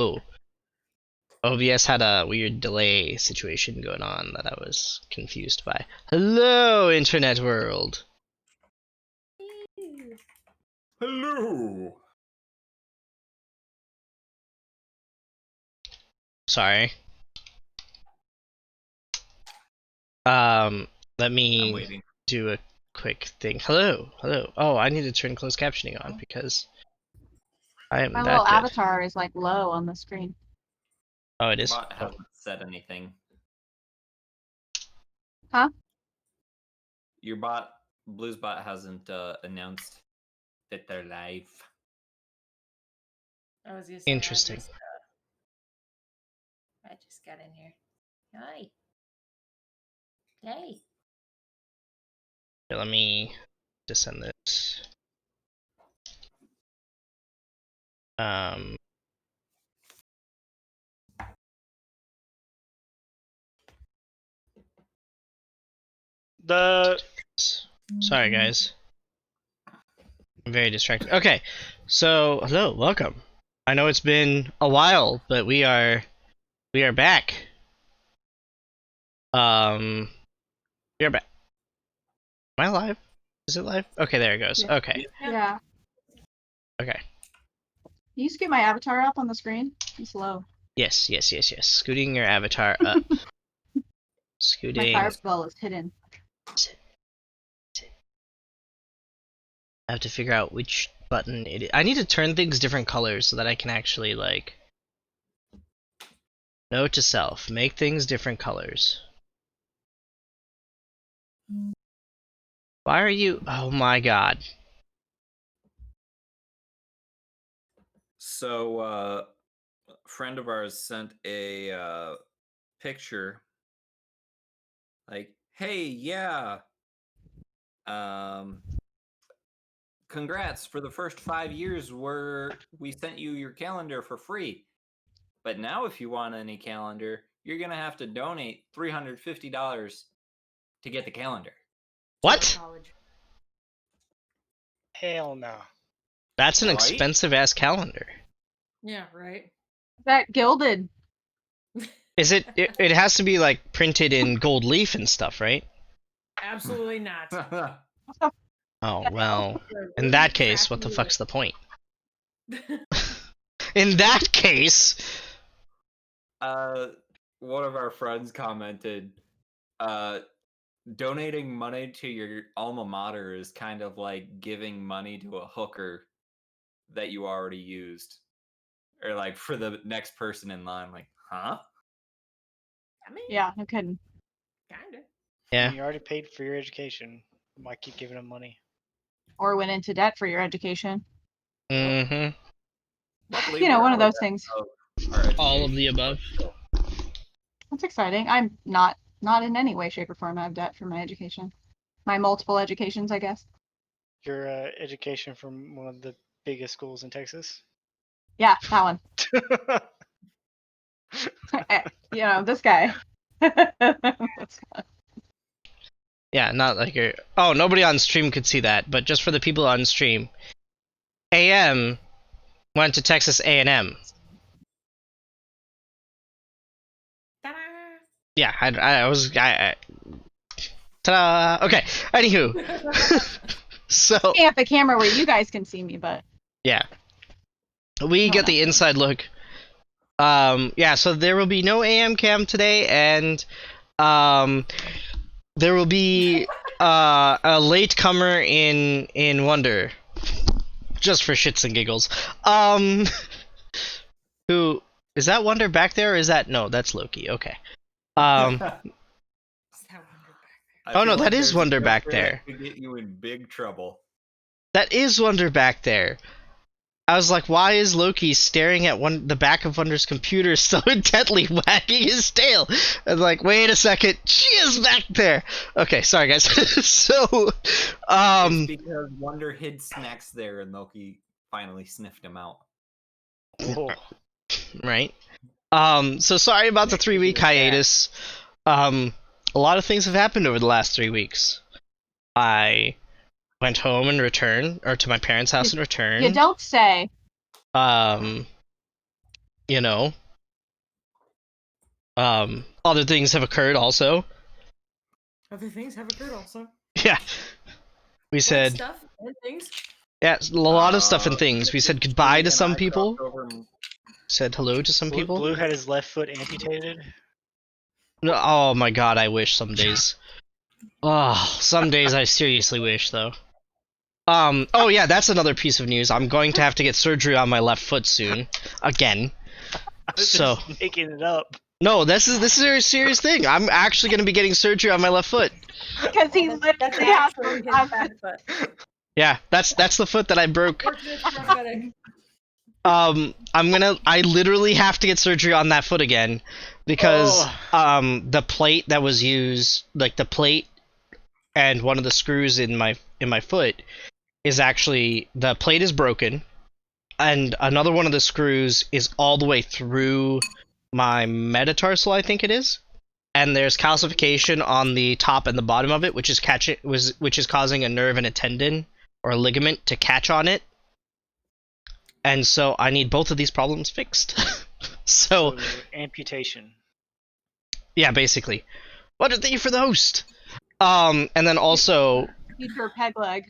Oh, OBS had a weird delay situation going on that I was confused by. Hello, internet world. Hello. Sorry. Let me do a quick thing. Hello. Oh, I need to turn closed captioning on because I am My that little good. avatar is like low on the screen. Oh, it is? Bot hasn't said anything. Huh? Your bot, Blue's bot, hasn't announced that they're live. I was gonna say, Interesting. I just got in here. Hi. Hey. Here, let me just send this. Sorry, guys. I'm very distracted. Okay, so hello, welcome. I know it's been a while, but we are back. We are back. Am I live? Is it live? Okay, there it goes. Yeah. Okay. Yeah. Okay. Can you scoot my avatar up on the screen? It's low. Yes. Scooting your avatar up. Scooting. My fireball is hidden. I have to figure out which button it is. I need to turn things different colors so that I can actually, like... Note to self. Make things different colors. Why are you... Oh my god. So, a friend of ours sent a picture. Like, hey, yeah. Congrats for the first 5 years where we sent you your calendar for free. But now if you want any calendar, you're going to have to donate $350 to get the calendar. What? Hell no. That's an Right? expensive-ass calendar. Yeah, right. That gilded. Is it... It has to be, like, printed in gold leaf and stuff, right? Absolutely not. Oh, well... In that case, what the fuck's the point? In that case... One of our friends commented, donating money to your alma mater is kind of like giving money to a hooker that you already used. Or like for the next person in line, like, huh? I mean, Yeah, no kidding. kinda. Yeah. You already paid for your education. Why keep giving them money? Or went into debt for your education. Mm-hmm. Luckily, You know, we're one of out those things. our All of education. the above. That's exciting. I'm not in any way, shape, or form out of debt for my education. My multiple educations, I guess. Your education from one of the biggest schools in Texas? Yeah, that one. You know, this guy. Yeah, not like your... Oh, nobody on stream could see that, but just for the people on stream. AM went to Texas A&M. Ta-da! Yeah, I was... Ta-da! Okay, anywho. So... Can't the camera where you guys can see me, but... Yeah. We get the inside look. Yeah, so there will be no AM cam today, and there will be a latecomer in Wonder, just for shits and giggles. Who is that? Wonder back there? Or is that no? That's Loki. Okay. Oh no, that is Wonder back there. To get you in big trouble. That is Wonder back there. I was like, why is Loki staring at the back of Wonder's computer so intently, wagging his tail? And like, wait a second, she is back there. Okay, sorry guys. So, It's because Wonder hid snacks there, and Loki finally sniffed him out. Oh. Right. So sorry about the 3-week hiatus. A lot of things have happened over the last 3 weeks. I went home and returned, or to my parents' house and returned. You don't say. you know. Other things have occurred also. Other things have occurred also. Yeah. We What said, stuff and things. yeah, a lot of stuff and things. We said goodbye Julie to and some I people, talked over said hello to some Blue, people. Blue had his left foot amputated. No, oh my god, I wish some days. Oh, some days I seriously wish, though. Oh yeah, that's another piece of news. I'm going to have to get surgery on my left foot soon. Again. I was So, just making it up. no, this is a serious thing. I'm actually going to be getting surgery on my left foot. Because he That's literally has actually his to bad foot. Yeah, that's the foot that I broke. Fortunate prosthetic. I literally have to get surgery on that foot again because Oh. the plate that was used, like the plate and one of the screws in my foot is actually, the plate is broken and another one of the screws is all the way through my metatarsal, I think it is. And there's calcification on the top and the bottom of it, which is causing a nerve and a tendon or a ligament to catch on it. And so I need both of these problems fixed. So amputation. yeah, basically. What thank you for the host. And then also, future peg leg.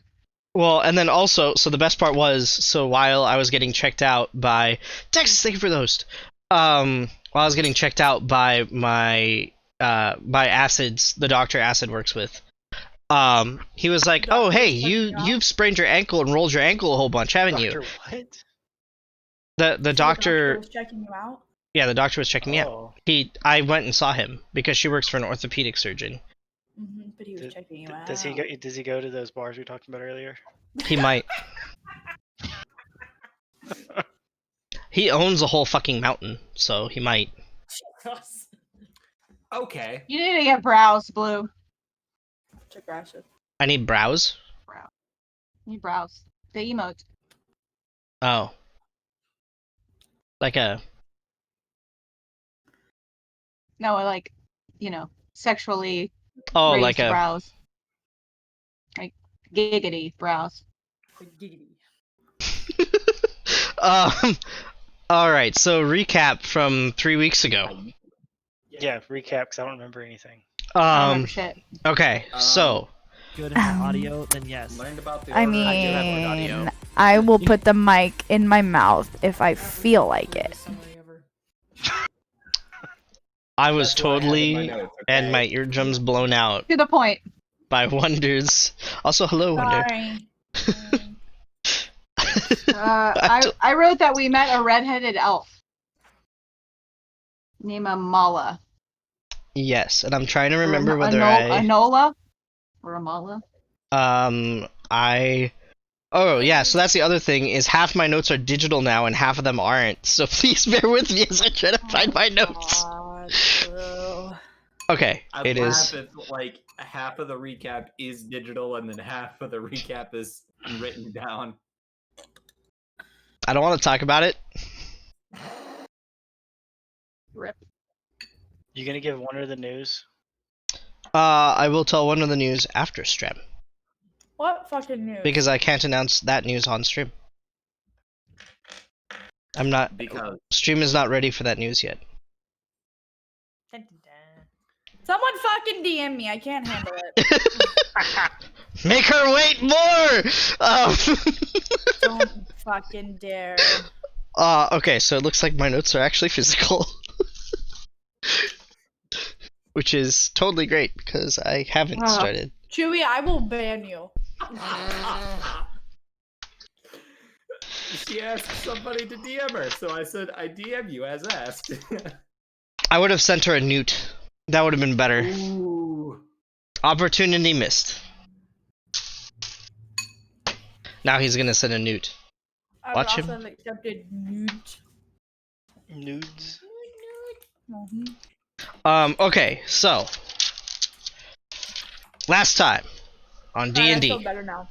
well, and then also, so the best part was, so while I was getting checked out by Texas, thank you for the host. While I was getting checked out by my by Acids, the doctor Acid works with. He was like, "Oh, hey, you've sprained your ankle and rolled your ankle a whole bunch, haven't you?" Doctor what? The doctor, was checking you out. yeah, the doctor was checking me out. Oh. I went and saw him because she works for an orthopedic surgeon. But he was Th- checking you out. Does he go to those bars we talked about earlier? He might. He owns a whole fucking mountain, so he might. Jesus. Okay. You need to get brows, Blue. It's aggressive. I need brows. You need brows. The emote. Oh. Like a. No, like, sexually Oh, raised like a. brows. Like giggity brows. Giggity. Alright, so recap from 3 weeks ago. Yeah, recap because I don't remember anything. I don't remember shit. Okay, so. Good at audio, then yes. Learned about the I order. I do have good audio. mean, I will put the mic in my mouth if I feel like it. Somebody ever. I was That's what I had in my totally. notes, And okay? my eardrums blown out To the point. by Wonders. Also, hello, Wonder. Sorry. I wrote that we met a redheaded elf. Named Mala. Yes, and I'm trying to remember Or whether Anola? Or Amala? Oh, yeah, so that's the other thing, is half my notes are digital now and half of them aren't, so please bear with me as I try to find my notes. God, bro. Okay, I it laugh is. if, like, half of the recap is digital and then half of the recap is written down. I don't want to talk about it. Rip. You gonna give Wonder the news? I will tell one of the news after stream, What fucking news? because I can't announce that news on stream. I'm not. Because Stream is not ready for that news yet. Dun, dun, dun. Someone fucking DM me. I can't handle it. Make her wait more! Don't fucking dare. Okay, so it looks like my notes are actually physical. Which is totally great, because I haven't started. Chewy, I will ban you. she asked somebody to DM her, so I said I DM you as asked. I would have sent her a newt. That would have been better. Ooh. Opportunity missed. Now he's gonna send a newt. I Watch would him. also have accepted nude. Nudes. Okay, so last time on I feel D&D, better now.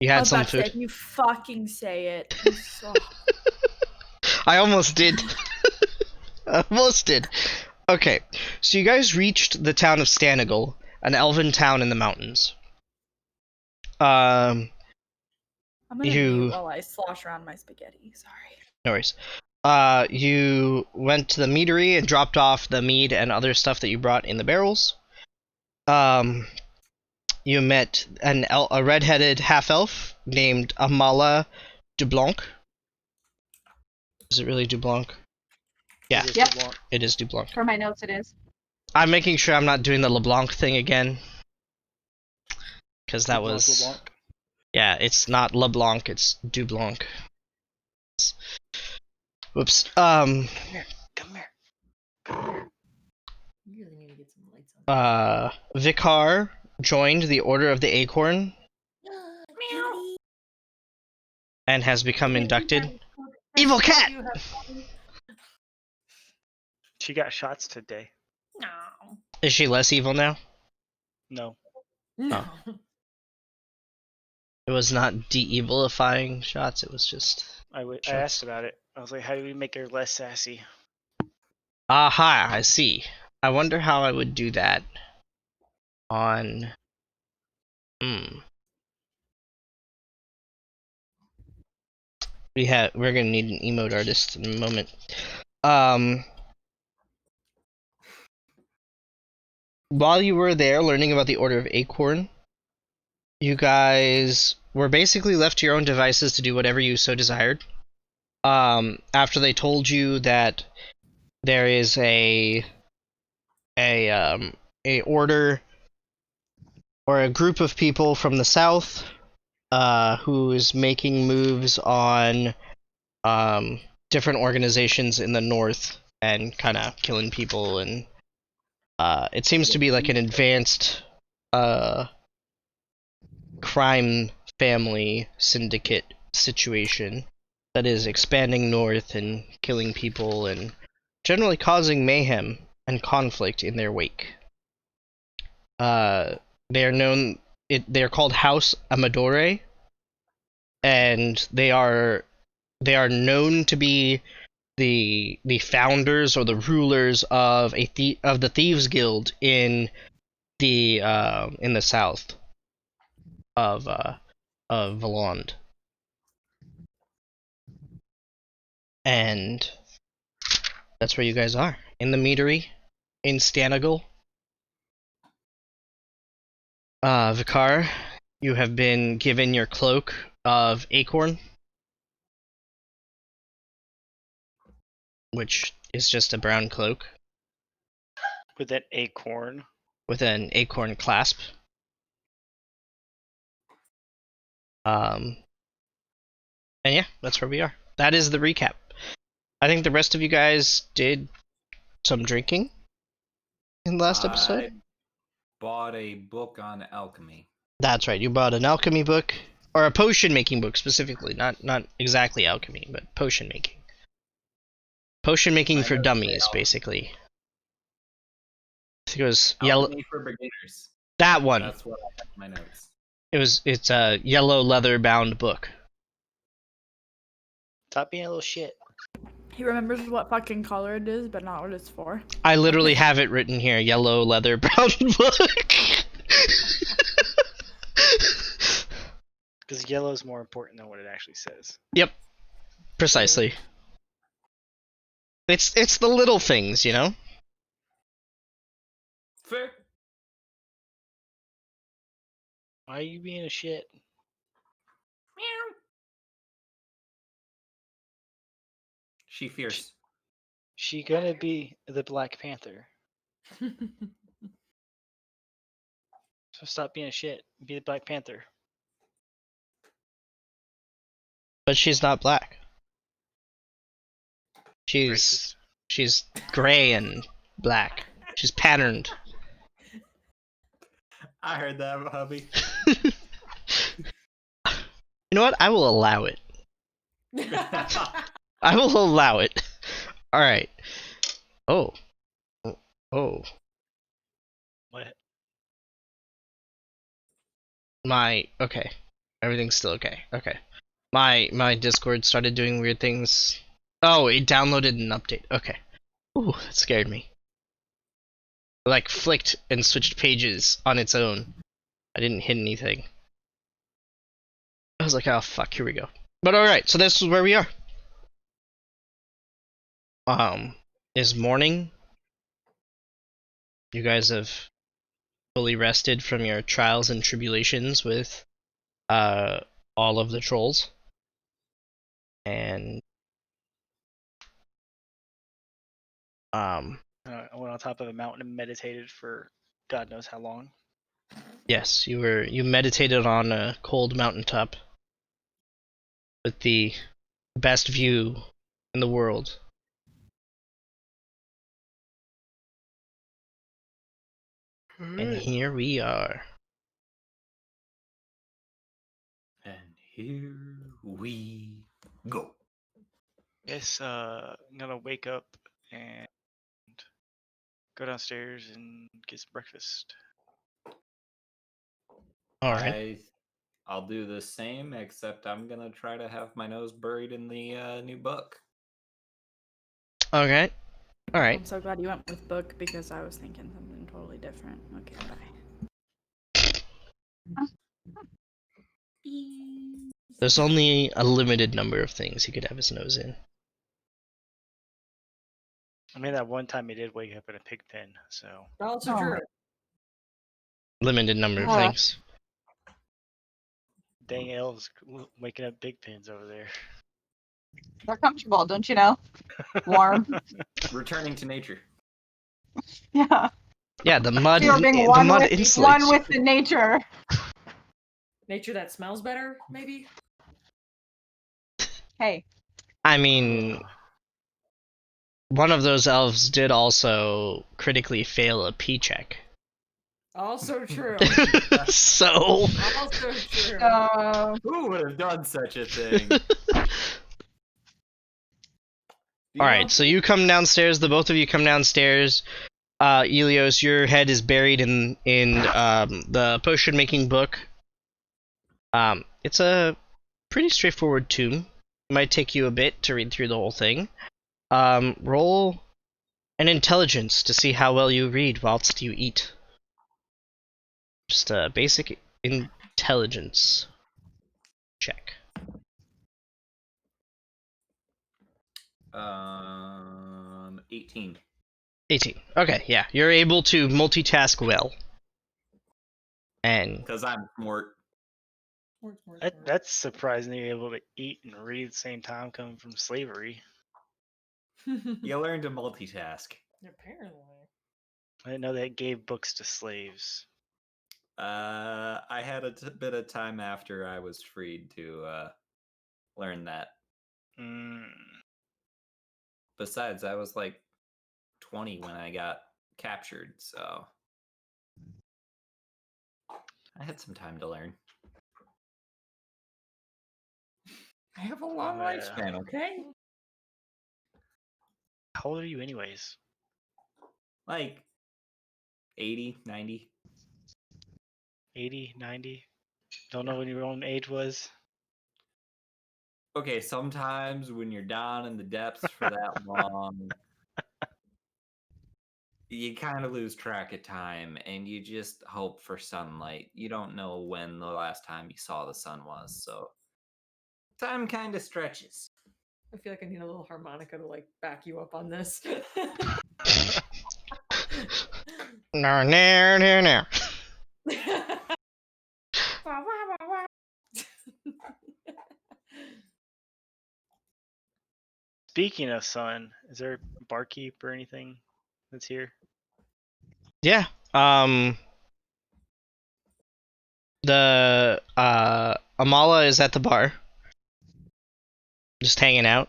you I had was some about to say, food. if you fucking say it. I'm so- I almost did. Almost did. Okay, so you guys reached the town of Stanagle, an elven town in the mountains. I'm gonna You- mute while I slosh around my spaghetti. Sorry. No worries. You went to the meadery and dropped off the mead and other stuff that you brought in the barrels. You met a red-headed half-elf named Amala Dublanc. Is it really Dublanc? Yeah, It is Yep. LeBlanc. it is Dublanc. For my notes, it is. I'm making sure I'm not doing the LeBlanc thing again. Because that LeBlanc, was... LeBlanc. Yeah, it's not LeBlanc, it's Dublanc. Whoops. Come here. You really need to get some lights on. Vicar joined the Order of the Acorn Meow. and has become inducted. Evil cat! She got shots today. No. Is she less evil now? No. No. It was not de-evilifying shots, it was just... I Shots. asked about it. I was like, how do we make her less sassy? Aha, I see. I wonder how I would do that on... We're gonna need an emote artist in a moment. While you were there learning about the Order of Acorn, you guys were basically left to your own devices to do whatever you so desired. After they told you that there is a order or a group of people from the south who is making moves on different organizations in the north and kind of killing people, and it seems to be like an advanced crime family syndicate situation that is expanding north and killing people and generally causing mayhem and conflict in their wake. They are called House Amadore, and they are known to be the founders or the rulers of the Thieves Guild in the south of Valand. And that's where you guys are, in the meadery, in Stanagal. Vicar, you have been given your cloak of Acorn, which is just a brown cloak With an acorn. with an acorn clasp. And yeah, that's where we are. That is the recap. I think the rest of you guys did some drinking in the last episode. I bought a book on alchemy. That's right. You bought an alchemy book, or a potion making book specifically, not exactly alchemy, but potion making. Potion making I for know dummies, alchemy. basically. I think it was yellow. Alchemy for beginners. That one. That's what I have in my notes. It's a yellow leather bound book. Stop being a little shit. He remembers what fucking color it is, but not what it's for. I literally have it written here, yellow leather bound book. Because yellow is more important than what it actually says. Yep. Precisely. It's the little things, you know? Fair. Why are you being a shit? Meow. She fierce. She gonna be the Black Panther. So stop being a shit. Be the Black Panther. But she's not black. Racist. She's gray and black. She's patterned. I heard that, hubby. You know what? I will allow it. I will allow it. Alright. Oh. Oh. What? Okay. Everything's still okay. Okay. My Discord started doing weird things. Oh, it downloaded an update. Okay. Ooh, that scared me. It, like, flicked and switched pages on its own. I didn't hit anything. I was like, oh fuck, here we go. But alright, so this is where we are. is morning. You guys have fully rested from your trials and tribulations with all of the trolls. And I went on top of a mountain and meditated for God knows how long. yes, you meditated on a cold mountaintop with the best view in the world. And here we are. And here we go. Yes, I'm gonna wake up and go downstairs and get some breakfast. All right. I'll do the same, except I'm gonna try to have my nose buried in the new book. Okay. All right. I'm so glad you went with book because I was thinking something totally different. Okay, bye. There's only a limited number of things he could have his nose in. I mean, that one time he did wake up in a pig pen, so. Also Oh. true. Limited number of Yeah. things. Dang elves waking up pig pens over there. They're comfortable, don't you know? Warm. Returning to nature. Yeah. Yeah, the mud. You're being The one mud with, insulates. one with the nature. Nature that smells better, maybe? Hey. I mean, one of those elves did also critically fail a P check. Also true. So. Also true. Who would have done such a thing? All right, so you come downstairs. The both of you come downstairs. Elios, your head is buried in the potion making book. It's a pretty straightforward tome. It might take you a bit to read through the whole thing. Roll an intelligence to see how well you read whilst you eat. Just a basic intelligence check. 18. 18. Okay, yeah, you're able to multitask well. And Because I'm smart. That's surprising that you're able to eat and read at the same time coming from slavery. You learn to multitask. Apparently. I didn't know that gave books to slaves. I had a bit of time after I was freed to learn that. Mm. Besides, I was like 20 when I got captured, so I had some time to learn. I have a long Yeah. lifespan, okay? How old are you anyways? Like 80, 90. 80, 90? Don't know when your own age was? Okay, sometimes when you're down in the depths for that long, you kind of lose track of time and you just hope for sunlight. You don't know when the last time you saw the sun was, so time kind of stretches. I feel like I need a little harmonica to like back you up on this. no, no, no, no. Speaking of sun, is there a barkeep or anything that's here? Yeah. The Amala is at the bar, just hanging out,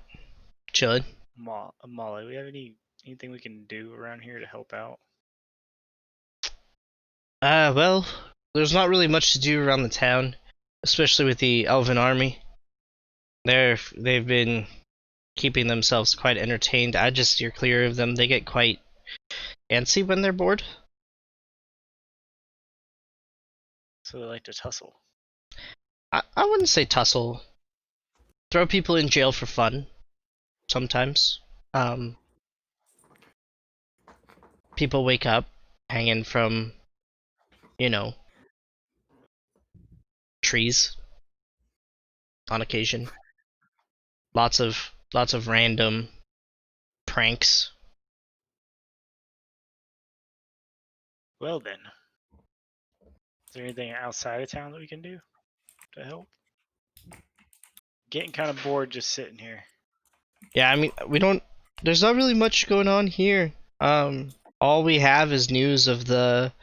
chilling. Molly, we have anything we can do around here to help out? Well, there's not really much to do around the town, especially with the Elven army. They've been keeping themselves quite entertained. I just steer clear of them. They get quite antsy when they're bored. So they like to tussle. I wouldn't say tussle. Throw people in jail for fun. Sometimes. People wake up hanging from, trees on occasion. Lots of random pranks. Well then, is there anything outside of town that we can do to help? Getting kind of bored just sitting here. Yeah, I mean, we don't. There's not really much going on here. All we have is news of the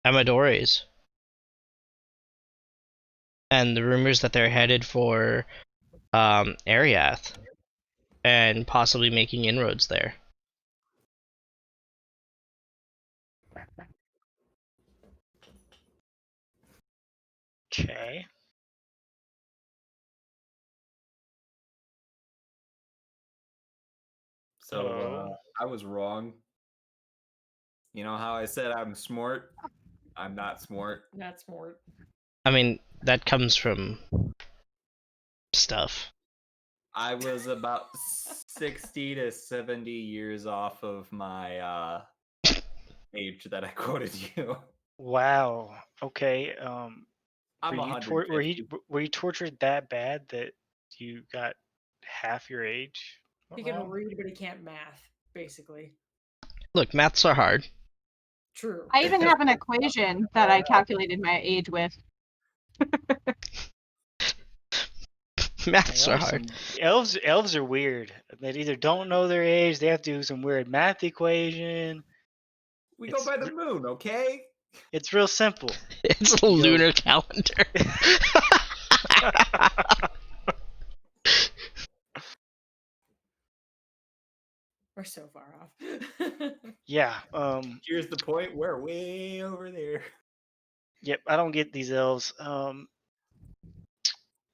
Amadores and the rumors that they're headed for Ariath and possibly making inroads there. Okay. So Oh. I was wrong. You know how I said I'm smart? I'm not smart. That's more. I mean, that comes from stuff. I was about 60 to 70 years off of my age that I quoted you. Wow. Okay. I'm were you 150. were you tortured that bad that you got half your age? He can wrong? read, but he can't math, basically. Look, maths are hard. True. I even have an equation that I calculated my age with. Maths They are are hard. Elves are weird. They either don't know their age, they have to do some weird math equation. We go by the moon, okay? It's real simple. It's a lunar calendar. We're so far off. Yeah. Here's the point. We're way over there. Yep. I don't get these elves.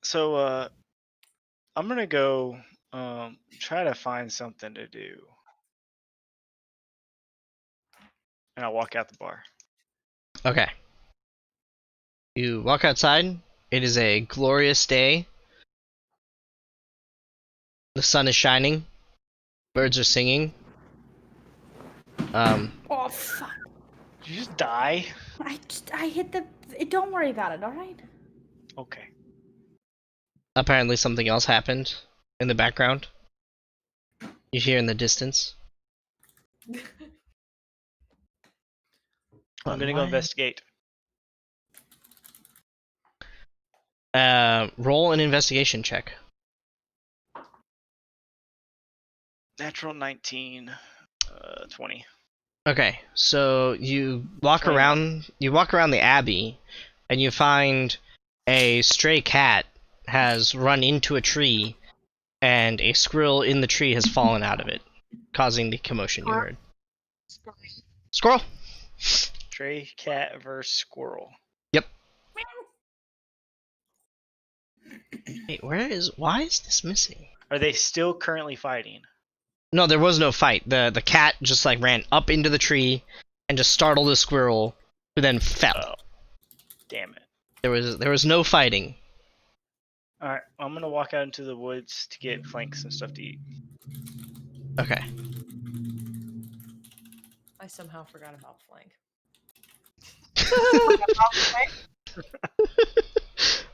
So I'm gonna go try to find something to do, and I'll walk out the bar. Okay. You walk outside. It is a glorious day. The sun is shining. Birds are singing. Oh fuck! Did you just die? I hit the. Don't worry about it. All right. Okay. Apparently something else happened in the background. You hear in the distance. I'm gonna go investigate. Roll an investigation check. Natural 19, 20. Okay, so you walk 21. around. You walk around the abbey, and you find a stray cat has run into a tree, and a squirrel in the tree has fallen out of it, causing the commotion you heard. Squirrel. Stray cat versus squirrel. Wait, why is this missing? Are they still currently fighting? No, there was no fight. The cat just like ran up into the tree and just startled the squirrel, who then fell. Oh, damn it. There was no fighting. All right, I'm gonna walk out into the woods to get flanks and stuff to eat. Okay. I somehow forgot about flank.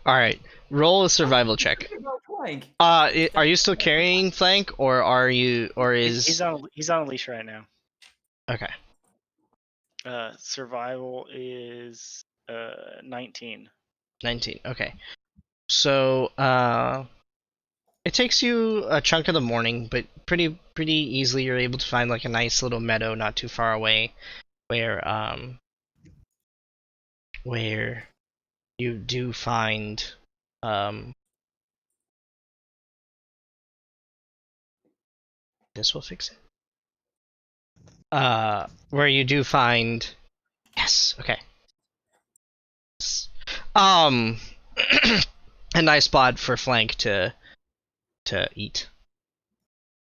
All right. Roll a survival check. Flank. Are you still carrying flank, or are you, or is? He's on a leash right now. Okay. Survival is 19. 19. Okay. So it takes you a chunk of the morning, but pretty easily you're able to find like a nice little meadow not too far away, where you do find this will fix it. Where you do find, yes, okay. A nice spot for flank to eat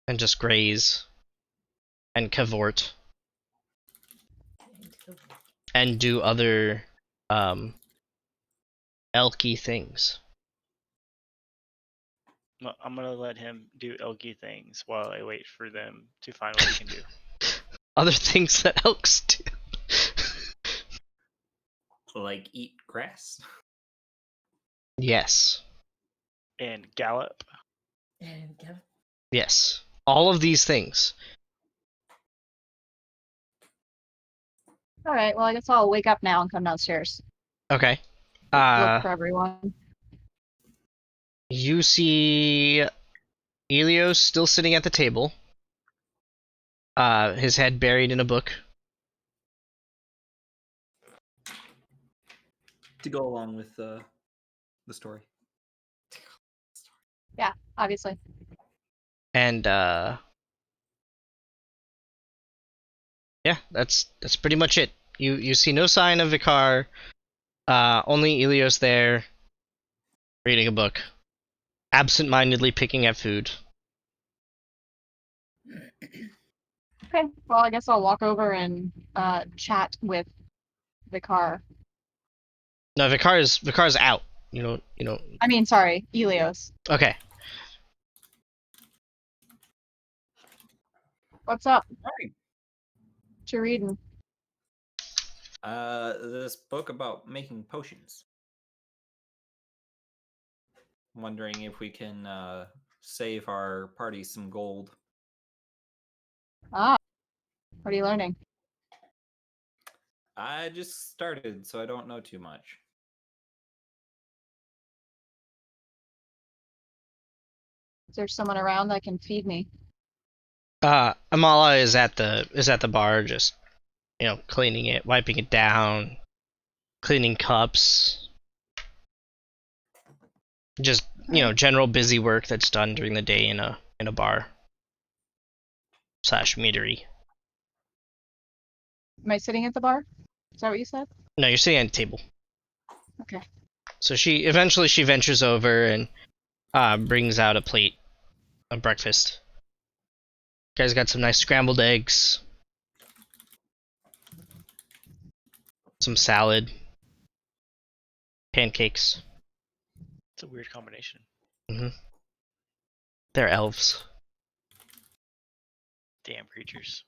and just graze and cavort and do other elky things. Well, I'm gonna let him do elky things while I wait for them to find what he can do. Other things that elks do. Like eat grass. Yes. and gallop. And get Yes. All of these things. All right. Well, I guess I'll wake up now and come downstairs. Okay. Look for everyone. You see Elios still sitting at the table. His head buried in a book. To go along with the story. Obviously. And yeah, that's pretty much it. You see no sign of Vicar. Only Elios there, reading a book, absent-mindedly picking at food. Okay. Well, I guess I'll walk over and chat with the car. No, Vicar's out. You know. I mean, sorry, Elios. Okay. What's up? Hey. What you reading? This book about making potions. I'm wondering if we can save our party some gold. Ah, what are you learning? I just started, so I don't know too much. Is there someone around that can feed me? Amala is at the bar, just cleaning it, wiping it down, cleaning cups. Just general busy work that's done during the day in a bar / meadery. Am I sitting at the bar? Is that what you said? No, you're sitting at a table. Okay. So she ventures over and brings out a plate of breakfast. You guys got some nice scrambled eggs, some salad, pancakes. It's a weird combination. They're elves. Damn creatures.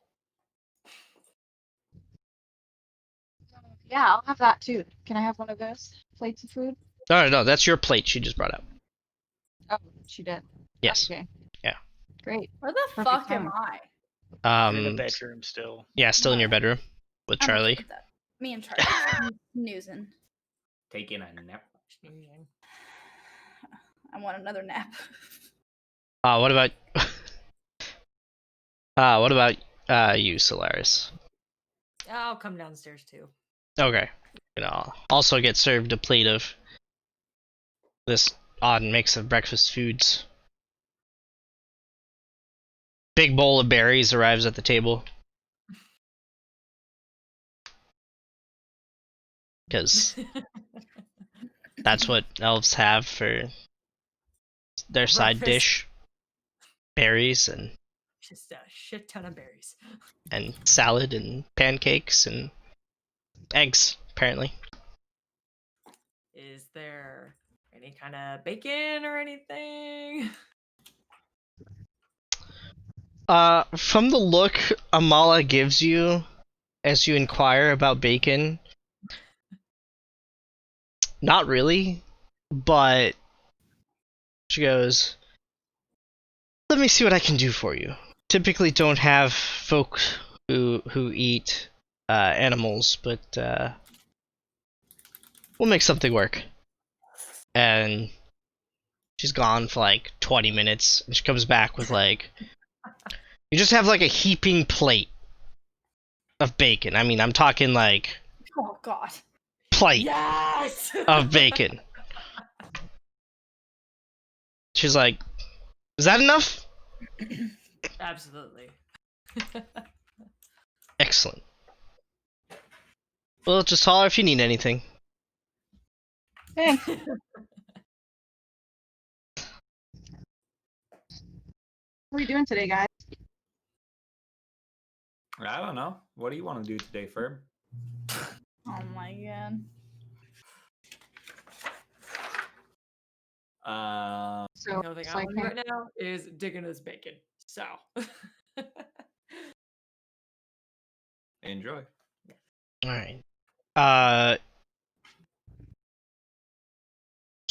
Yeah, I'll have that too. Can I have one of those plates of food? No, that's your plate she just brought out. Oh, she did. Yes. Okay. Yeah. Great. Where the Perfect fuck am timing. I? I'm in the bedroom still. Yeah, still in your bedroom with I'm okay Charlie. with that. Me and Charlie snoozing. Taking a nap. I want another nap. What about you, Solaris? I'll come downstairs too. Okay. Also get served a plate of this odd mix of breakfast foods. Big bowl of berries arrives at the table. Because that's what elves have for their side Breakfast. dish. Berries and Just a shit ton of berries. salad and pancakes and eggs, apparently. Is there any kind of bacon or anything? From the look Amala gives you as you inquire about bacon, not really, but she goes, "Let me see what I can do for you. Typically don't have folk who eat animals, but we'll make something work." And she's gone for like 20 minutes, and she comes back with like, you just have like a heaping plate of bacon. I mean, I'm talking like Oh god. plate Yes! of bacon. She's like, "Is that enough?" Absolutely. Excellent. Well, just holler if you need anything. Thanks. What are we doing today, guys? I don't know. What do you want to do today, Ferb? Oh my god. So The only thing it's I like, want to do right now is digging this bacon. So. Enjoy. Alright.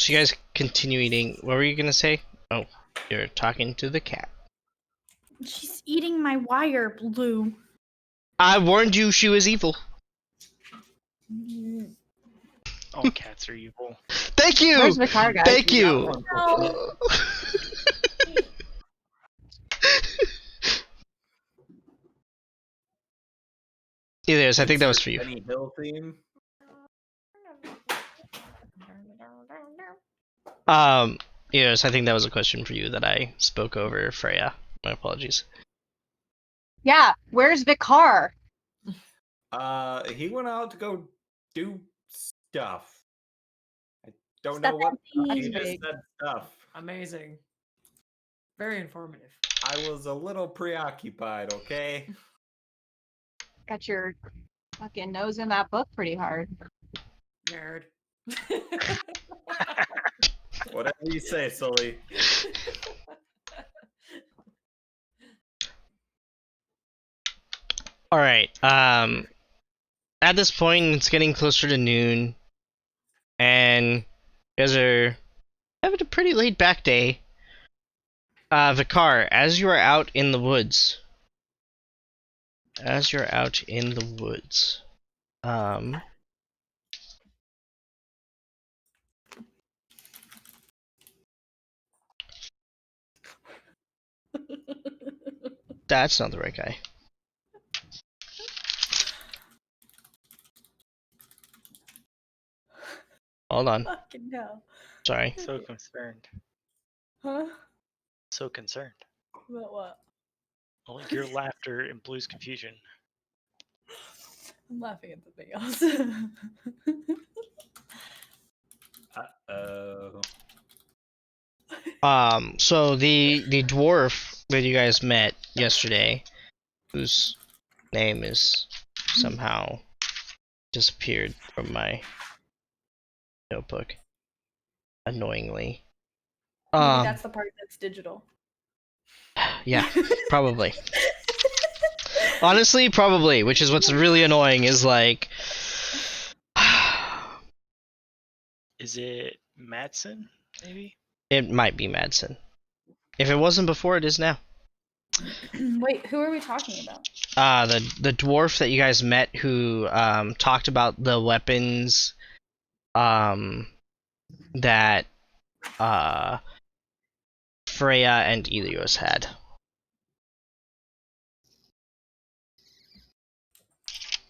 So you guys continue eating. What were you gonna say? Oh, you're talking to the cat. She's eating my wire, Blue. I warned you she was evil. All cats are evil. Thank you! Where's the car, guys? Thank We got you! one. No. Elios, I think that was for you. Benny Hill theme. Elios, I think that was a question for you that I spoke over Freya. My apologies. Yeah, where's the car? He went out to go do stuff. I don't Stuff know what. that He means. just said stuff. Amazing. Very informative. I was a little preoccupied. Okay. Got your fucking nose in that book pretty hard. Nerd. Whatever you say, Sully. Alright, at this point, it's getting closer to noon, and you guys are having a pretty laid back day. Vikar, as you are out in the woods, that's not the right guy. Hold on, Fucking hell. sorry. So concerned. Huh? So concerned. About what? Only your laughter and Blue's confusion. I'm laughing at something else. Uh-oh. So the dwarf that you guys met yesterday, whose name is somehow disappeared from my notebook, annoyingly. Maybe that's the part that's digital. Yeah, probably. Honestly, probably, which is what's really annoying is like Is it Madsen, maybe? it might be Madsen. If it wasn't before, it is now. Wait, who are we talking about? The dwarf that you guys met who talked about the weapons that Freya and Elios had.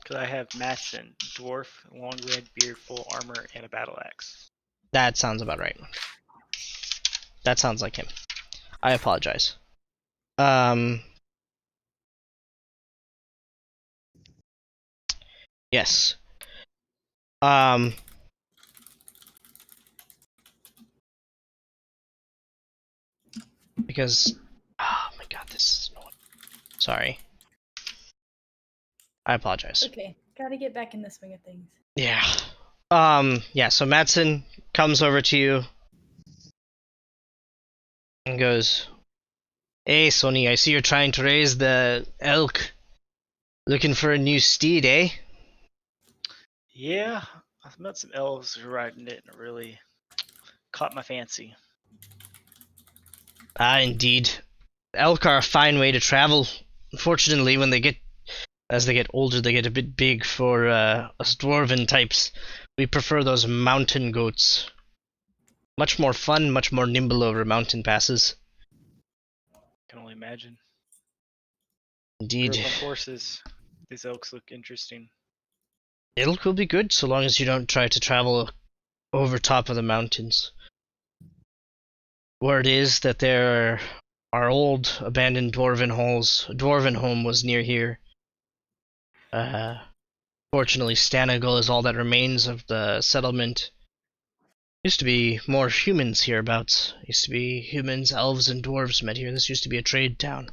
Because I have Madsen, dwarf, long red beard, full armor, and a battle axe. That sounds about right. That sounds like him. I apologize. Yes. Because oh my god, this is annoying. Sorry. I apologize. Okay, gotta get back in the swing of things. Yeah. Yeah, so Madsen comes over to you and goes, "Hey, Sonny, I see you're trying to raise the elk. Looking for a new steed, eh?" Yeah, I've met some elves who are riding it and it really caught my fancy. Ah, indeed. Elk are a fine way to travel. Unfortunately, as they get older, they get a bit big for us dwarven types. We prefer those mountain goats. Much more fun, much more nimble over mountain passes. Can only imagine. Indeed. Grew up on horses. These elks look interesting. Elk will be good so long as you don't try to travel over top of the mountains. Word is that there are old abandoned dwarven halls. A dwarven home was near here. Fortunately, Stanagal is all that remains of the settlement. Used to be more humans hereabouts. Used to be humans, elves, and dwarves met here. This used to be a trade town.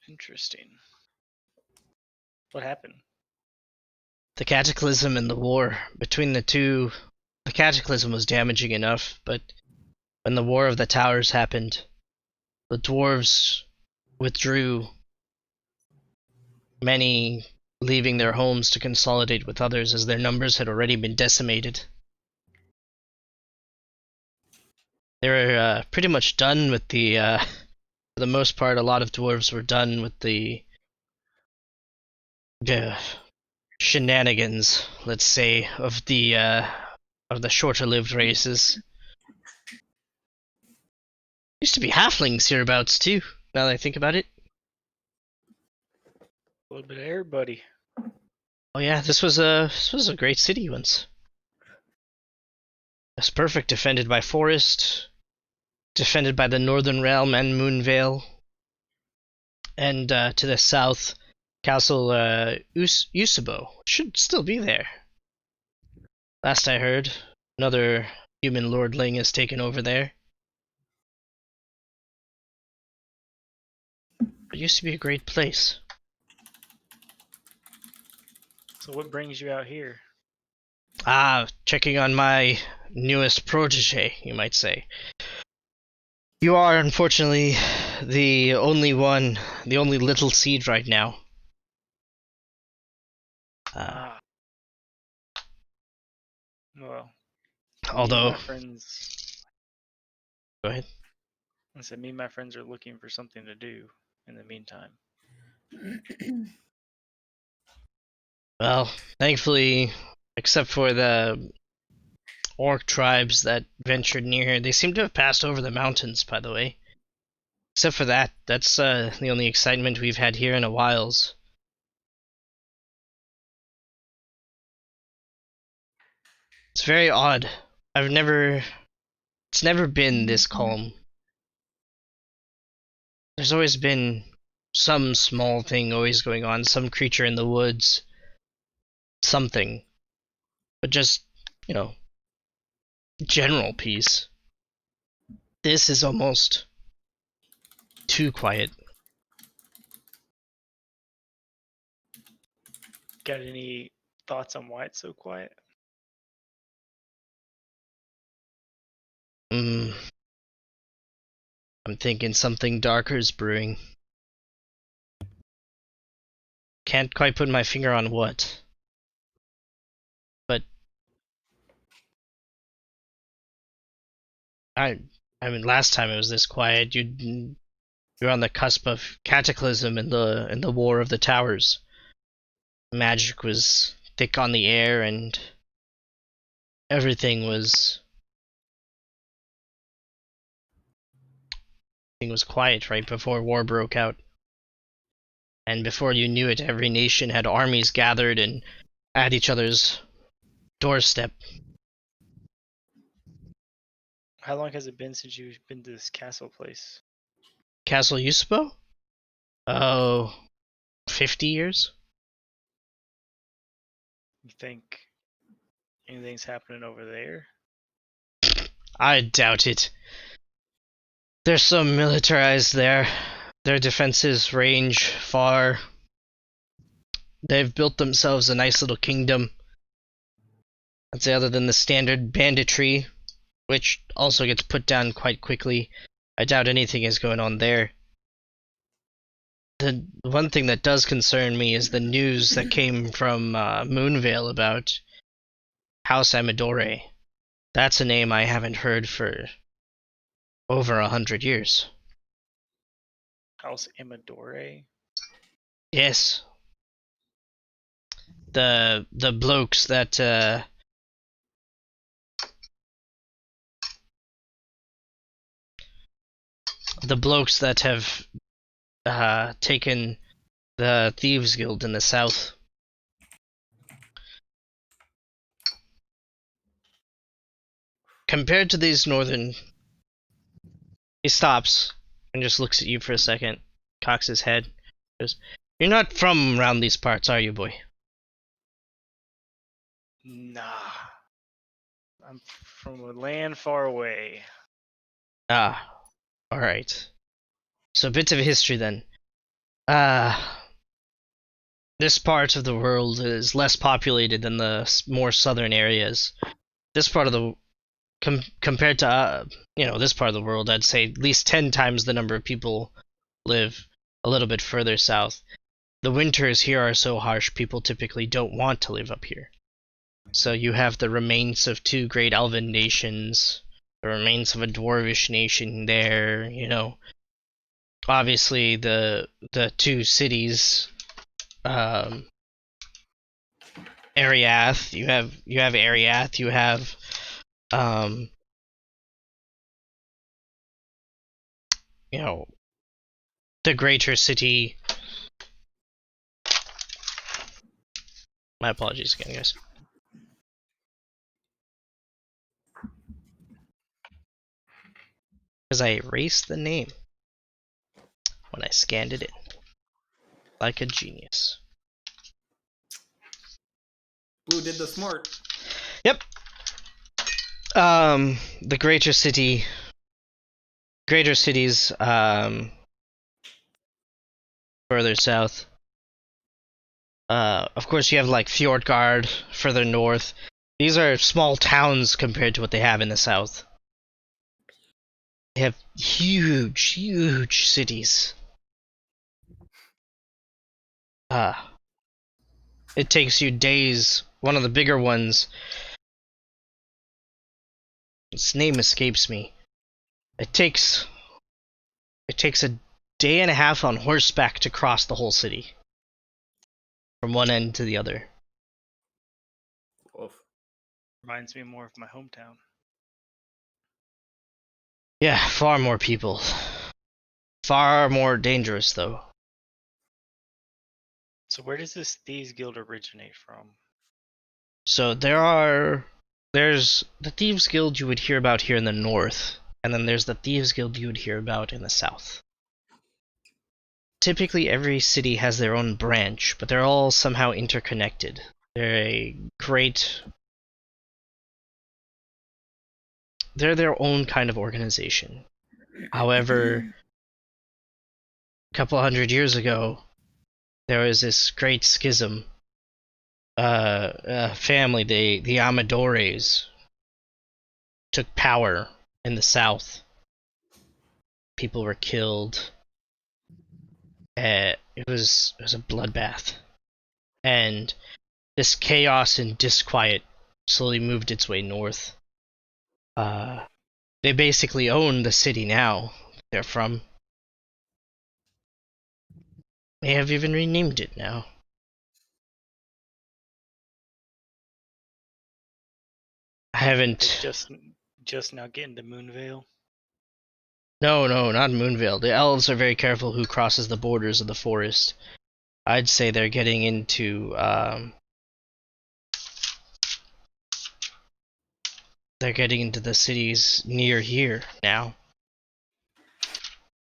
Interesting. What happened? The Cataclysm and the war. Between the two, the Cataclysm was damaging enough, but when the War of the Towers happened, the dwarves withdrew. Many leaving their homes to consolidate with others as their numbers had already been decimated. They were pretty much done with for the most part, a lot of dwarves were done with the shenanigans, let's say, of the shorter-lived races. Used to be halflings hereabouts too, now that I think about it. A little bit of everybody. Oh yeah, this was a great city once. It's perfect, defended by forest, defended by the Northern Realm and Moonvale, and to the south, Castle Usabo should still be there. Last I heard, another human lordling has taken over there. It used to be a great place. So what brings you out here? Checking on my newest protege, you might say. You are, unfortunately, the only little seed right now. Well, Although, my friends, go ahead. I said me and my friends are looking for something to do in the meantime. Well, thankfully, except for the orc tribes that ventured near here, they seem to have passed over the mountains, by the way. Except for that, that's the only excitement we've had here in a whiles. It's very odd. It's never been this calm. There's always been some small thing always going on, some creature in the woods, something. But just, general peace. This is almost too quiet. Got any thoughts on why it's so quiet? I'm thinking something darker is brewing. Can't quite put my finger on what. But I mean, last time it was this quiet. You're on the cusp of cataclysm in the War of the Towers. Magic was thick on the air, and everything was quiet right before war broke out. And before you knew it, every nation had armies gathered and at each other's doorstep. How long has it been since you've been to this castle place? Castle Usabo? Oh, 50 years? You think anything's happening over there? I doubt it. They're so militarized there. Their defenses range far. They've built themselves a nice little kingdom. I'd say other than the standard banditry, which also gets put down quite quickly, I doubt anything is going on there. The one thing that does concern me is the news that came from Moonvale about House Amadore. That's a name I haven't heard for over 100 years. House Amadore? Yes. The blokes that have taken the Thieves Guild in the south. Compared to these northern... He stops and just looks at you for a second, cocks his head, goes, "You're not from around these parts, are you, boy?" Nah. I'm from a land far away. Ah, alright. So a bit of history then. This part of the world is less populated than the more southern areas. This part of the... compared to, this part of the world, I'd say at least 10 times the number of people live a little bit further south. the winters here are so harsh, people typically don't want to live up here. So you have the remains of 2 great elven nations, the remains of a dwarvish nation there, you know. Obviously the 2 cities, Ariath, you have Ariath, you have you know, the greater city. My apologies again, guys. Because I erased the name when I scanned it in. Like a genius. Blue did the smart. Yep. The greater cities, further south. Of course you have like Fjordgard further north. These are small towns compared to what they have in the south. They have huge cities. It takes you days. One of the bigger ones, its name escapes me. It takes a day and a half on horseback to cross the whole city. From one end to the other. Oof. Reminds me more of my hometown. Yeah, far more people. Far more dangerous, though. So where does this Thieves Guild originate from? So there's the Thieves Guild you would hear about here in the north, and then there's the Thieves Guild you would hear about in the south. Typically every city has their own branch, but they're all somehow interconnected. They're their own kind of organization. However, a couple 100 years ago, there was this great schism. Family, the Amadores, took power in the south. People were killed. It was a bloodbath, and this chaos and disquiet slowly moved its way north. They basically own the city now they're from. They have even renamed it now. I haven't. Just now getting to Moonvale. No, not Moonvale. The elves are very careful who crosses the borders of the forest. I'd say they're getting into the cities near here now.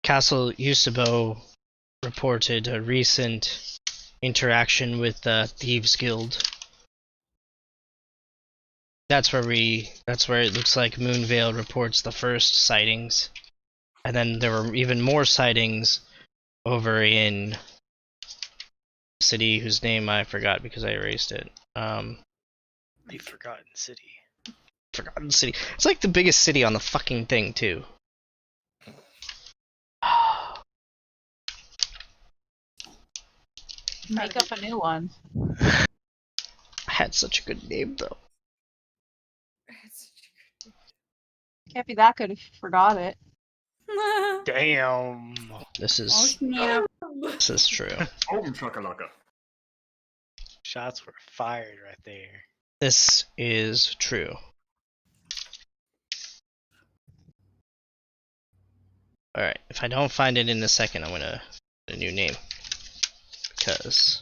Castle Yusabo reported a recent interaction with the Thieves Guild. That's where it looks like Moonvale reports the first sightings. And then there were even more sightings over in a city whose name I forgot because I erased it. The Forgotten City. Forgotten City. It's like the biggest city on the fucking thing, too. Make up a new one. I had such a good name, though. Can't be that good if you forgot it. Damn. This Oh, is snap. true. Home chakalaka. Shots were fired right there. This is true. Alright, if I don't find it in a second, I'm gonna put a new name. Because...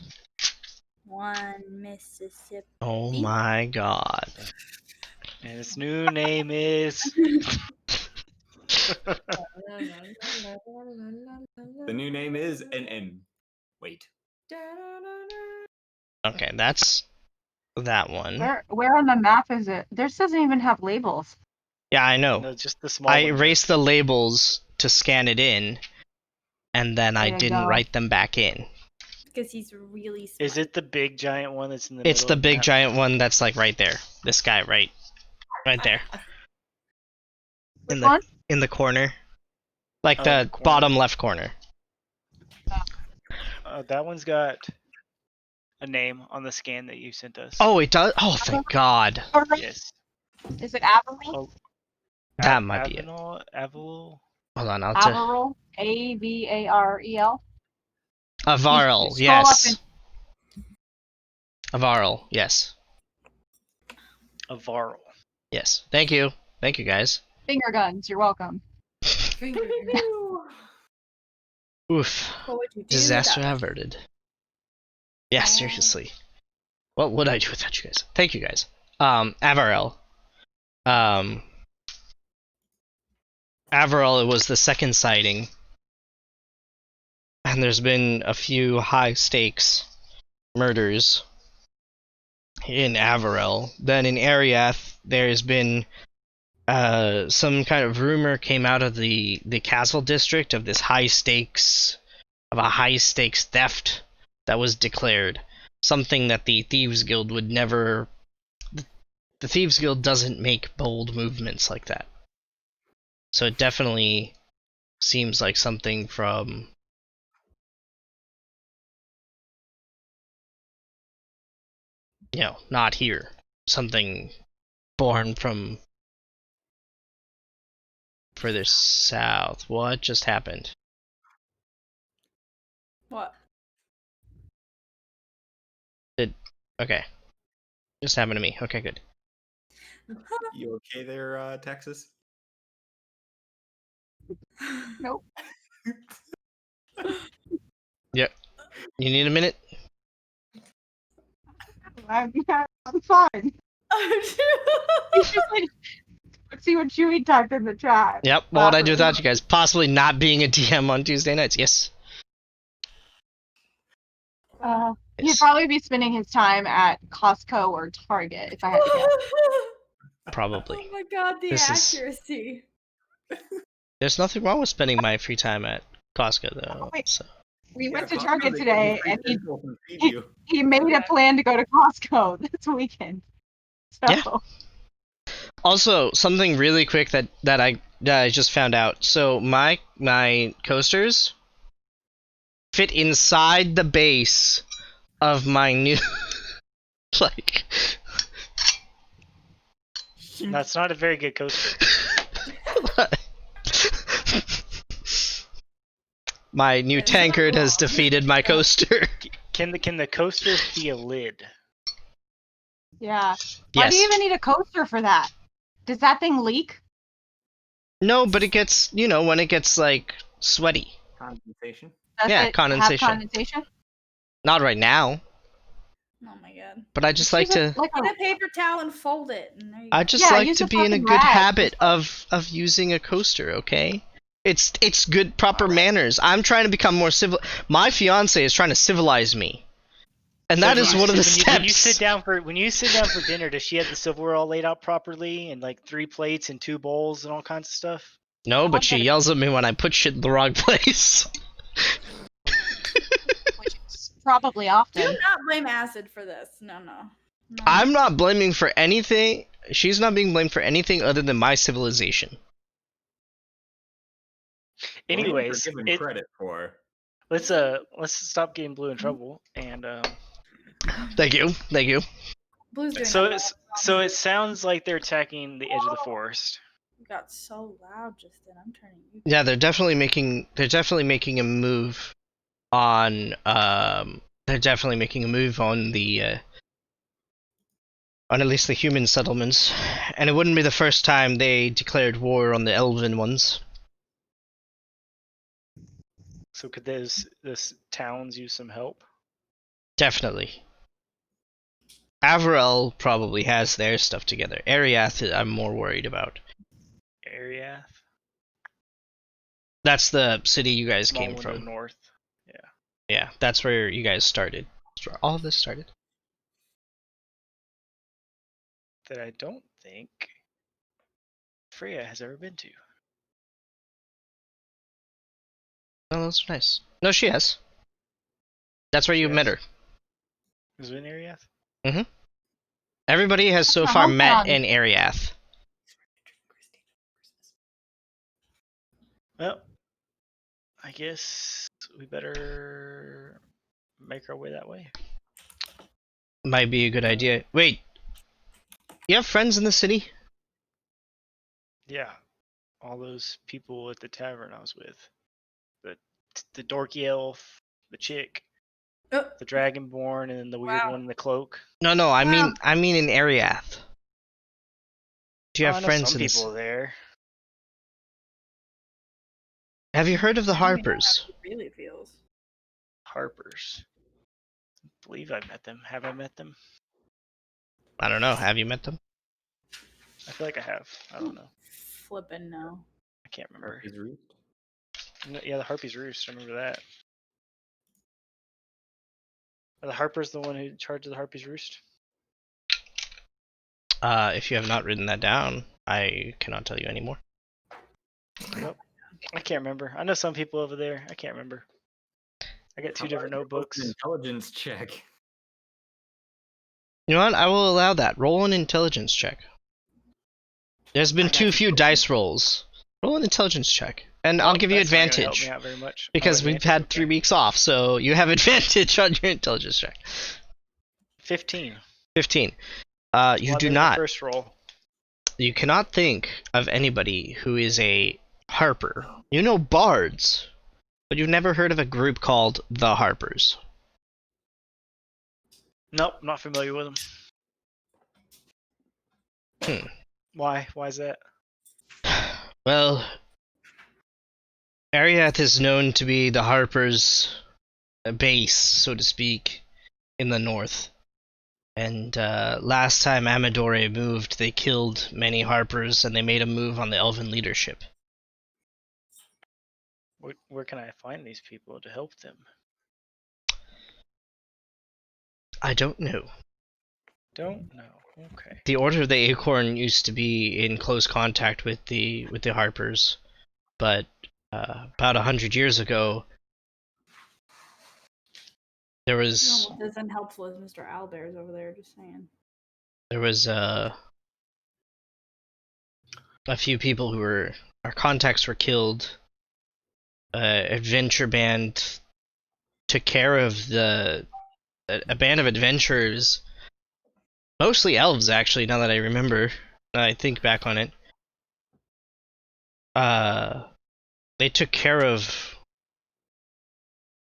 One Mississippi. oh my god. And its new name is. The new name is NN. Wait. Okay, that's that one. Where on the map is it? Theirs doesn't even have labels. Yeah, I know. No, just the small. I one. erased the labels to scan it in, and then I There you didn't go. write them back in. Because he's really smart. Is it the big giant one that's in the It's middle the of big map? giant one that's like right there. This guy right there. Which one? In the corner. Like Oh, the the corner. bottom left corner. That one's got a name on the scan that you sent us. Oh, it does. Oh, thank God. Yes. Is it Averil? Oh, That might be it. Avalol. Hold on, I'll tell. Averil? Avarel? Avarel, Scroll up yes. Avarel, yes. Avarl. Yes. Thank you. Thank you, guys. Finger guns. You're welcome. Oof. What would you do Disaster without- averted. Yeah, seriously. What would I do without you guys? Thank you, guys. Avarel. Avarel was the second sighting. And there's been a few high stakes murders in Avarel. Then in Ariath, there's been some kind of rumor came out of the castle district of this high stakes theft that was declared. Something that the Thieves Guild would never. The Thieves Guild doesn't make bold movements like that. So it definitely seems like something from. You know, not here. Something born from further south. What just happened? What? Okay. Just happened to me. Okay, good. You okay there, Texas? Nope. Yep. You need a minute? I'm fine. He's just like, let's see what Chewie typed in the chat. Yep. What would I do without you guys? Possibly not being a DM on Tuesday nights. Yes. He'd Yes. probably be spending his time at Costco or Target, if I had to guess. Probably. Oh my god, the This is- accuracy. There's nothing wrong with spending my free time at Costco, though. Oh, wait. So. We went to Costco, Target they today, give you and free vegetables and feed you. he made a plan to go to Costco this weekend. So, Yeah. Also, something really quick that I just found out. So my coasters fit inside the base of my new like. That's not a very good coaster. My new It's not tankard has wrong. defeated my coaster. Can the coaster be a lid? yeah. Why do you Yes. even need a coaster for that? Does that thing leak? No, but it gets, when it gets like sweaty. Condensation. Does Yeah, it condensation. have condensation? Not right now, Oh my god. but I just like Use to. like Get a paper towel and fold it. And there you I go. just Yeah, like use to a be in a fucking good rag. habit of using a coaster, okay? It's good proper manners. I'm trying to become more civil. My fiance is trying to civilize me. And that So is when one of the you- steps. when you sit down for dinner, does she have the silverware all laid out properly and like 3 plates and 2 bowls and all kinds of stuff? No, but she Okay. yells at me when I put shit in the wrong place. which is probably often. Do not blame acid for this. No. I'm not blaming for anything. She's not being blamed for anything other than my civilization. Anyways, given it, credit for. let's stop getting Blue in trouble and Thank you. Blue's doing so that. it sounds like they're attacking the edge of the forest. You got so loud just then. I'm turning you. Yeah, they're definitely making a move on the on at least the human settlements, and it wouldn't be the first time they declared war on the elven ones. So could this towns use some help? Definitely. Avarel probably has their stuff together. Ariath, I'm more worried about. Ariath? That's the city you guys Small came window from. north. Yeah, that's where you guys started. That's where all of this started. That I don't think Freya has ever been to. Oh, that's nice. No, she has. That's where you She met has? her. Is it in Ariath? Everybody has so Her far met hometown. in Ariath. Well, I guess we better make our way that way. Might be a good idea. Wait, you have friends in the city? Yeah, all those people at the tavern I was with. The dorky elf, the chick, Oh, the dragonborn, and then the weird Wow. one in the cloak. No, I Wow. mean in Ariath. Do you Oh, have I know friends some in this? people there. Have you heard of the I don't even know how Harpers? it really feels. Harpers. I believe I met them. Have I met them? I don't know. Have you met them? I feel like I have. I don't know. Flippin' no. I can't remember. Harpy's Roost. No, yeah, the Harpy's Roost. I remember that. Are the Harpers the one who charged the Harpy's Roost? If you have not written that down, I cannot tell you anymore. Nope. I can't remember. I know some people over there. I can't remember. I got two different notebooks. Intelligence check. You know what? I will allow that. Roll an intelligence check. There's been I got too you. few dice rolls. Roll an intelligence check, and I'll give you That's not gonna help advantage me out very much. because we've advantage, had 3 okay. weeks off, so you have advantage on your intelligence check. 15. 15. You Well, do then the not. First roll. You cannot think of anybody who is a Harper. You know bards, but you've never heard of a group called the Harpers. Nope, not familiar with them. Hmm. Why? Why is that? Well, Ariath is known to be the Harpers' base, so to speak, in the north. And last time Amadore moved, they killed many Harpers, and they made a move on the Elven leadership. Where can I find these people to help them? I don't know. Don't know. Okay. The Order of the Acorn used to be in close contact with the Harpers, but about 100 years ago, there was Almost as unhelpful as Mr. Owlbear's over there, just saying. A few people who were our contacts were killed. Adventure band took care of a band of adventurers, mostly elves actually. Now that I remember, I think back on it. They took care of.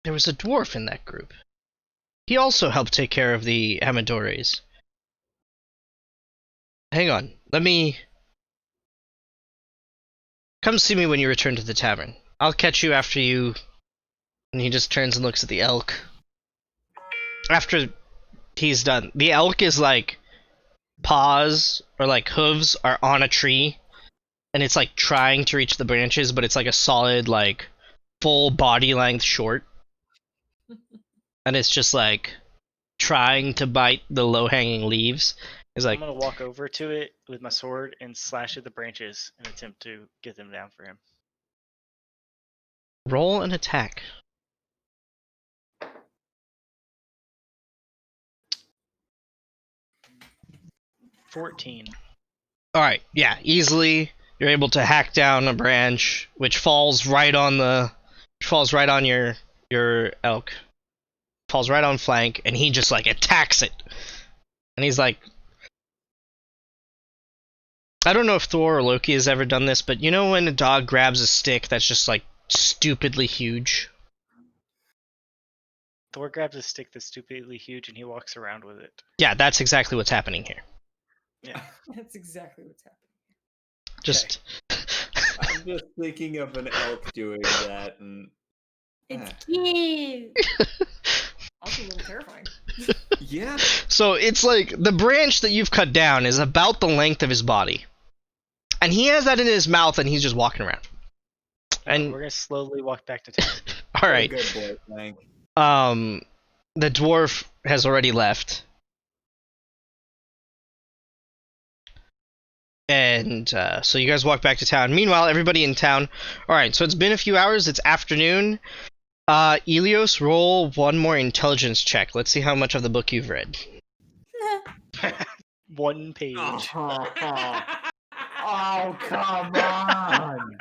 There was a dwarf in that group. He also helped take care of the Amadores. Hang on, let me. Come see me when you return to the tavern. I'll catch you after you. And he just turns and looks at the elk. After he's done, the elk is like paws or like hooves are on a tree, and it's like trying to reach the branches, but it's like a solid like full body length short, and it's just like trying to bite the low hanging leaves. It's like I'm gonna walk over to it with my sword and slash at the branches and attempt to get them down for him. roll an attack. 14. Alright, yeah, easily you're able to hack down a branch which falls right on your elk. Falls right on flank, and he just like attacks it. And he's like, I don't know if Thor or Loki has ever done this, but you know when a dog grabs a stick that's just like stupidly huge? Thor grabs a stick that's stupidly huge and he walks around with it. Yeah, that's exactly what's happening here. Yeah. That's exactly what's happening. Just I'm just thinking of an elk doing that, and It's cute. Also a little terrifying. yeah, so it's like the branch that you've cut down is about the length of his body. And he has that in his mouth and he's just walking around. And we're gonna slowly walk back to town. alright. good boy, Frank. The dwarf has already left. And so you guys walk back to town. Meanwhile, everybody in town. Alright, so it's been a few hours. It's afternoon. Elios, roll one more intelligence check. Let's see how much of the book you've read. 1 page. Oh, come on!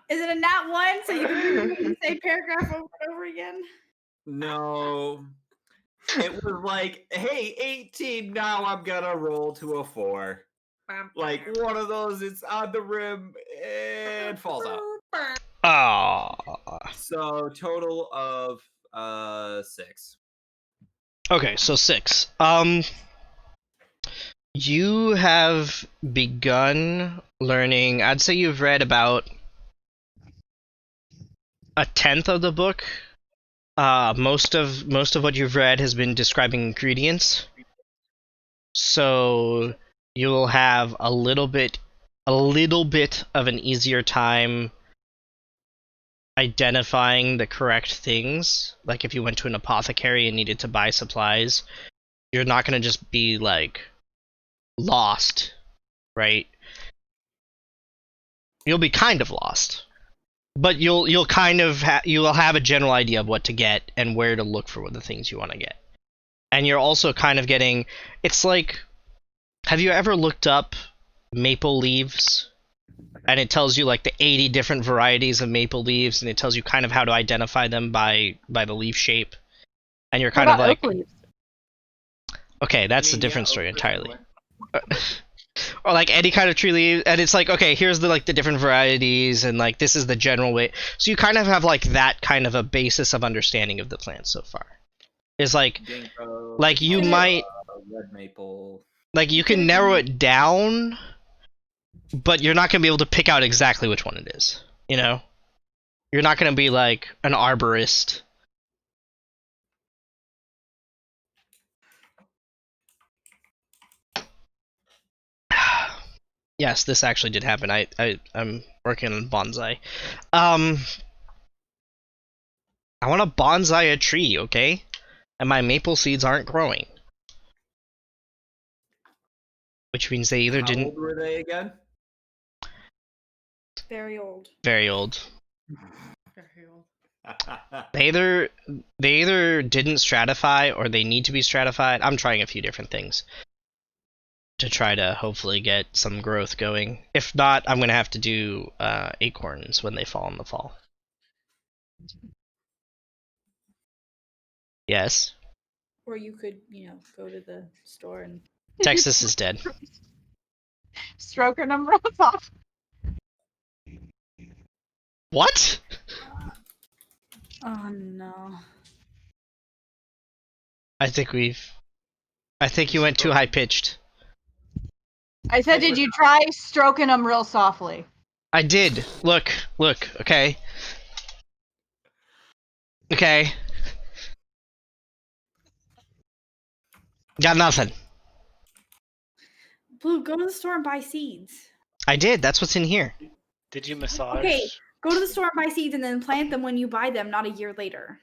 Is it a nat one so you can read the same paragraph over and over again? No. It was like, hey, 18, now I'm gonna roll to a 4. Like one of those, it's on the rim and falls out. Oh. So total of 6. Okay, so 6. You have begun learning. I'd say you've read about a tenth of the book. Most of what you've read has been describing ingredients. So you will have a little bit of an easier time identifying the correct things. Like if you went to an apothecary and needed to buy supplies, you're not gonna just be like lost, right? You'll be kind of lost, but you'll kind of you'll have a general idea of what to get and where to look for the things you want to get. And you're also kind of getting, it's like, have you ever looked up maple leaves? And it tells you like the 80 different varieties of maple leaves, and it tells you kind of how to identify them by the leaf shape. And you're What kind of about like, oak leaves? okay, that's a Yeah, different story oak leaves entirely. anyway. Or like any kind of tree leaf, and it's like, okay, here's the like the different varieties, and like this is the general way. So you kind of have like that kind of a basis of understanding of the plant so far. It's like Ginkgo, like you might red maple. like you can narrow it down, but you're not gonna be able to pick out exactly which one it is. You know, you're not gonna be like an arborist. Yes, this actually did happen. I'm working on bonsai. I want to bonsai a tree, okay? And my maple seeds aren't growing. Which means they either How didn't... old were they again? Very old. Very old. Very old. They either didn't stratify or they need to be stratified. I'm trying a few different things to try to hopefully get some growth going. If not, I'm gonna have to do acorns when they fall in the fall. Yes. Or you could, go to the store and. Texas is dead. Stroker number off. What? Oh no. I think you went too high pitched. I said, did you try stroking them real softly? I did. Look, okay. Okay. Got nothing. Blue, go to the store and buy seeds. I did. That's what's in here. Did you massage? Okay, go to the store and buy seeds and then plant them when you buy them, not a year later.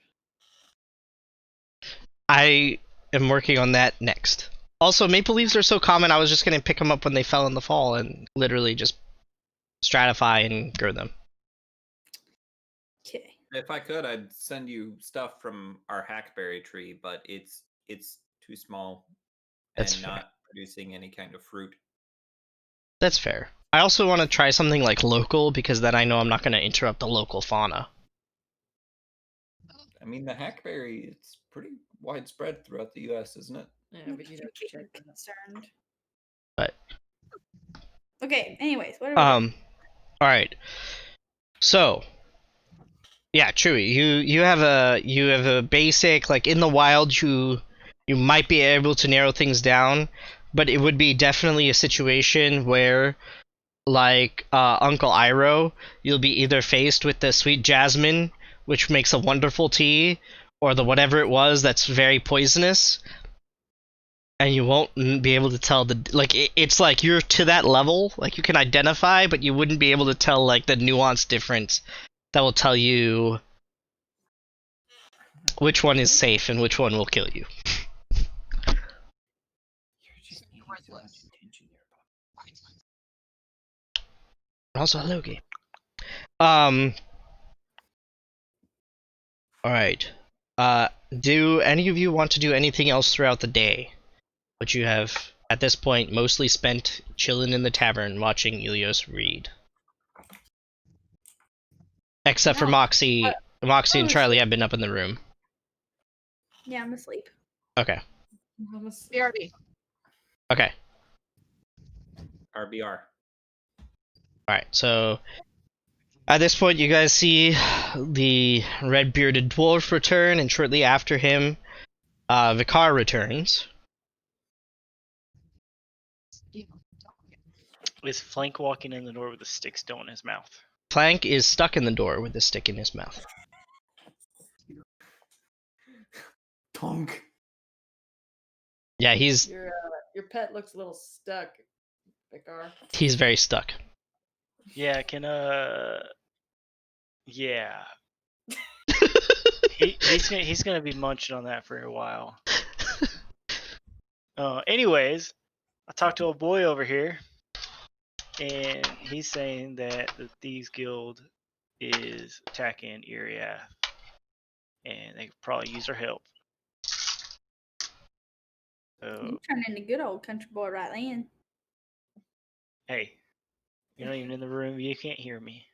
I am working on that next. Also, maple leaves are so common, I was just going to pick them up when they fell in the fall and literally just stratify and grow them. Okay. If I could, I'd send you stuff from our hackberry tree, but it's too small That's and fair. not producing any kind of fruit. That's fair. I also want to try something like local, because then I know I'm not going to interrupt the local fauna. I mean, the hackberry, it's pretty widespread throughout the U.S., isn't it? Yeah, but you'd have to check that. Concerned. But Okay. Anyways, what are we doing? all right. So, yeah, Chewy, you have a basic, like, in the wild you might be able to narrow things down, but it would be definitely a situation where, like Uncle Iroh, you'll be either faced with the sweet jasmine, which makes a wonderful tea, or the whatever it was that's very poisonous, and you won't be able to tell it's like you're to that level, like you can identify, but you wouldn't be able to tell like the nuanced difference that will tell you which one is safe and which one will kill you. Also, hello, game. Alright. Do any of you want to do anything else throughout the day? But you have, at this point, mostly spent chilling in the tavern watching Ilios read. Except for No. Moxie. Moxie and oh, Charlie have been up in the room. Yeah, I'm asleep. Okay. BRB. Okay. RBR. Alright, so at this point you guys see the red-bearded dwarf return, and shortly after him, Vicar returns. Is Flank walking in the door with a stick still in his mouth? Plank is stuck in the door with a stick in his mouth. Tonk. Yeah, he's Your pet looks a little stuck, Vicar. very stuck. Yeah, yeah. He's gonna be munching on that for a while. Anyways, I talked to a boy over here, and he's saying that the Thieves Guild is attacking Iriath, and they could probably use our help. So, You turned into good old country boy right then. hey, you're not even in the room. You can't hear me.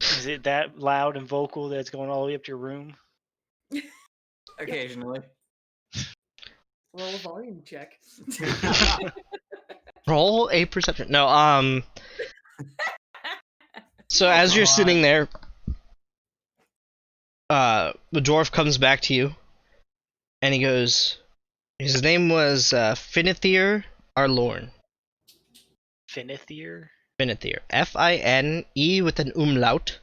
Is it that loud and vocal that it's going all the way up to your room? Occasionally. Roll a volume check. Roll a perception. No, so as you're sitting there, the dwarf comes back to you, and he goes, his name was Finithir Arlorn. Finithir? Finithir. F-I-N-E with an umlaut.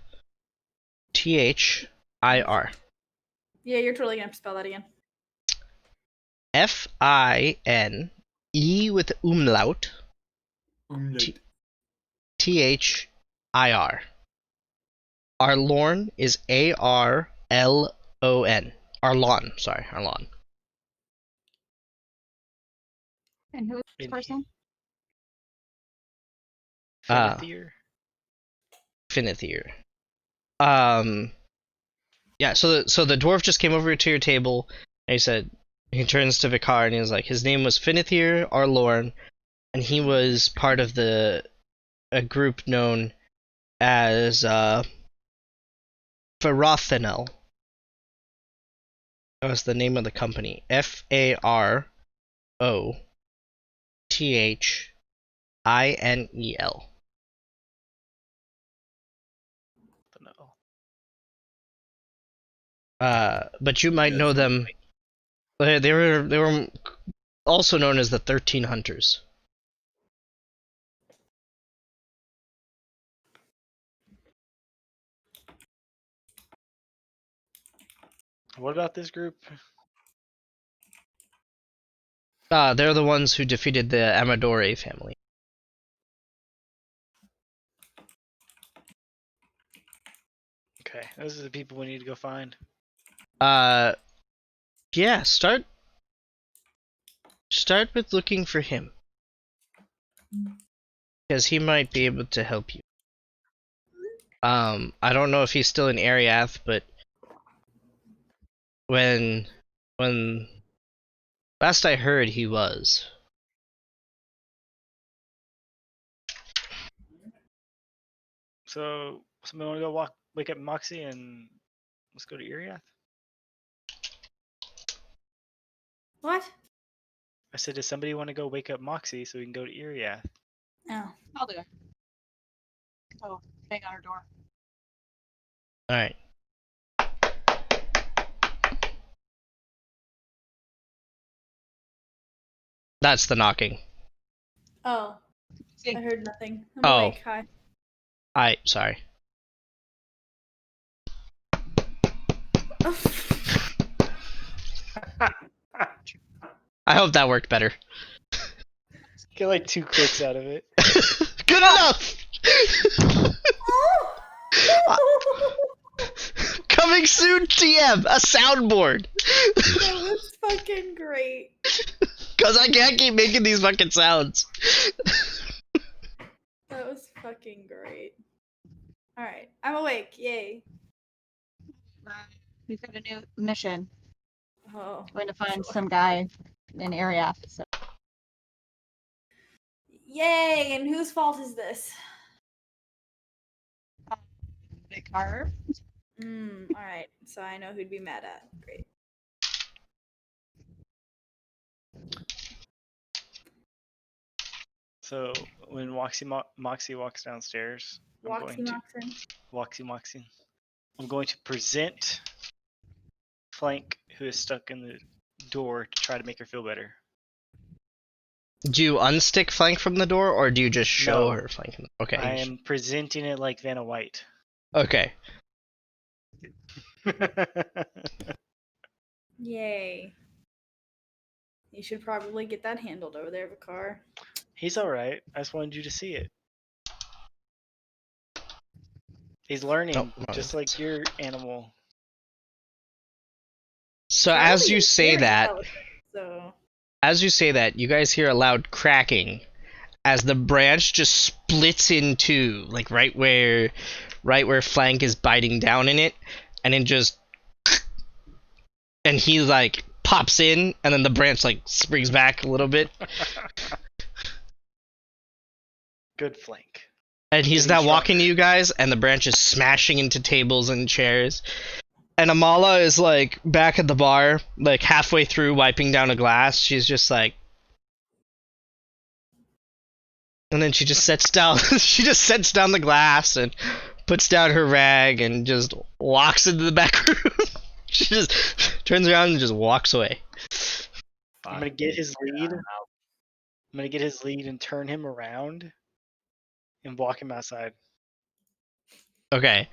T-H-I-R. Yeah, you're totally gonna have to spell that again. F-I-N-E with umlaut. T-H-I-R. Arlorn is A-R-L-O-N. Arlon, sorry, Arlon. And who is this person? Finithir? Finithir. Yeah, so the dwarf just came over to your table, and he turns to Vicar, and he's like, his name was Finithir Arlorn, and he was part of a group known as, Farothenel. That was the name of the company. F-A-R-O-T-H-I-N-E-L. But you might know them. They were also known as the 13 Hunters. What about this group? They're the ones who defeated the Amadore family. Okay, those are the people we need to go find. Yeah, start with looking for him. Because he might be able to help you. I don't know if he's still in Ariath, but when last I heard he was. So, somebody want to go wake up Moxie and let's go to Iriath? What? I said, does somebody want to go wake up Moxie so we can go to Iriath? Oh. I'll do it. Oh, bang on her door. Alright. That's the knocking. Oh. See. I heard nothing. I'm Oh. awake. Hi. Sorry. I hope that worked better. Get like 2 clicks out of it. Good enough! Coming soon, TM, a soundboard! That was fucking great. Cause I can't keep making these fucking sounds. That was fucking great. Alright, I'm awake. Yay. We've got a new mission. Oh. Going to find some guy in Ariath. So. Yay! And whose fault is this? Vicar. All right. So I know who'd be mad at. Great. So when Moxie walks downstairs, Moxie, I'm going to present Flank, who is stuck in the door, to try to make her feel better. Do you unstick Flank from the door, or do you just show No. her Flank? Okay. I am presenting it like Vanna White. Okay. Yay. You should probably get that handled over there, Vicar. He's alright. I just wanted you to see it. He's learning, Oh, just like your animal. So as Charlie you is say very that, intelligent, so you guys hear a loud cracking as the branch just splits in two, like right where Flank is biting down in it, and it just, and he like pops in, and then the branch like springs back a little bit, Good Flank. and he's Getting now walking to stronger. you guys, and the branch is smashing into tables and chairs. And Amala is like back at the bar, like halfway through wiping down a glass. She's just like, and then she just sets down. She just sets down the glass and puts down her rag and just walks into the back room. She just turns around and just walks away. I'm gonna get his lead. I'm gonna get his lead and turn him around and walk him outside. Okay.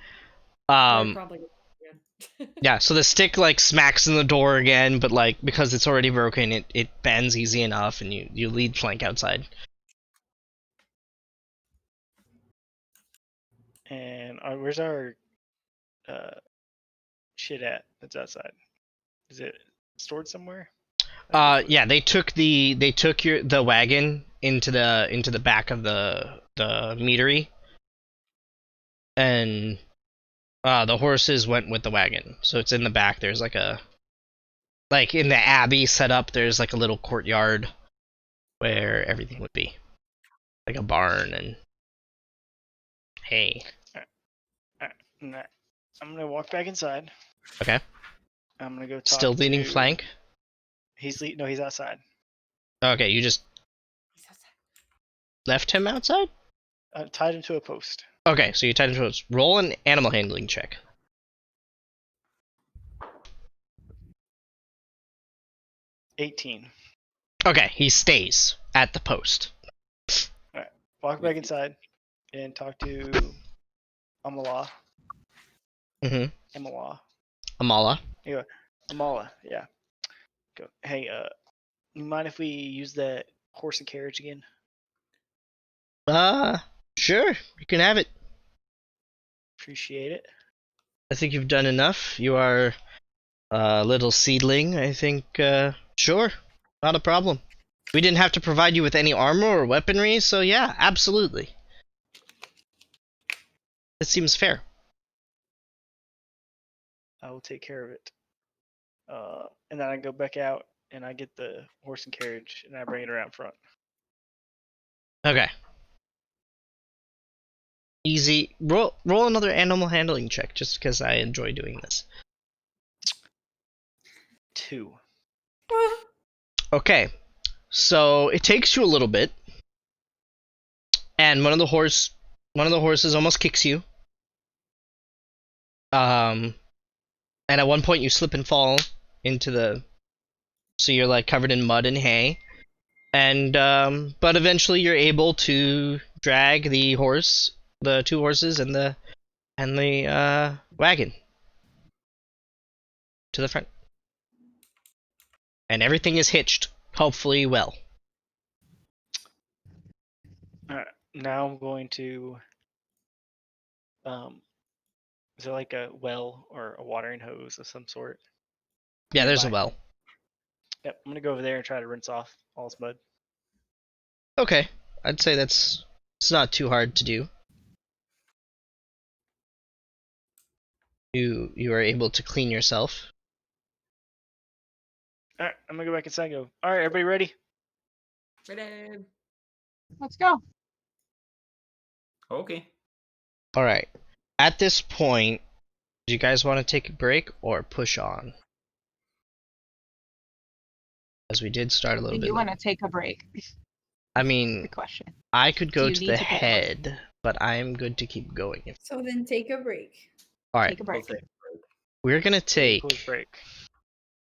They're probably again. Yeah. So the stick like smacks in the door again, but like because it's already broken, it bends easy enough, and you lead Flank outside. And where's our shit at? That's outside. Is it stored somewhere? Yeah, they took the wagon into the back of the meadery, and the horses went with the wagon. So it's in the back. There's like in the abbey setup. There's like a little courtyard where everything would be, like a barn and hay. Nah, I'm gonna walk back inside. Okay. I'm gonna go talk Still leading to- Flank. He's outside. Okay, you just left him outside. I tied him to a post. Okay, so you tied him to a roll an animal handling check. 18. Okay, he stays at the post. Walk back inside and talk to Amala. Mm-hmm. Amala. Amala. Amala, yeah. Go. Hey, you mind if we use that horse and carriage again? Sure, you can have it. Appreciate it. I think you've done enough. You are a little seedling. I think, sure, not a problem. We didn't have to provide you with any armor or weaponry, so yeah, absolutely. It seems fair. I will take care of it. And then I go back out and I get the horse and carriage and I bring it around front. Okay. Easy. Roll another animal handling check, just because I enjoy doing this. 2. Okay. So it takes you a little bit, and one of the horses almost kicks you. And at one point you slip and fall into so you're like covered in mud and hay. And but eventually you're able to drag the two horses and the wagon to the front. And everything is hitched, hopefully well. Alright, now I'm going to is there like a well or a watering hose of some sort? Yeah, there's a Nearby? well. Yep, I'm gonna go over there and try to rinse off all this mud. Okay, I'd say it's not too hard to do. You are able to clean yourself. Alright, I'm gonna go back inside and go, alright, everybody ready? Ready. Let's go. Okay. All right. At this point, Do you guys want to take a break or push on? As we did start a Do little bit you want to late. take a break? I Good mean, question. I could go you to need the to take a break? head, but I am good to keep going. So then take a break. All right, Take a We'll break. take a break. we're gonna take Quick break.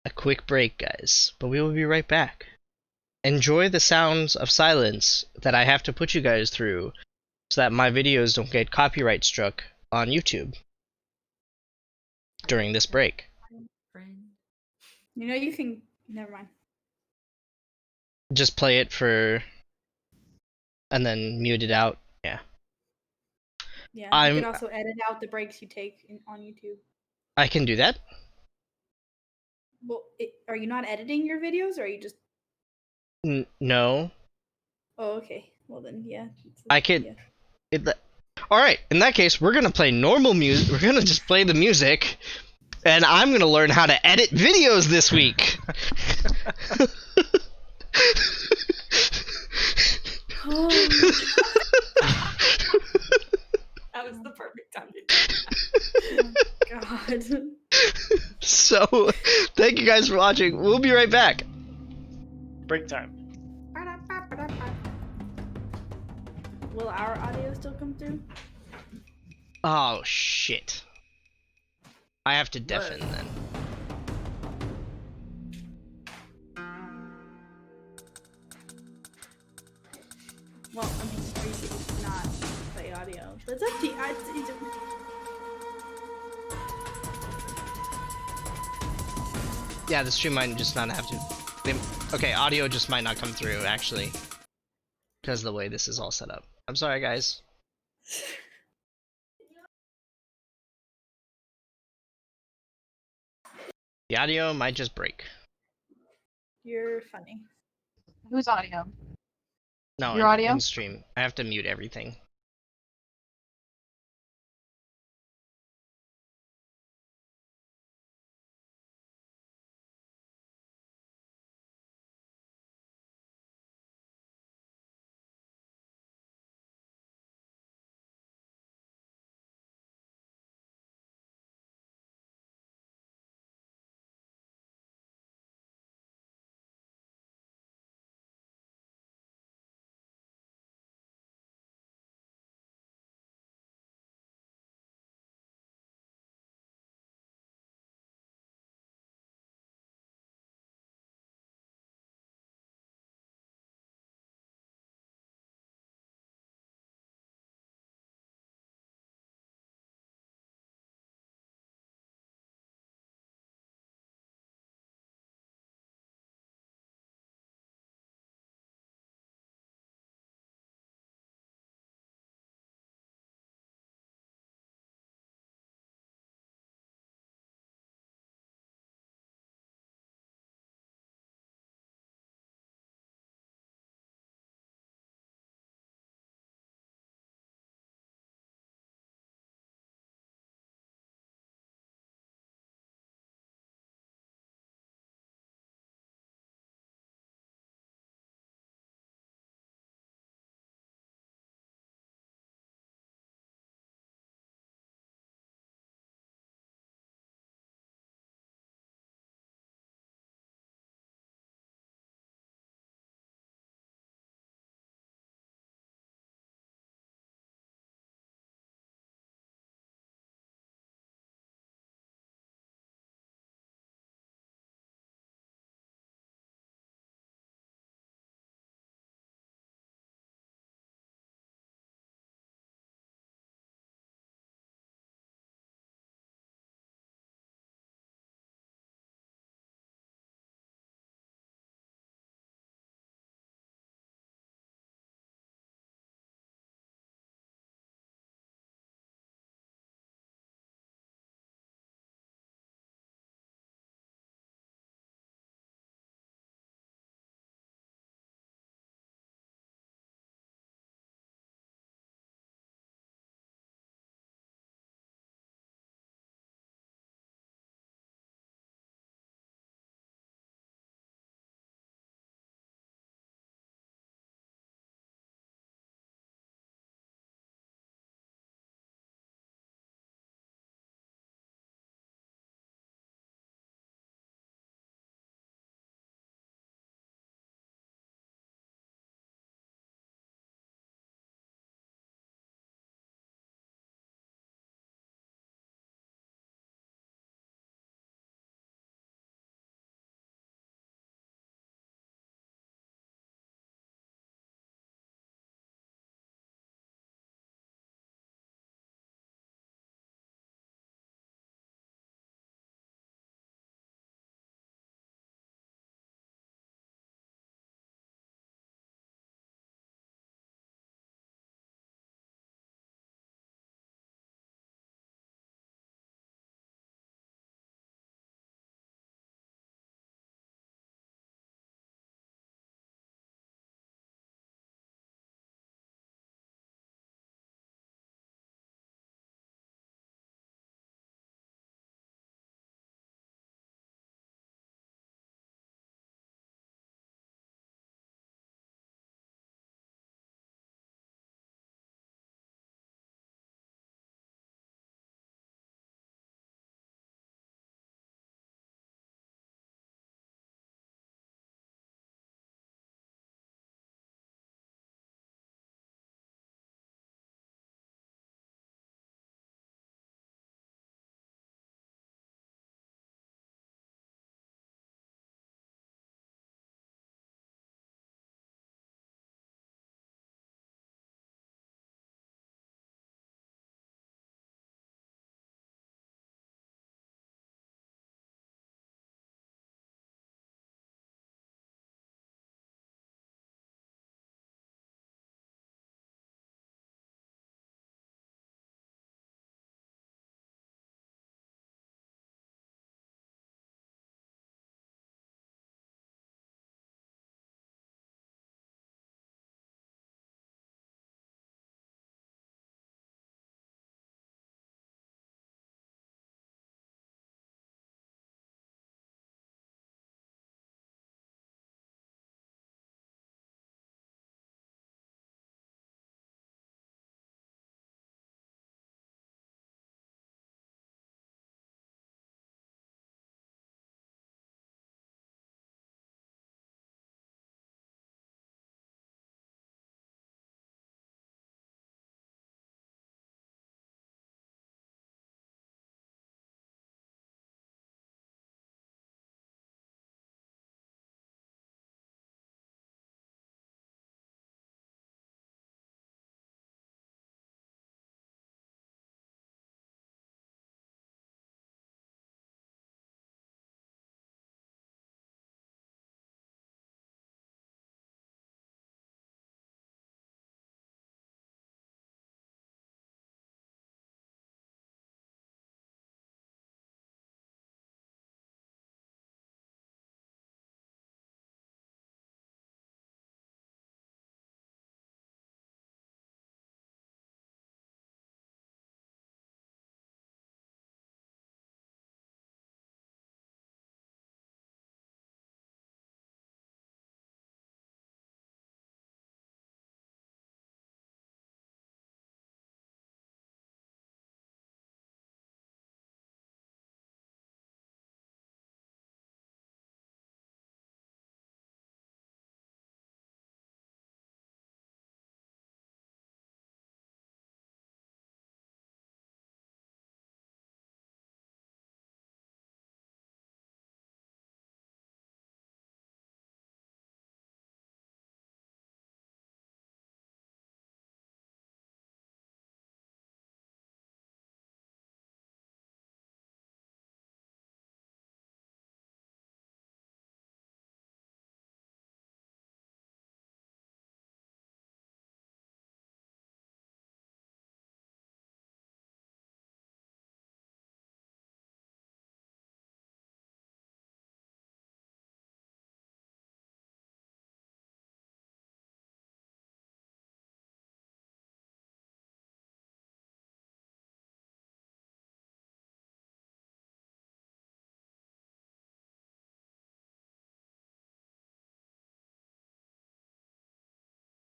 a quick break, guys, but we will be right back. Enjoy the sounds of silence that I have to put you guys through so that my videos don't get copyright struck on YouTube during this break. Friend. You know you can. Never mind. Just play it for and then mute it out. Yeah. Yeah. You I'm could also edit out the breaks you take on YouTube. I can do that. Well, are you not editing your videos, or are you just? No. Oh, okay. Well then, yeah. I could Yeah. All right, in that case, we're gonna play normal music. We're gonna just play the music, and I'm gonna learn how to edit videos this week. That was the perfect time to do God. So, thank you guys for watching. We'll be right back. Break time. Will our audio still come through? Oh shit! I have to deafen then. Well, I mean, or you could not play audio. But it's up to you. Yeah, the stream might just not have to. Okay, audio just might not come through actually, because of the way this is all set up. I'm sorry, guys. The audio might just break. You're funny. Whose audio? No, Your audio? in stream. I have to mute everything.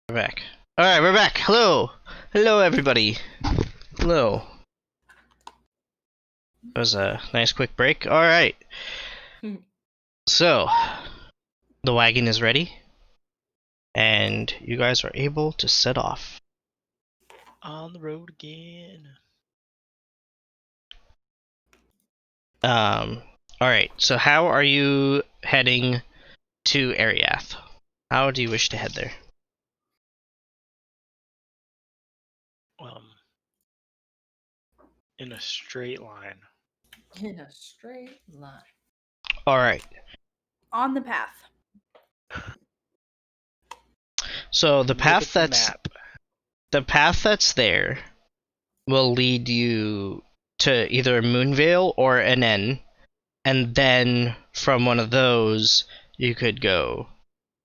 We're back. Alright, we're back. Hello! Hello, everybody. Hello. That was a nice quick break. Alright. So, the wagon is ready. And you guys are able to set off. On the road again. Alright, so how are you heading to Ariath? How do you wish to head there? In a straight line. In a straight line. Alright, On the path. so the Look path at the that's map. the path that's there will lead you to either Moonvale or Nen, and then from one of those you could go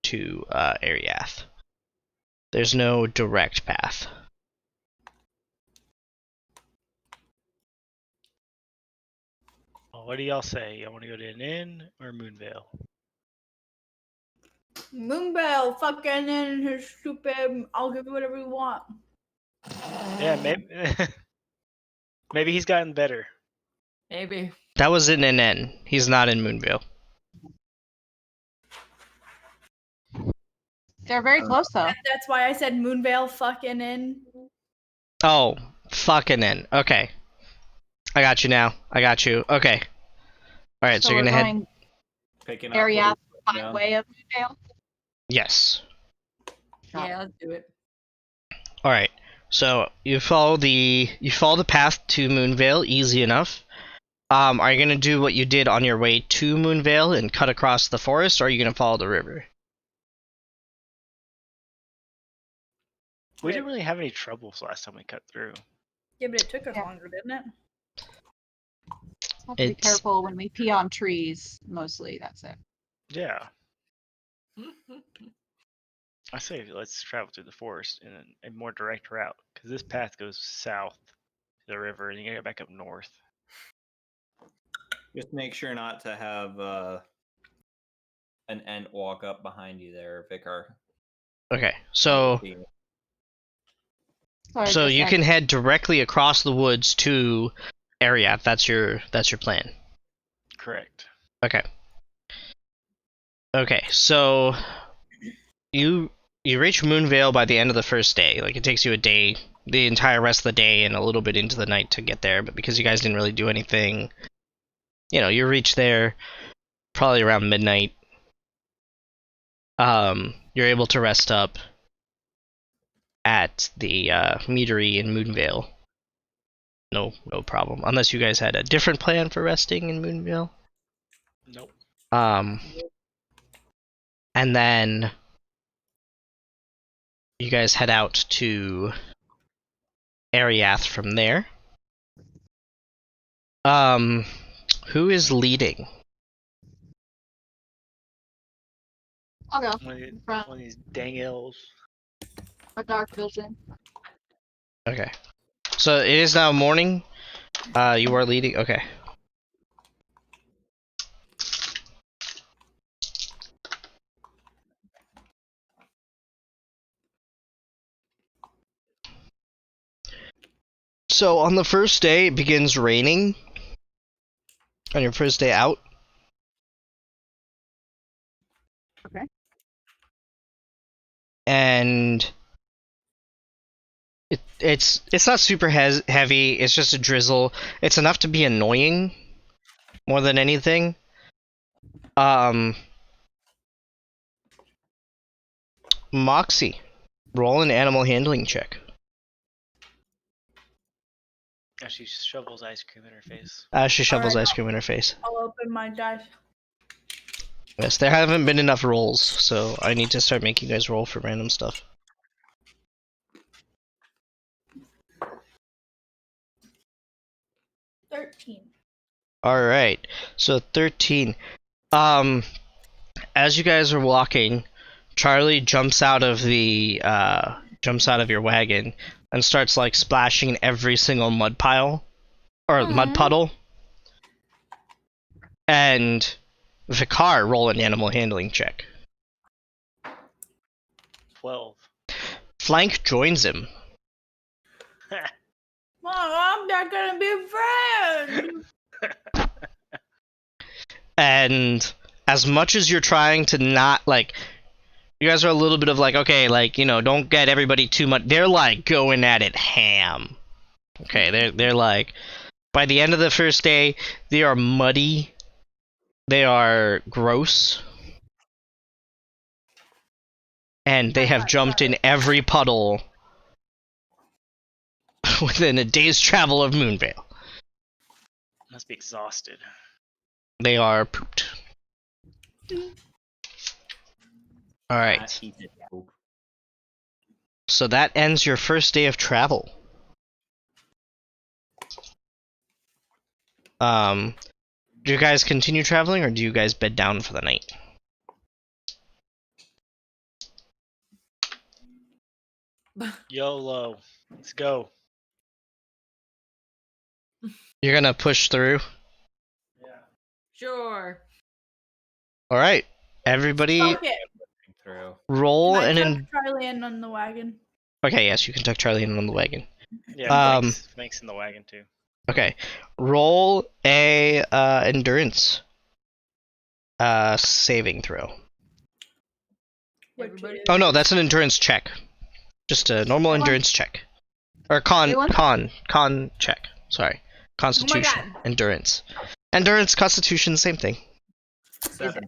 to Ariath. There's no direct path. Well, what do y'all say? Y'all want to go to an inn or Moonvale? Moonbell, fucking in his stupid. I'll give you whatever you want. Yeah, maybe. Maybe he's gotten better. Maybe. That was in Nen. He's not in Moonvale. They're very close though. That's why I said Moonvale fucking in. Oh, fucking Nen. Okay. I got you now. I got you. Okay. Alright, so, you're we're gonna head. going Picking up Ariath what we put by down. way of Moonvale. Yes. Got Yeah, let's do it. All right. So you follow the path to Moonvale, easy enough. Are you gonna do what you did on your way to Moonvale and cut across the forest, or are you gonna follow the river? We didn't really have any troubles last time we cut through. Yeah, but it took us Yeah. longer, didn't it? Have to be It's- careful when we pee on trees. Mostly, that's it. Yeah. I say let's travel through the forest in a more direct route, because this path goes south to the river, and you gotta go back up north. Just make sure not to have an ant walk up behind you there, Vicar. Okay. So Sorry, so just you said- can head directly across the woods to Ariath. That's your plan. Correct. Okay. Okay. So you reach Moonvale by the end of the first day. Like, it takes you a day, the entire rest of the day, and a little bit into the night to get there. But because you guys didn't really do anything, you reach there probably around midnight. You're able to rest up at the meadery in Moonvale. No problem. Unless you guys had a different plan for resting in Moonvale. Nope. And then you guys head out to Ariath from there. Who is leading? I'll go. One of these dang elves. A dark vision. Okay. So it is now morning. You are leading. Okay. So on the first day, it begins raining. On your first day out. Okay. And it's not super heavy. It's just a drizzle. It's enough to be annoying, more than anything. Moxie, roll an animal handling check. She shovels ice cream in her face. She shovels Alright. ice cream in her face. I'll open my dice. Yes, there haven't been enough rolls, so I need to start making you guys roll for random stuff. 13. Alright, so 13. As you guys are walking, Charlie jumps out of your wagon and starts like splashing in every single mud pile or mud puddle. And Vicar, roll an animal handling check. 12. Flank joins him. Mom, I'm not gonna be friends. And as much as you're trying to not, like, you guys are a little bit of like, okay, like, you know, don't get everybody too much. They're like going at it ham. Okay, they're like, by the end of the first day, they are muddy. They are gross. And they have jumped in every puddle within a day's travel of Moonvale. Must be exhausted. They are pooped. Alright, Not eat it, poop. so that ends your first day of travel. Do you guys continue traveling, or do you guys bed down for the night? YOLO. Let's go. You're gonna push through? Sure. Alright, everybody Fuck it. Through. roll Can I an tuck Charlie in on the wagon? Okay, yes, you can tuck Charlie in on the wagon. Yeah, Flank's in the wagon too. Okay, roll a endurance saving throw. Which is- Oh no, that's an endurance check. Just a normal endurance check. Or Anyone? con check. Sorry. Constitution. God. Endurance. Endurance, constitution, same thing. 7.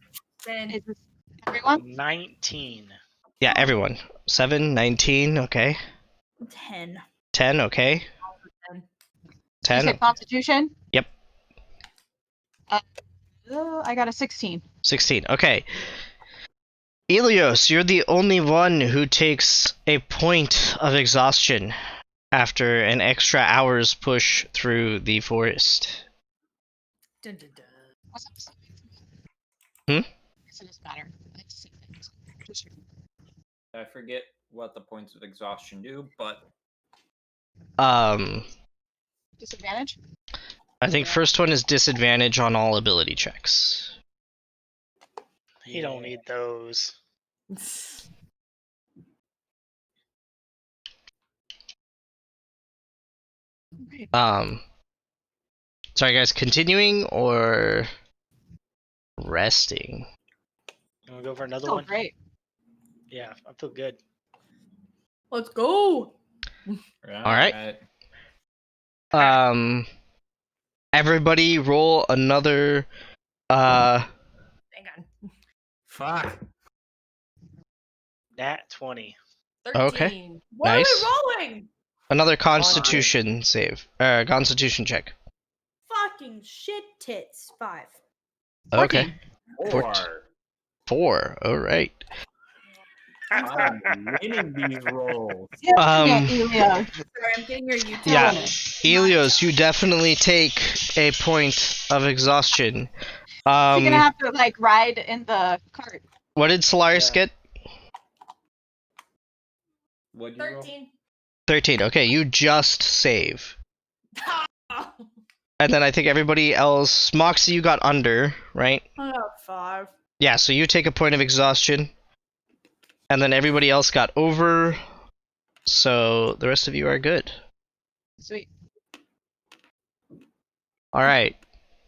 Then Is this everyone? 19. Yeah, everyone. 7, 19, okay. 10. 10, okay. You 10, said Constitution? Yep. I got a 16. 16, okay. Elios, you're the only one who takes a point of exhaustion after an extra hour's push through the forest. Dun, dun, dun. What's up? Hmm? It doesn't matter. Let's see things. I forget what the points of exhaustion do, but Disadvantage? I think first one is disadvantage on all ability checks. You don't need those. Sorry guys, continuing or resting? You wanna go for another Oh, one? great. Yeah, I feel good. Let's go. Alright. Everybody roll another Hang on. Fuck. Nat 20. 13. Okay. What Nice. are we rolling? another constitution save. Constitution check. Fucking shit tits. 5. Okay. 4. 4. Alright. I'm winning these rolls. Um, Elio. Sorry, I'm getting your YouTube. Yeah. Killing it. Elios, you definitely take a point of exhaustion. You're gonna have to like ride in the cart. What did Solaris Yeah. get? What'd you roll? 13. 13. Okay, you just save. And then I think everybody else, Moxie, you got under, right? I got 5. Yeah, so you take a point of exhaustion. And then everybody else got over. So the rest of you are good. Sweet. Alright.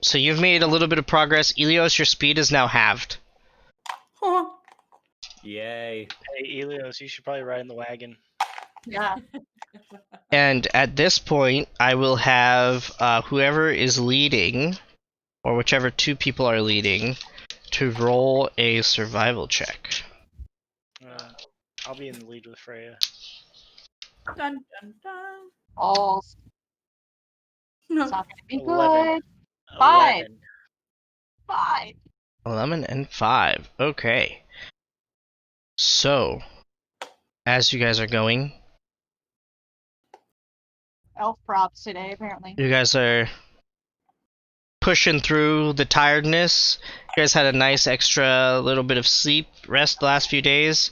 So you've made a little bit of progress. Elios, your speed is now halved. Yay. Hey, Elios, you should probably ride in the wagon. Yeah. And at this point, I will have whoever is leading, or whichever two people are leading, to roll a survival check. I'll be in the lead with Freya. Dun, dun, dun. All. It's No. not gonna be 11. good. 5. 11. 5. 11 and 5. Okay. So, as you guys are going, Elf props today, apparently. you guys are pushing through the tiredness. You guys had a nice extra little bit of sleep, rest the last few days.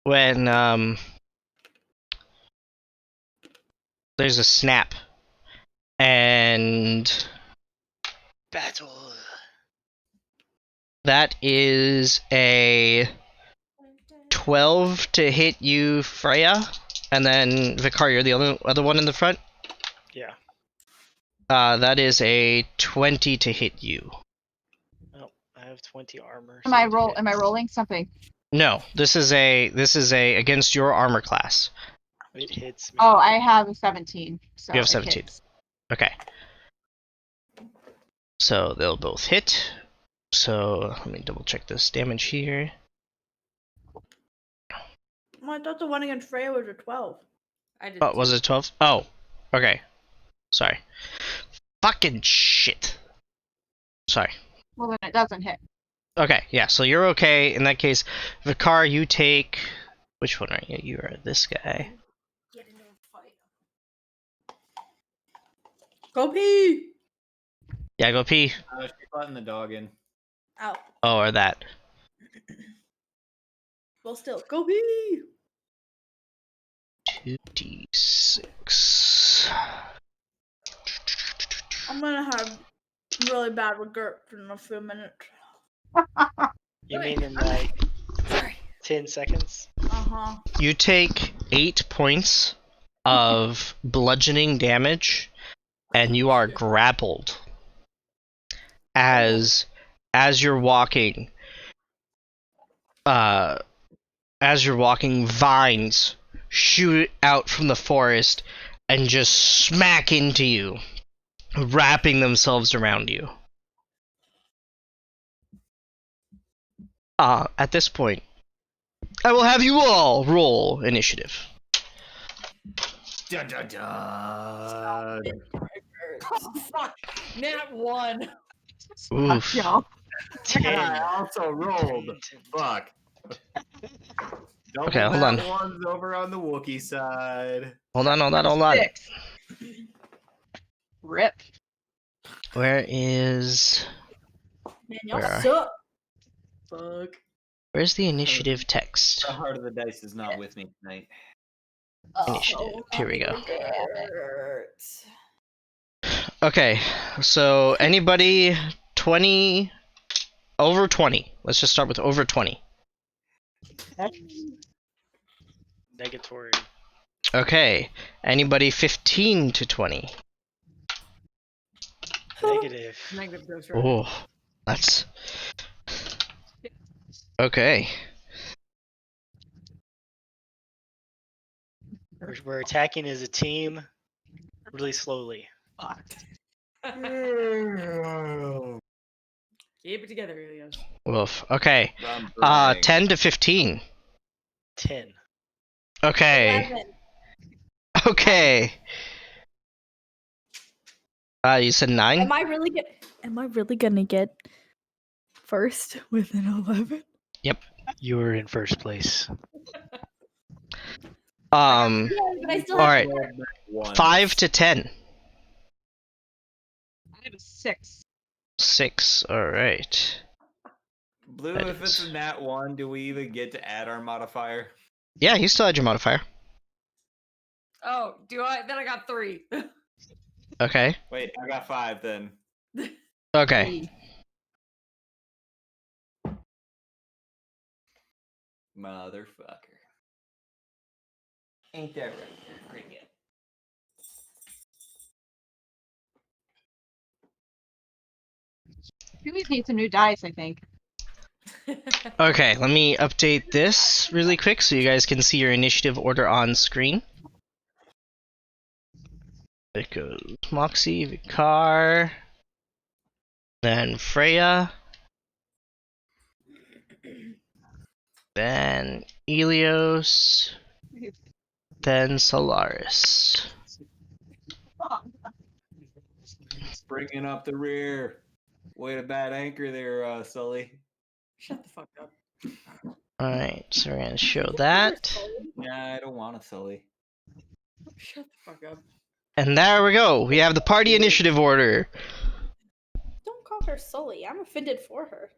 When, there's a snap. And Battle. that is a 12 to hit you, Freya, and then Vicar, you're the other one in the front. Yeah. That is a 20 to hit you. Oh, I have 20 armor. Am so I it roll? hits. Am I rolling something? No, this is a against your armor class. It hits me. Oh, I have a 17. So You have it 17. hits. Okay. So they'll both hit. So let me double check this damage here. Well, I thought the one against Freya was a 12. I did. Oh, was it 12? Oh, okay. Sorry. Fucking shit. Sorry. Well, then it doesn't hit. Okay, yeah, so you're okay. In that case, Vicar, you take... Which one are you? You are this guy. Get into a fight. Go pee. Yeah, go pee. She's letting the dog in. Ow. Oh, or that. Well, still, go pee. 2d6. I'm gonna have really bad regret in a few minutes. You mean in like Sorry. 10 seconds? Uh-huh. You take 8 points of bludgeoning damage, and you are grappled. As you're walking, vines shoot out from the forest and just smack into you, wrapping themselves around you. At this point, I will have you all roll initiative. Dun, dun, dun. Oh, fuck. Nat 1. Oof. Y'all. 10. I also rolled. 10. Fuck. Double Okay, hold on. that one's over on the Wookiee side. Hold on. 6. Rip. Where is... Man, y'all Where? suck. Fuck. Where's the initiative text? The heart of the dice is not with me tonight. Initiative. Here we go. Hurts. Okay, so anybody 20... Over 20. Let's just start with over 20. Negatory. Okay, anybody 15 to 20. Negative. Negative goes right. Oh, that's... Okay. We're attacking as a team really slowly. Keep it together, Elias. Woof. Okay. Run, Brang. 10 to 15. 10. Okay. 11. Okay. You said 9? Am I really gonna get first with an 11? You were in first place. Um, Yeah, but I still all have right. One. 5 to 10. I have a 6. 6. All right. Blue, That if it's is- a nat 1, do we even get to add our modifier? Yeah, you still had your modifier. Oh, do I? Then I got 3. Okay. Wait, I got 5 then. Okay. Motherfucker. Ain't that right? Bring it. You guys need some new dice, I think. Okay, let me update this really quick so you guys can see your initiative order on screen. It goes Moxie, Vicar, then Freya, then Elios, then Solaris. Bringing up the rear. Way to bad anchor there, Sully. Shut the fuck up. Alright, so we're gonna show that. Nah, I don't want to, Sully. Shut the fuck up. And there we go. We have the party initiative order. Don't call her Sully. I'm offended for her.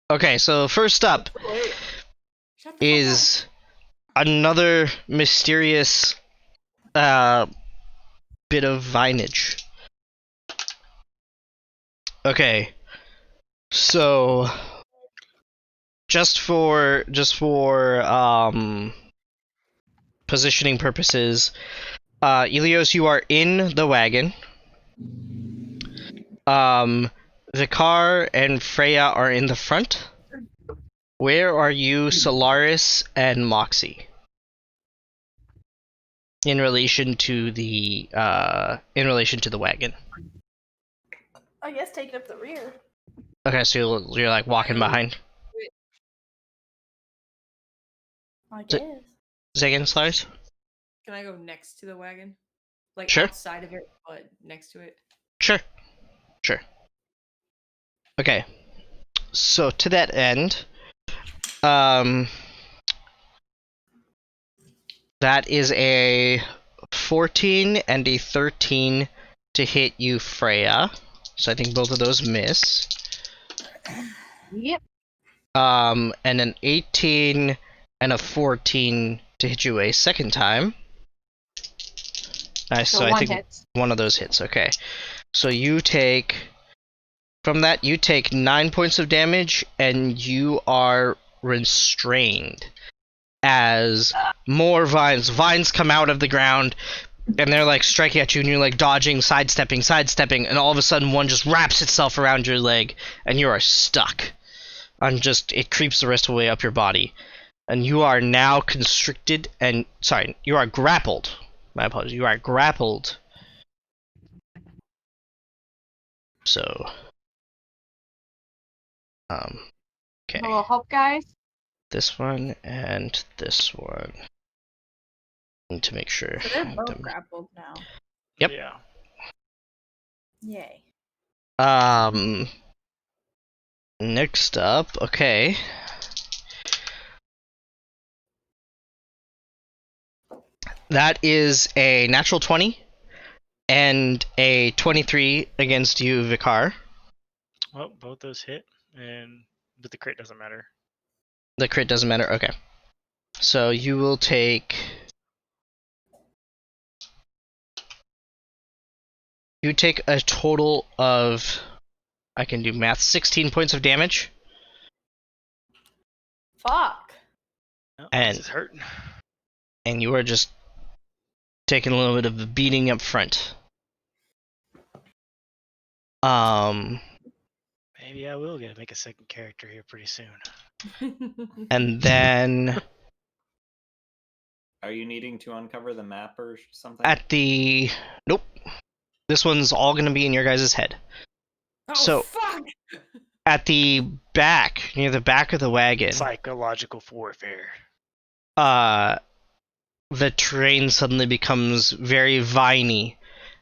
Okay, so first up Wait. Shut the is another mysterious bit of vinage. Okay. So just for positioning purposes, Ilios, you are in the wagon. Vicar and Freya are in the front. Where are you, Solaris and Moxie? In relation to the wagon. I guess taking up the rear. Okay, so you're like walking behind. I D- guess. Say again, Solaris? Can I go next to the wagon? Like Sure. outside of it, but next to it? Sure. Okay. So to that end, that is a 14 and a 13 to hit you, Freya. So I think both of those miss. Yep. And an 18 and a 14 to hit you a second time. Nice. So I one think hits. one of those hits. Okay. So you take. From that, you take 9 points of damage, and you are restrained as more vines come out of the ground, and they're like striking at you, and you're like dodging, sidestepping, and all of a sudden one just wraps itself around your leg, and you are stuck. It creeps the rest of the way up your body, and you are now constricted, and you are grappled. My apologies. You are grappled. So. Okay. A little help, guys. This one and this one. Need to make sure. So they're both grappled now. Yep. Yeah. Yay. Next up, okay. That is a natural 20 and a 23 against you, Vicar. Well, both those hit, but the crit doesn't matter. The crit doesn't matter. Okay. So you will take. You take a total of. I can do math. 16 points of damage. Fuck. Oh, And- this is hurting. And you are just taking a little bit of a beating up front. Maybe I will get to make a second character here pretty soon. And then Are you needing to uncover the map or something? at the. Nope. This one's all going to be in your guys' head. Oh, So- fuck! At the back, near the back of the wagon, Psychological warfare. the terrain suddenly becomes very viney,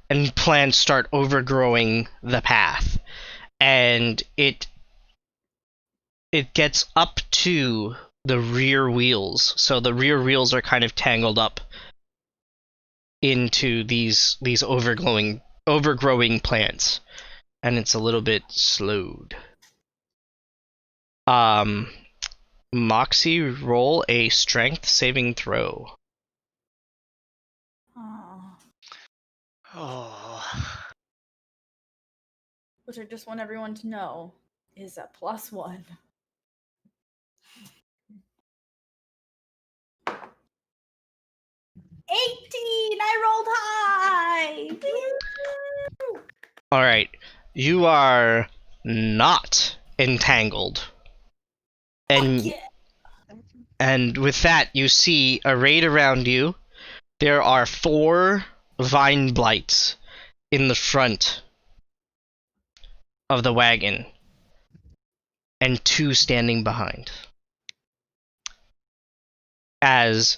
and plants start overgrowing the path. And it gets up to the rear wheels, so the rear wheels are kind of tangled up into these overgrowing plants, and it's a little bit slowed. Moxie, roll a strength saving throw. Oh. Oh. Which I just want everyone to know is a +1. I rolled high. Woo! All right, you are not entangled, and Fuck yeah. and with that, you see arrayed around you, there are 4 vine blights in the front of the wagon, and 2 standing behind. As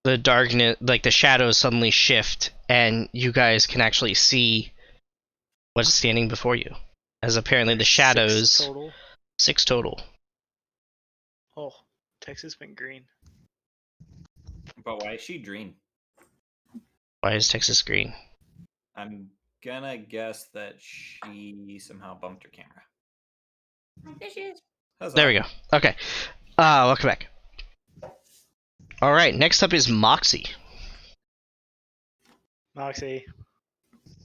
the darkness, like the shadows, suddenly shift, and you guys can actually see what's standing before you. As apparently the shadows. 6 total. 6 total. Oh, Texas went green. But why is she green? Why is Texas green? I'm gonna guess that she somehow bumped her camera. There she is. Huzzah. There we go. Okay. Welcome back. Alright, next up is Moxie. Moxie.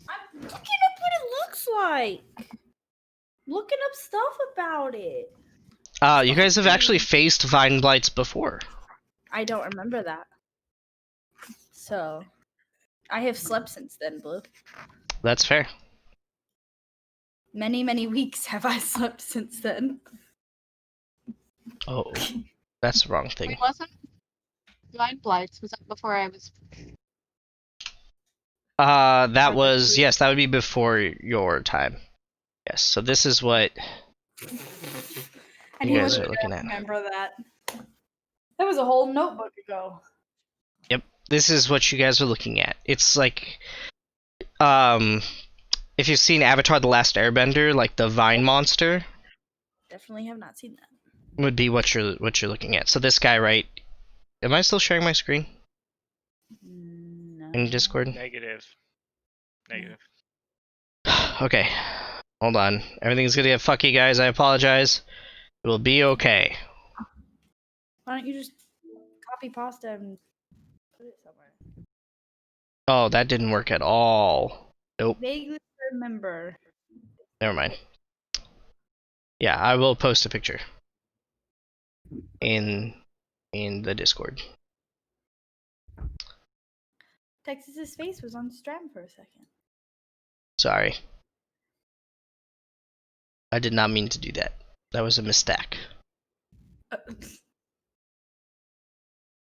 I'm looking up what it looks like. Looking up stuff about it. You guys have actually faced Vine Blights before. I don't remember that. So, I have slept since then, Blue. That's fair. Many, many weeks have I slept since then. Oh, that's the wrong thing. Wait, wasn't Blind Blights? Was that before I was? That was, yes, that would be before your time. Yes, so this is what I you guys didn't are looking at. remember that. That was a whole notebook ago. Yep, this is what you guys are looking at. It's like, if you've seen Avatar: The Last Airbender, like the vine monster Definitely have not seen that. would be what you're looking at. So this guy, right? Am I still sharing my screen No. in Discord? Negative. Negative. Okay, hold on. Everything's gonna get fucky, guys. I apologize. It will be okay. Why don't you just copy pasta and put it somewhere? Oh, that didn't work at all. Nope. Vaguely remember. Never mind. Yeah, I will post a picture in the Discord. Texas's face was on Stram for a second. Sorry. I did not mean to do that. That was a mistake.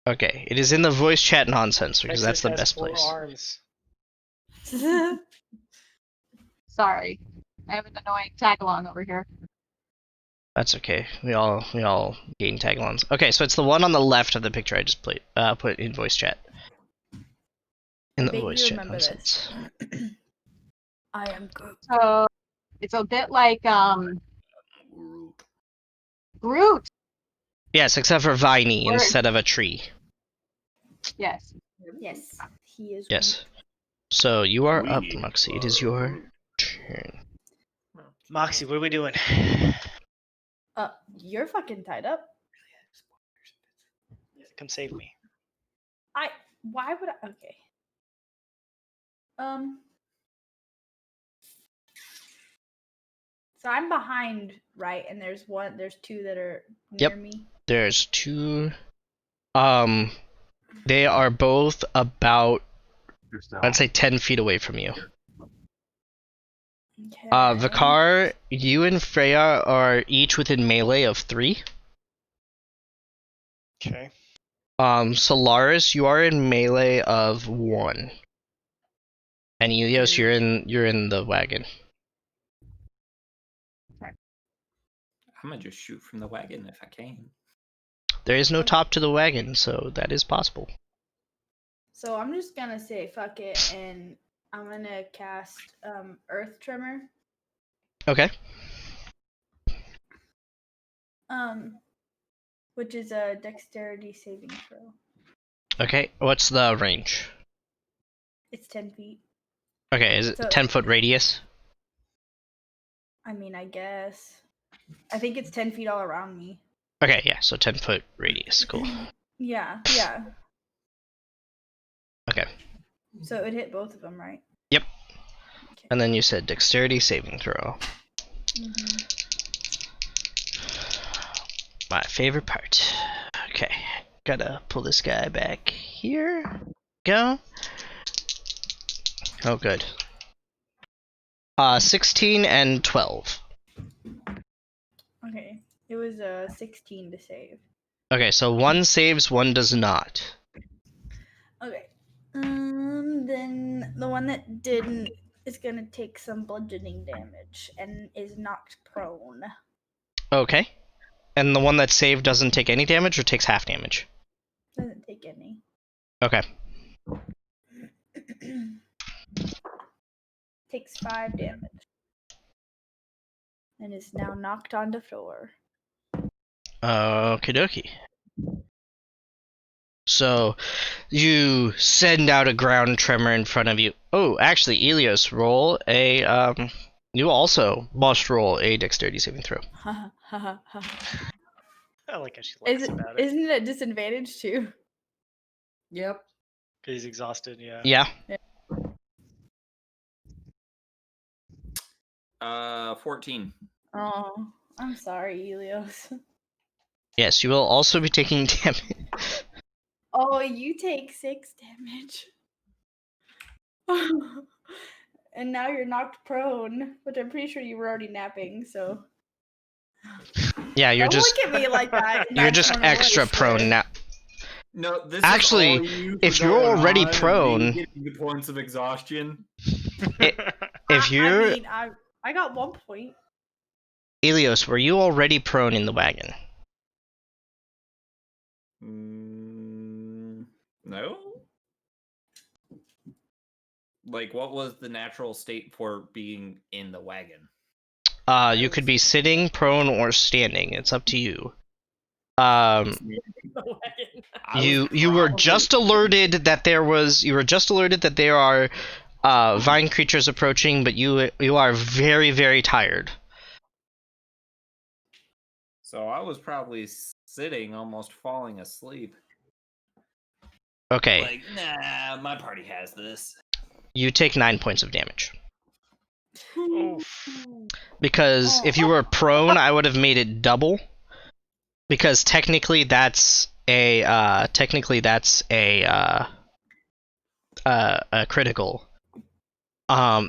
Okay, it is in the voice chat nonsense because that's the best place. Arms. Sorry, I have an annoying tag along over here. That's okay. We all gain tagalongs. Okay, so it's the one on the left of the picture I just put in voice chat. In the Vaguely voice chat remember nonsense. this. I am good. So it's a bit like Groot. Yes, except for viney Word. instead of a tree. Yes. Yes, he is. Yes. So you are up, Moxie. It is your turn. Moxie, what are we doing? You're fucking tied up. Come save me. Why would I? Okay. So I'm behind, right? And there's two that are near Yep. me. There's two. They are both about, I'd say, 10 feet away from you. Okay. Vakar, you and Freya are each within melee of 3. Okay. Solaris, you are in melee of 1. And Elios, you're in the wagon. I'm gonna just shoot from the wagon if I can. There is no top to the wagon, so that is possible. So I'm just gonna say fuck it, and I'm gonna cast Earth Tremor. Okay. Which is a dexterity saving throw. Okay, what's the range? It's 10 feet. Okay, is it So- 10-foot radius? I mean, I guess. I think it's 10 feet all around me. Okay, yeah, so 10-foot radius. Cool. Yeah. Okay. So it would hit both of them, right? Yep. Okay. And then you said dexterity saving throw. Mhm. My favorite part. Okay, gotta pull this guy back here. Go. Oh, good. 16 and 12. Okay. It was 16 to save. Okay, so one saves, one does not. Okay. Then the one that didn't is gonna take some bludgeoning damage and is knocked prone. Okay. And the one that saved doesn't take any damage or takes half damage? Doesn't take any. Okay. Takes 5 damage. And is now knocked on the floor. Okie dokie. So, you send out a ground tremor in front of you. Oh, actually, Elios, roll a, you also must roll a dexterity saving throw. I like how she laughs about it. Isn't it a disadvantage too? Yep. Because he's exhausted, yeah. Yeah. 14. Oh, I'm sorry, Elios. Yes, you will also be taking damage. Oh, you take 6 damage. And now you're knocked prone, which I'm pretty sure you were already napping, so. Yeah, you're Don't just look at me like that. in you're that just tone of extra voice, prone sir. now. No, this Actually, is all you if for you're going already on and me prone- getting the points of exhaustion. If you're I mean, I got 1 point. Elios, were you already prone in the wagon? No. Like, what was the natural state for being in the wagon? You could be sitting, prone, or standing. It's up to you. I You was were probably- just alerted that there are vine creatures approaching, but you are very, very tired. So I was probably sitting, almost falling asleep. Okay, Like, nah, my party has this. you take 9 points of damage. Oof. Because if you were prone, I would have made it double. Because technically that's a critical.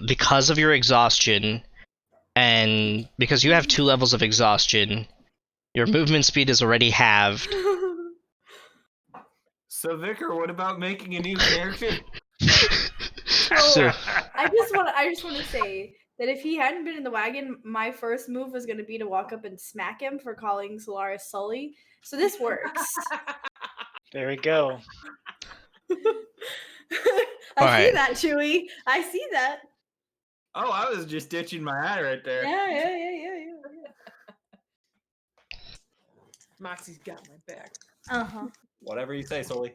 Because of your exhaustion, and because you have 2 levels of exhaustion, your movement speed is already halved. So, Vicar, what about making a new character? So, I just want to say that if he hadn't been in the wagon, my first move was going to be to walk up and smack him for calling Solaris Sully. So this works. There we go. I see Alright. that, Chewy. I see that. Oh, I was just ditching my eye right there. Yeah. Moxie's got my back. Uh-huh. Whatever you say, Sully.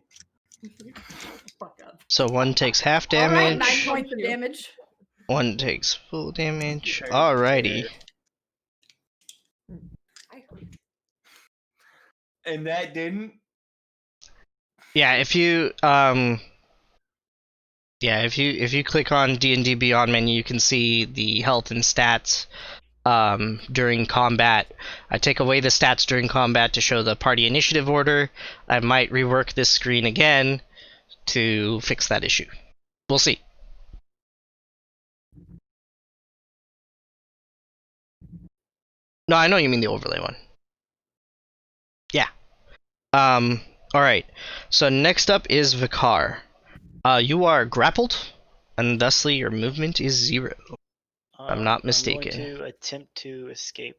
Fuck up. so one takes half All right, damage, 9 points of damage. one takes full damage. Okay. Alrighty. I heard. And that didn't? Yeah, if you if you click on D&D Beyond menu, you can see the health and stats during combat. I take away the stats during combat to show the party initiative order. I might rework this screen again to fix that issue. We'll see. No, I know you mean the overlay one. Yeah. Alright. So next up is Vicar. You are grappled, and thusly your movement is 0. I'm not mistaken. I'm going to attempt to escape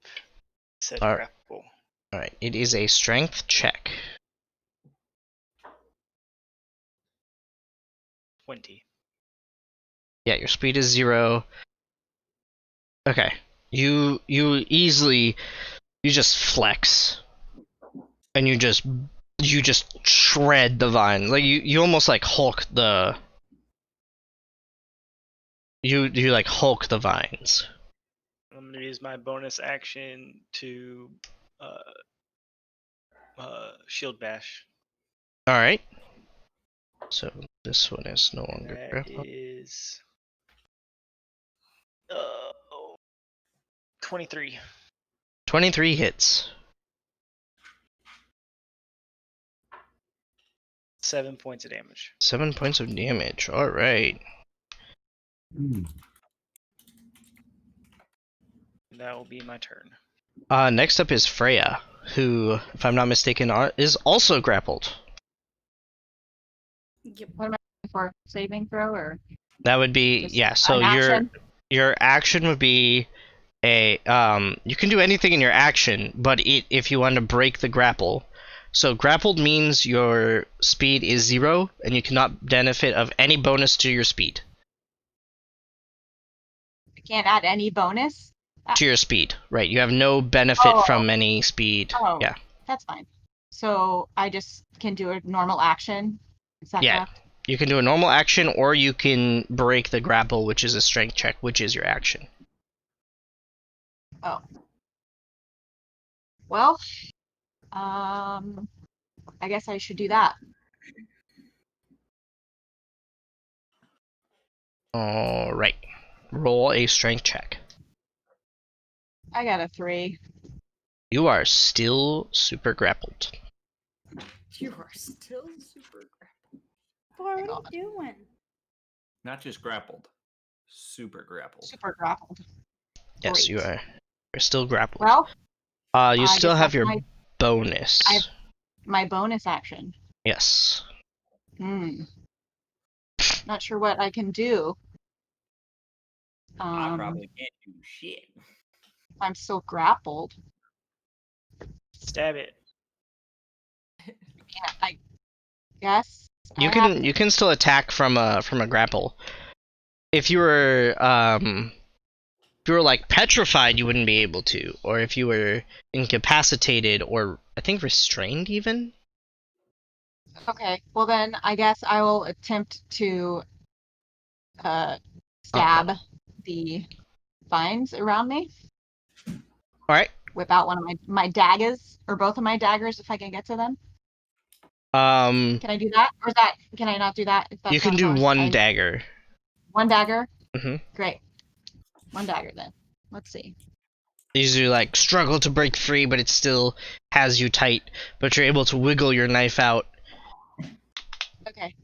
said Alright. grapple. Alright, it is a strength check. 20. Yeah, your speed is 0. Okay. You just flex. And you just shred the vine. Like you almost like Hulk the you like Hulk the vines. I'm going to use my bonus action to shield bash. Alright. So this one is no longer That grappled. is 23. 23 hits. 7 points of damage. 7 points of damage. Alright. That will be my turn. Next up is Freya, who, if I'm not mistaken, is also grappled. Yep. For saving throw or That would be just yeah. So an action? your action would be a you can do anything in your action, but if you want to break the grapple. So grappled means your speed is 0, and you cannot benefit of any bonus to your speed. I can't add any bonus. To your speed, right? You have no benefit Oh. from any speed. Oh, Yeah. that's fine. So I just can do a normal action. Is that Yeah. correct? You can do a normal action, or you can break the grapple, which is a strength check, which is your action. Oh. Well, I guess I should do that. All right. Roll a strength check. I got a 3. You are still super grappled. You are still super grappled. Boy, what God. are you doing? Not just grappled, super grappled. Super grappled. Yes, you Great. are. You're still grappled. Well, You I still guess have that's your my- bonus. my bonus action. Yes. Not sure what I can do. I probably can't do shit. I'm still grappled. Stab it. Yeah, I guess. You I can have- you can still attack from a grapple. If you were like petrified, you wouldn't be able to, or if you were incapacitated or I think restrained even. Okay, well then I guess I will attempt to stab the vines around me. All right. Whip out one of my daggers, or both of my daggers if I can get to them. Can I do that? Or can I not do that? If that's you can not do bonus? one dagger. One dagger? Mhm. Great. One dagger then. Let's see. These are like struggle to break free, but it still has you tight. But you're able to wiggle your knife out. Okay.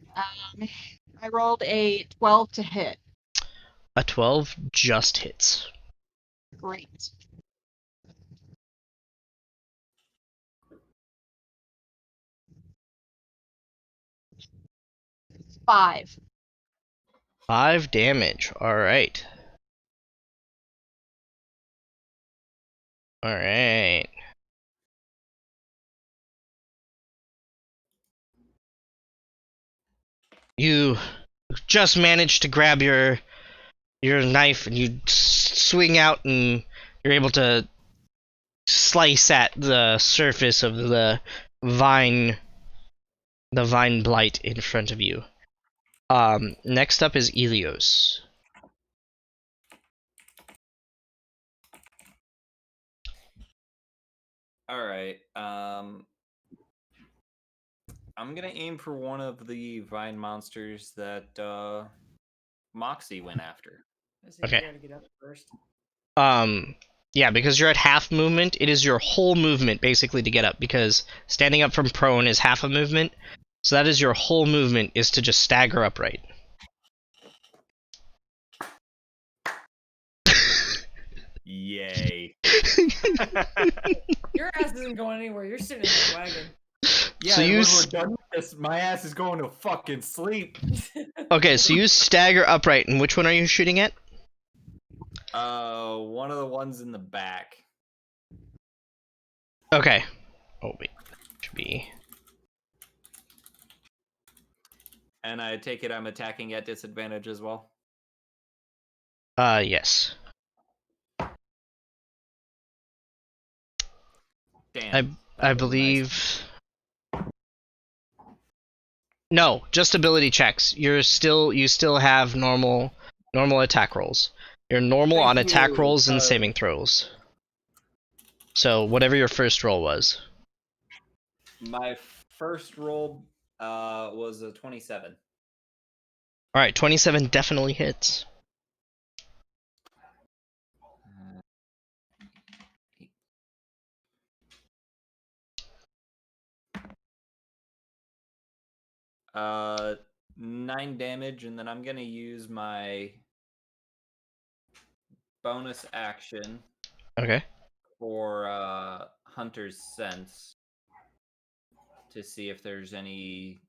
I rolled a 12 to hit. A 12 just hits. Great. Five. 5 damage. All right. All right. You just managed to grab your knife and you swing out and you're able to slice at the surface of the vine blight in front of you. Next up is Elios. All right. I'm gonna aim for one of the vine monsters that Moxie went after. I think Okay. you gotta get up first. Yeah, because you're at half movement, it is your whole movement basically to get up, because standing up from prone is half a movement. So that is your whole movement, is to just stagger upright. Yay! Your ass isn't going anywhere. You're sitting in the wagon. Yeah, So and you when s- we're done with this, my ass is going to fucking sleep. Okay, so you stagger upright, and which one are you shooting at? One of the ones in the back. Okay. Oh wait, should be. And I take it I'm attacking at disadvantage as well. Yes. Damn. I that was believe. No, just ability checks. You still have normal attack rolls. You're normal Thank on attack you, rolls and saving throws. So whatever your first roll was. My first roll was a 27. All right, 27 definitely hits. Uh, 9 damage, and then I'm gonna use my bonus action Okay. for Hunter's Sense to see if there's any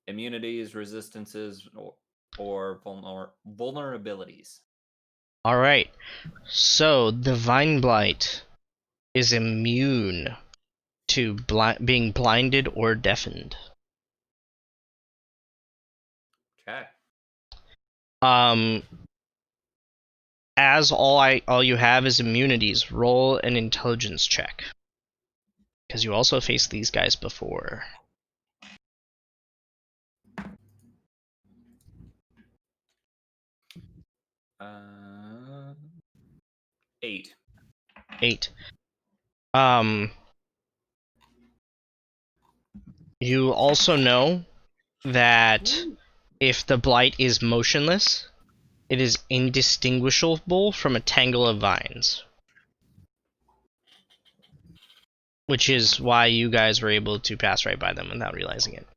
immunities, resistances, or vulnerabilities. All right. So the Vine Blight is immune to being blinded or deafened. Okay. As all you have is immunities, roll an intelligence check. Because you also faced these guys before. Uh, 8. 8. You also know that if the blight is motionless, it is indistinguishable from a tangle of vines. which is why you guys were able to pass right by them without realizing it.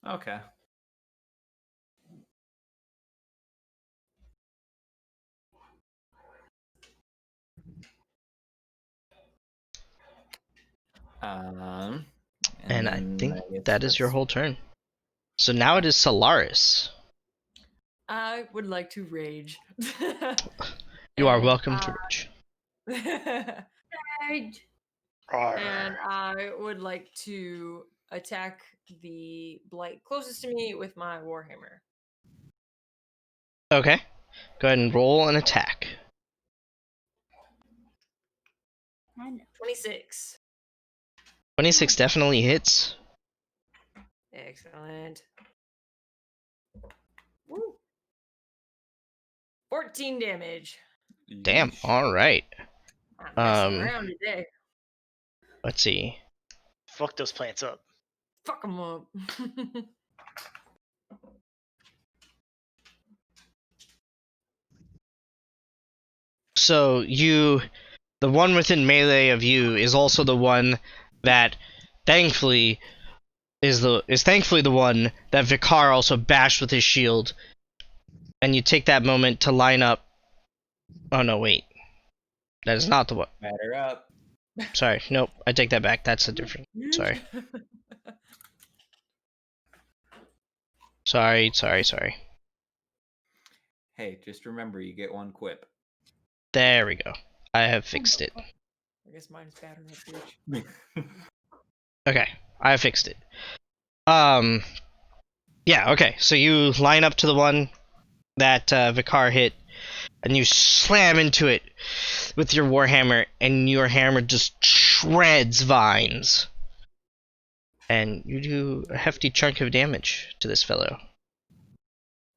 Okay. And I then think guess that is your that's- whole turn. So now it is Solaris. I would like to rage. You are And welcome to Rich. and I would like to attack the blight closest to me with my warhammer. Okay. Go ahead and roll an attack. I know. 26. 26 definitely hits. Excellent. Woo. 14 damage. Damn, Yeesh. alright. I'm messing around today. Let's see. Fuck those plants up. Fuck them up. So the one within melee of you is also the one that thankfully is thankfully the one that Vicar also bashed with his shield. And you take that moment to line up. Oh no, wait. That is not the one. Batter up. Sorry, nope, I take that back. That's a different. Sorry. Sorry. Hey, just remember you get one quip. There we go. I have fixed it. I guess mine's better up, bitch. Okay, I fixed it. Yeah, okay, so you line up to the one that Vicar hit, and you slam into it with your warhammer, and your hammer just shreds vines. And you do a hefty chunk of damage to this fellow.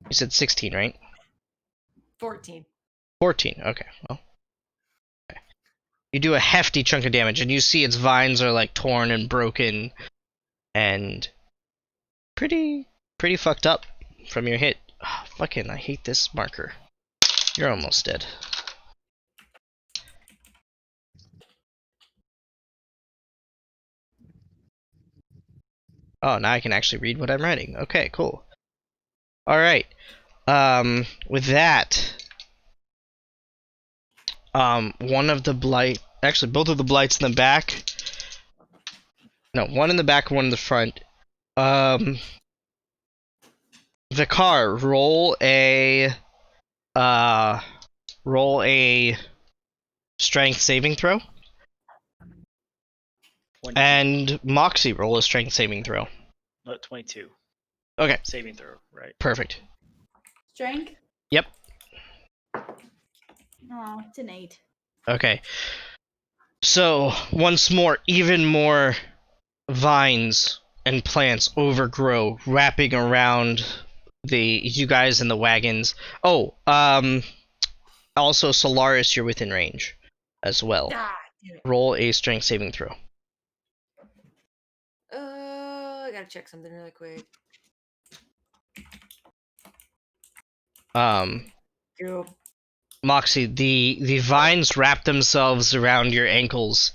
You said 16, right? 14. 14, okay, well. Okay. You do a hefty chunk of damage, and you see its vines are like torn and broken, and pretty fucked up from your hit. Oh, fucking, I hate this marker. You're almost dead. Oh, now I can actually read what I'm writing. Okay, cool. Alright. With that, one of the blight, actually both of the blights in the back, no, one in the back, one in the front. Vicar, roll a strength saving throw. 20, And Moxie, roll a strength saving throw. 22. Okay, Saving throw, right? perfect. Strength? Yep. Oh, it's an 8. Okay. So, once more, even more vines and plants overgrow, wrapping around you guys in the wagons. Oh, also Solaris, you're within range as well. Ah, damn it. Roll a strength saving throw. I gotta check something really quick. Cool. Moxie, the vines wrap themselves around your ankles,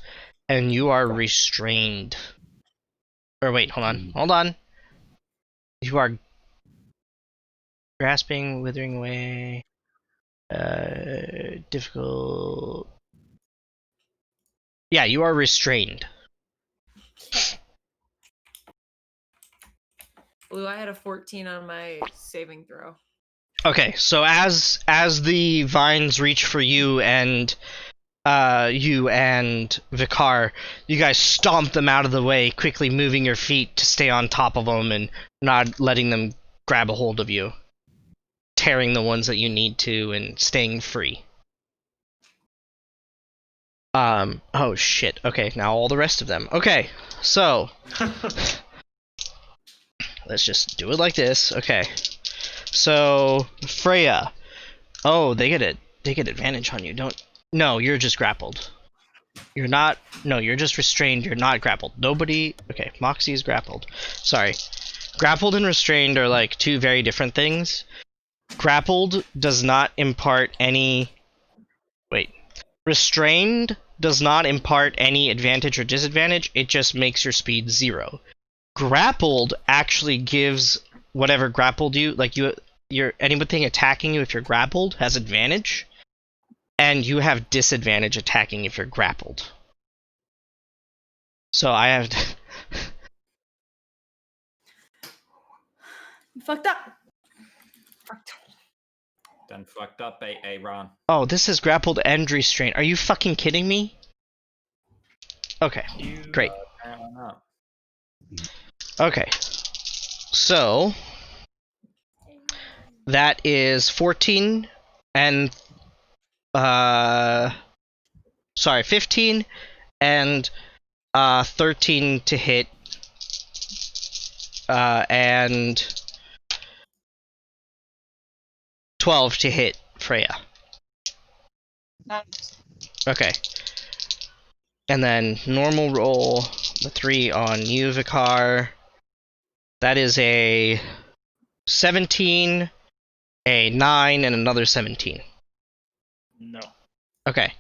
and you are restrained. Or wait, hold on. You are grasping, withering away. Difficult. Yeah, you are restrained. Blue, I had a 14 on my saving throw. Okay, so as the vines reach for you and Vicar, you guys stomp them out of the way, quickly moving your feet to stay on top of them and not letting them grab a hold of you, tearing the ones that you need to and staying free. Oh shit. Okay, now all the rest of them. Okay, so let's just do it like this. Okay. So, Freya. Oh, they get advantage on you. No, you're just grappled. You're not. No, you're just restrained. You're not grappled. Nobody. Okay, Moxie is grappled. Sorry. Grappled and restrained are like two very different things. Grappled does not impart any. Wait. Restrained does not impart any advantage or disadvantage, it just makes your speed 0. Grappled actually gives whatever grappled you, like anything attacking you if you're grappled has advantage, and you have disadvantage attacking if you're grappled. So I have You fucked up. Done fucked up, Ron. Oh, this is grappled and restrained. Are you fucking kidding me? Okay, great. Up. Okay. So that is 14 and 15 and 13 to hit, and 12 to hit Freya. Nice. Okay. And then normal roll, the 3 on you, Vicar. That is a 17, a 9, and another 17. No. Okay.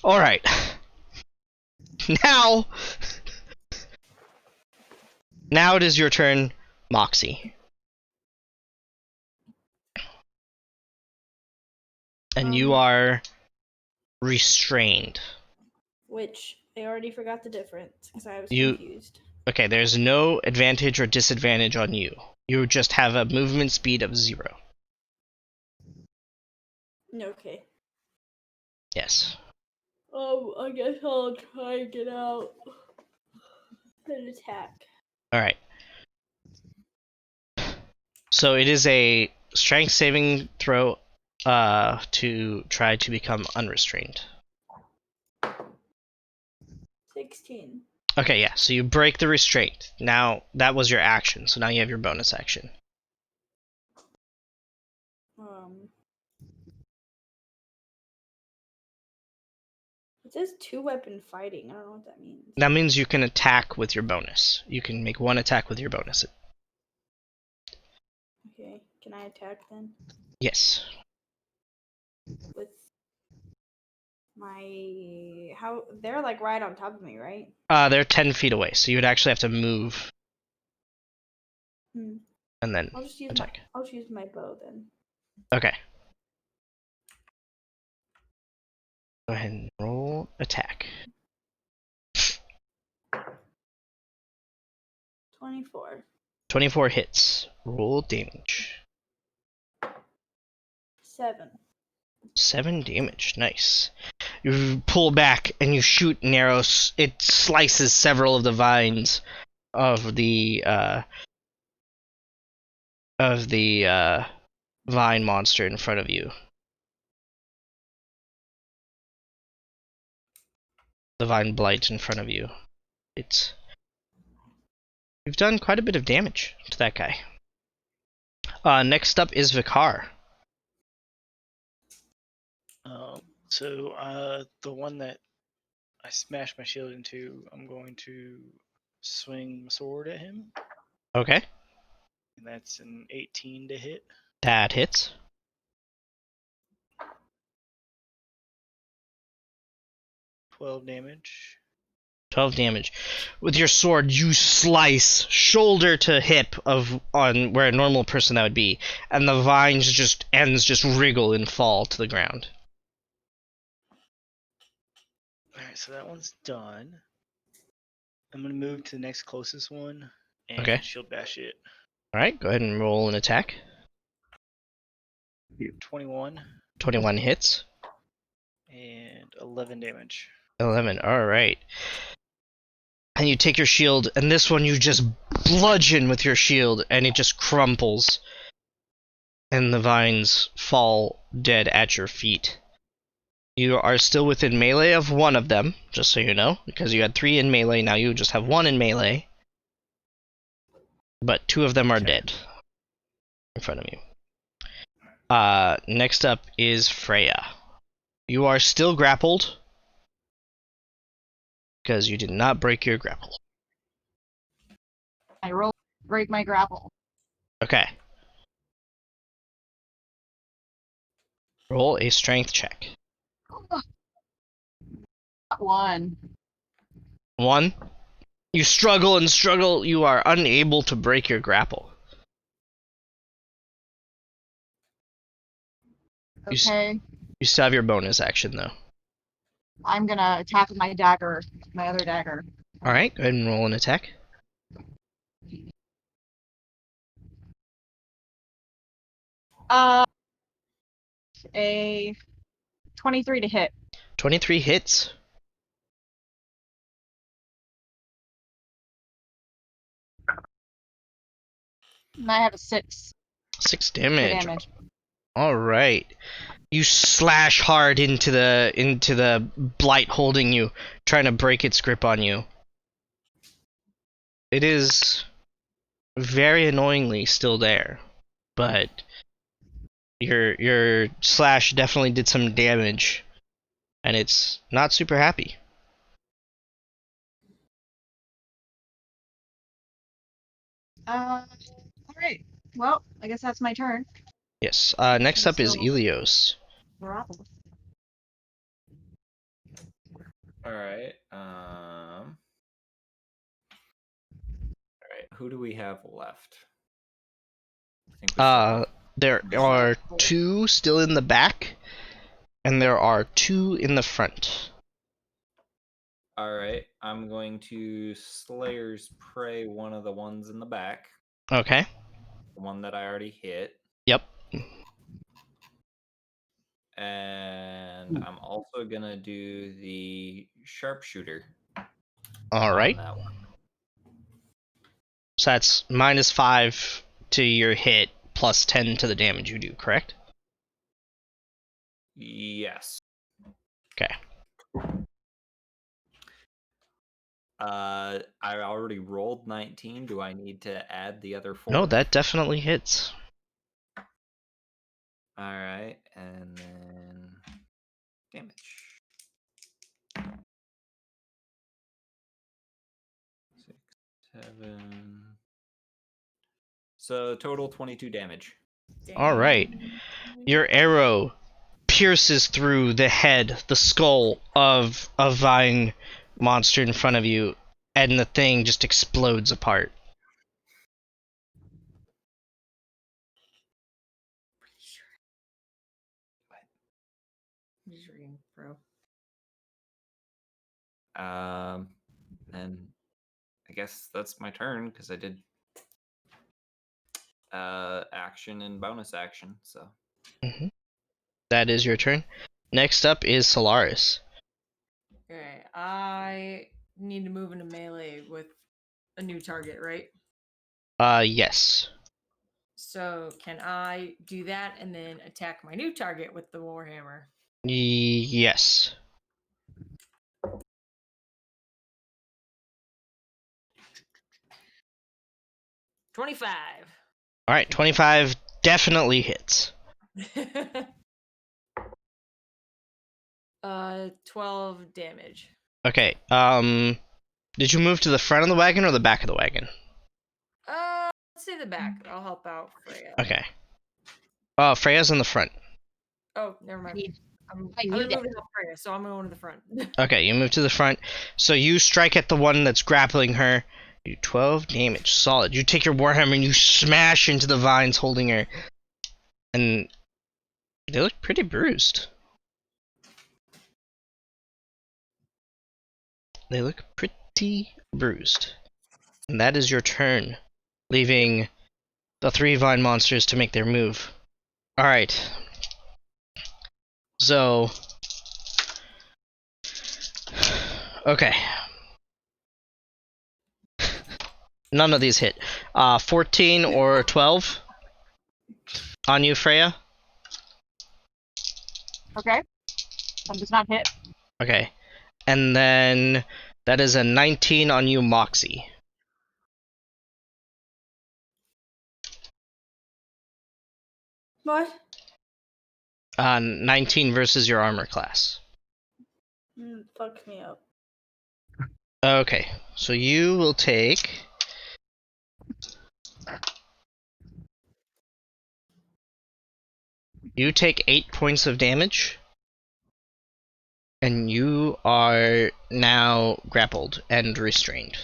Alright. Now it is your turn, Moxie. And you are restrained. Which I already forgot the difference because I was You- confused. Okay, there's no advantage or disadvantage on you. You just have a movement speed of 0. Okay. Yes. I guess I'll try and get out and attack. Alright. So it is a strength saving throw to try to become unrestrained. 16. Okay, yeah, so you break the restraint. Now, that was your action, so now you have your bonus action. It says 2-weapon fighting. I don't know what that means. That means you can attack with your bonus. You can make 1 attack with your bonus. Okay, can I attack then? Yes. With my... How... They're like right on top of me, right? They're 10 feet away, so you would actually have to move Hmm. and then I'll just use attack. I'll just use my bow then. Okay. Go ahead and roll attack. 24. 24 hits. Roll damage. 7. 7 damage. Nice. You pull back and you shoot an arrow. It slices several of the vines of the vine monster in front of you. The vine blight in front of you. You've done quite a bit of damage to that guy. Next up is Vicar. So the one that I smashed my shield into, I'm going to swing my sword at him, Okay. and that's an 18 to hit. That hits. 12 damage. 12 damage. With your sword, you slice shoulder to hip on where a normal person that would be, and the ends just wriggle and fall to the ground. Alright, so that one's done. I'm gonna move to the next closest one and Okay. shield bash it. Alright, go ahead and roll an attack. 21 21 hits. and 11 damage. 11, alright. And you take your shield, and this one you just bludgeon with your shield, and it just crumples. And the vines fall dead at your feet. You are still within melee of one of them, just so you know, because you had 3 in melee, now you just have 1 in melee. But 2 of them are dead in front of you. Next up is Freya. You are still grappled, because you did not break your grapple. I roll break my grapple. Okay. Roll a strength check. 1. 1. You struggle and struggle. You are unable to break your grapple. You s- Okay. You still have your bonus action though. I'm gonna attack with my dagger, my other dagger. All right, go ahead and roll an attack. A 23 to hit. 23 hits. And I have a 6 6 for damage. damage. All right. You slash hard into the blight holding you, trying to break its grip on you. It is very annoyingly still there, but your slash definitely did some damage, and it's not super happy. Alright. Well, I guess that's my turn. Yes. Next up is Ilios. Bravo. All right. Who do we have left? I think we still have- There are 2 still in the back, and there are 2 in the front. All right. I'm going to Slayer's Prey one of the ones in the back. Okay. The one that I already hit. Yep. And I'm also gonna do the sharpshooter. All right. On that one. So that's -5 to your hit, plus 10 to the damage you do, correct? Yes. Okay. I already rolled 19. Do I need to add the other 4? No, that definitely hits. All right, and then damage. 6, 7. So total 22 damage. All right. Your arrow pierces through the head, the skull of a vine monster in front of you, and the thing just explodes apart. I'm just reading, bro. And I guess that's my turn because I did action and bonus action. So That is your turn. Next up is Solaris. Okay, I need to move into melee with a new target, right? Yes. So can I do that and then attack my new target with the warhammer? Yes. 25. All right, 25 definitely hits. 12 damage. Okay. Did you move to the front of the wagon or the back of the wagon? Let's say the back. I'll help out Freya. Okay. Freya's in the front. Oh, never mind. I'm I gonna need move to help Freya, so I'm going to the front. Okay, you move to the front. So you strike at the one that's grappling her. You do 12 damage. Solid. You take your warhammer and you smash into the vines holding her. And they look pretty bruised. They look pretty bruised. And that is your turn, leaving the 3 vine monsters to make their move. Alright. So... Okay. None of these hit. 14 or 12 on you, Freya. Okay. That does not hit. Okay. And then that is a 19 on you, Moxie. What? 19 versus your armor class. Fuck me up. Okay, so you will take... You take 8 points of damage. and you are now grappled and restrained.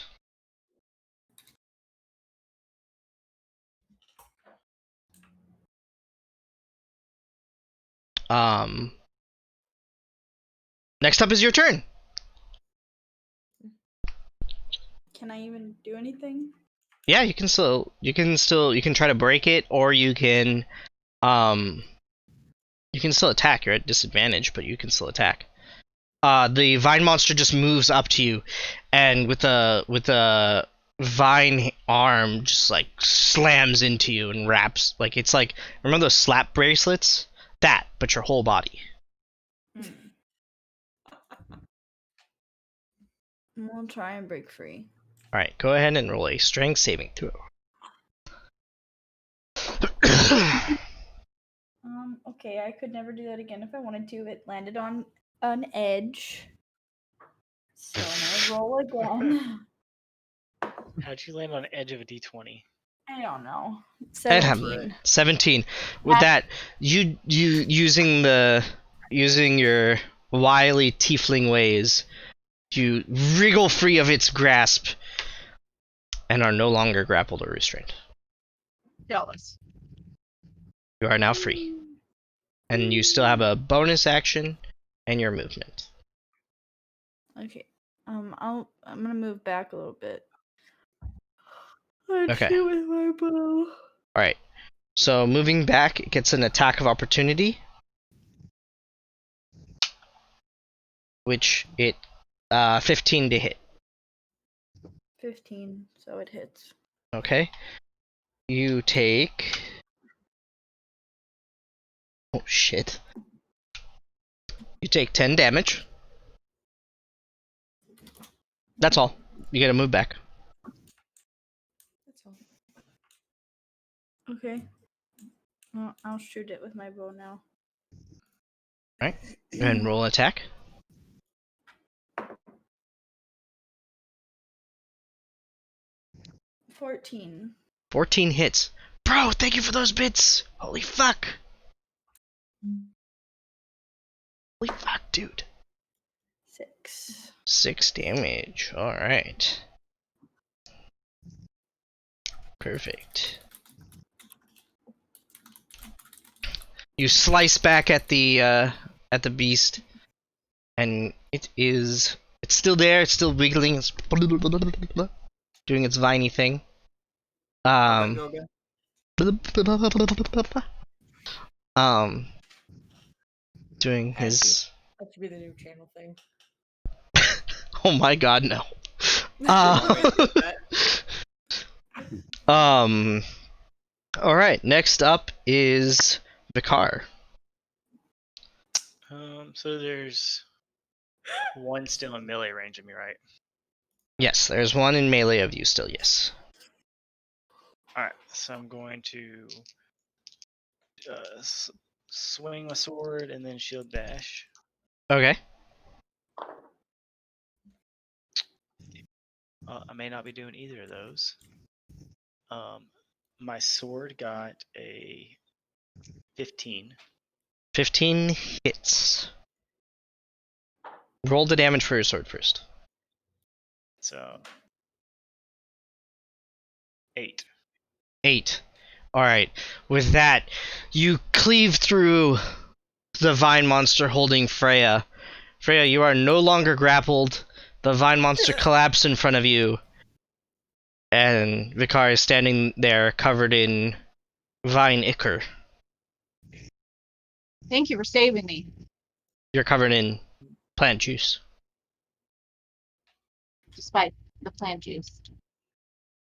Next up is your turn. Can I even do anything? Yeah, you can try to break it, or you can still attack. You're at disadvantage, but you can still attack. The vine monster just moves up to you, and with a vine arm just like slams into you and wraps, like it's like, remember those slap bracelets? That, but your whole body. We'll try and break free. Alright, go ahead and roll a strength saving throw. Okay, I could never do that again if I wanted to. It landed on an edge. So I'm gonna roll again. How'd you land on the edge of a d20? I don't know. That happened. 17. With that, you using your wily tiefling ways, you wriggle free of its grasp and are no longer grappled or restrained. Jealous. You are now free. And you still have a bonus action and your movement. Okay. I'm gonna move back a little bit. Okay. Shoot with my bow. Alright. So moving back, it gets an attack of opportunity. Which 15 to hit. 15, so it hits. Okay. You take... Oh shit. You take 10 damage. That's all. You gotta move back. That's all. Okay. Well, I'll shoot it with my bow now. Alright. And roll attack. 14. 14 hits. Bro, thank you for those bits! Holy fuck! Holy fuck, dude. 6. 6 damage. Alright. Perfect. You slice back at the beast, and it's still there, it's still wiggling, it's doing its viney thing. How'd that go again? Doing his... That should be the new channel thing. Oh my god, no. Alright, next up is Vicar. So there's one still in melee range of me, right? Yes, there's one in melee of you still, yes. Alright, so I'm going to swing my sword and then shield bash. Okay. I may not be doing either of those. My sword got a 15. 15 hits. Roll the damage for your sword first. So 8. 8. Alright, with that, you cleave through the vine monster holding Freya. Freya, you are no longer grappled. The vine monster collapsed in front of you. And Vicar is standing there covered in vine ichor. Thank you for saving me. You're covered in plant juice. Despite the plant juice.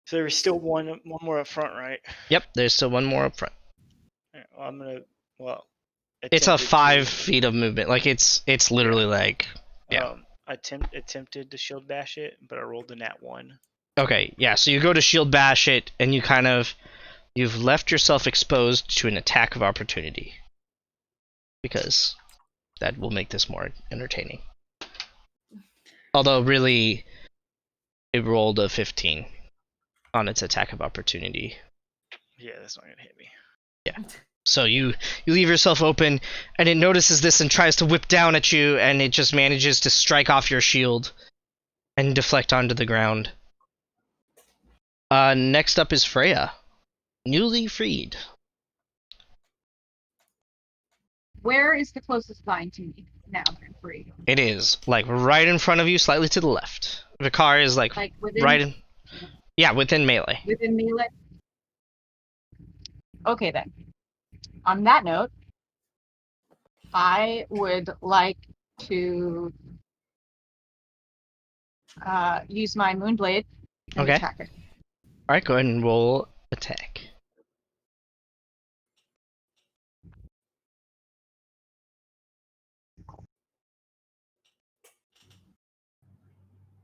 So there's still one more up front, right? Yep, there's still one more up front. Alright, well, I'm gonna It's a attempt to- 5 feet of movement. Like it's literally like, yeah. I attempted to shield bash it, but I rolled a nat 1. Okay, yeah, so you go to shield bash it, and you've left yourself exposed to an attack of opportunity. Because that will make this more entertaining. Although, really, it rolled a 15 on its attack of opportunity. Yeah, that's not gonna hit me. Yeah. So you leave yourself open, and it notices this and tries to whip down at you, and it just manages to strike off your shield and deflect onto the ground. Next up is Freya, newly freed. Where is the closest vine to me now that I'm free? It is like right in front of you, slightly to the left. Vikar is like within, right in, yeah, within melee. Within melee. Okay then. On that note, I would like to use my Moonblade and Okay. attack it. All right, go ahead and roll attack.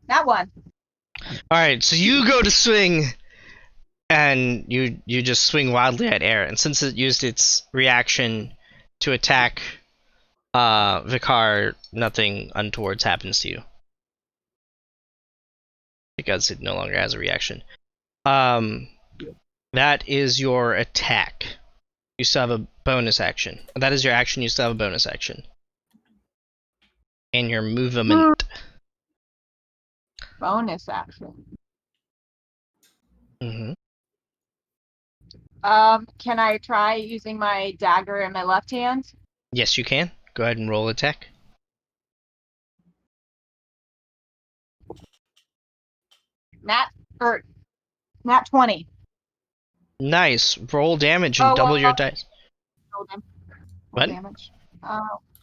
That one. All right, so you go to swing, and you just swing wildly at air, and since it used its reaction to attack Vikar, nothing untoward happens to you because it no longer has a reaction. That is your attack. You still have a bonus action. That is your action. You still have a bonus action. And your movement. Bonus action. Mm-hmm. Can I try using my dagger in my left hand? Yes, you can. Go ahead and roll attack. Nat 20. Nice. Roll damage and double your dice. Roll What? damage.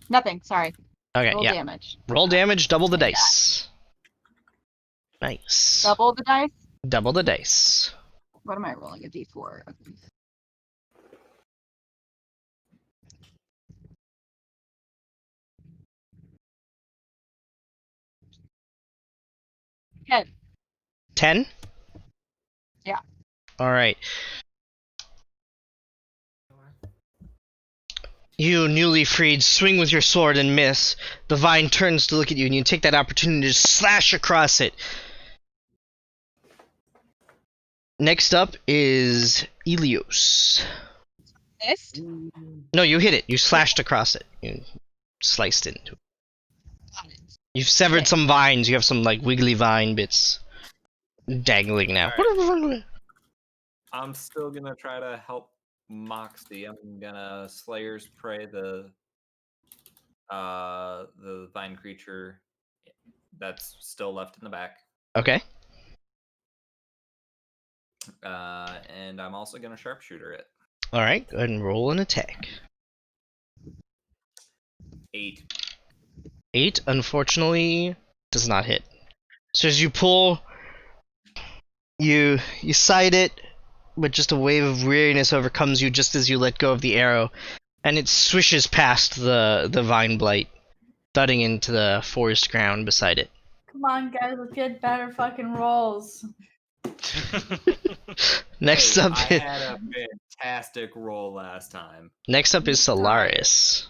Nothing. Sorry. Okay, Roll yeah. damage. Roll damage, double the dice. Nice. Double the dice. Double the dice. What am I rolling? A d4. Okay. Okay. 10? Yeah. Alright. You, newly freed, swing with your sword and miss. The vine turns to look at you, and you take that opportunity to slash across it. Next up is Ilios. Missed. No, you hit it. You slashed across it. You sliced into it. You've severed some vines. You have some like wiggly vine bits dangling now. I'm still gonna try to help Moxie. I'm gonna Slayer's Prey the vine creature that's still left in the back. Okay. And I'm also gonna sharpshooter it. Alright, go ahead and roll an attack. 8. 8, unfortunately, does not hit. So as you pull, you sight it, but just a wave of weariness overcomes you just as you let go of the arrow, and it swishes past the vine blight, thudding into the forest ground beside it. Come on, guys, let's get better fucking rolls. Next Hey, up, I had a fantastic roll last time. next up is Solaris.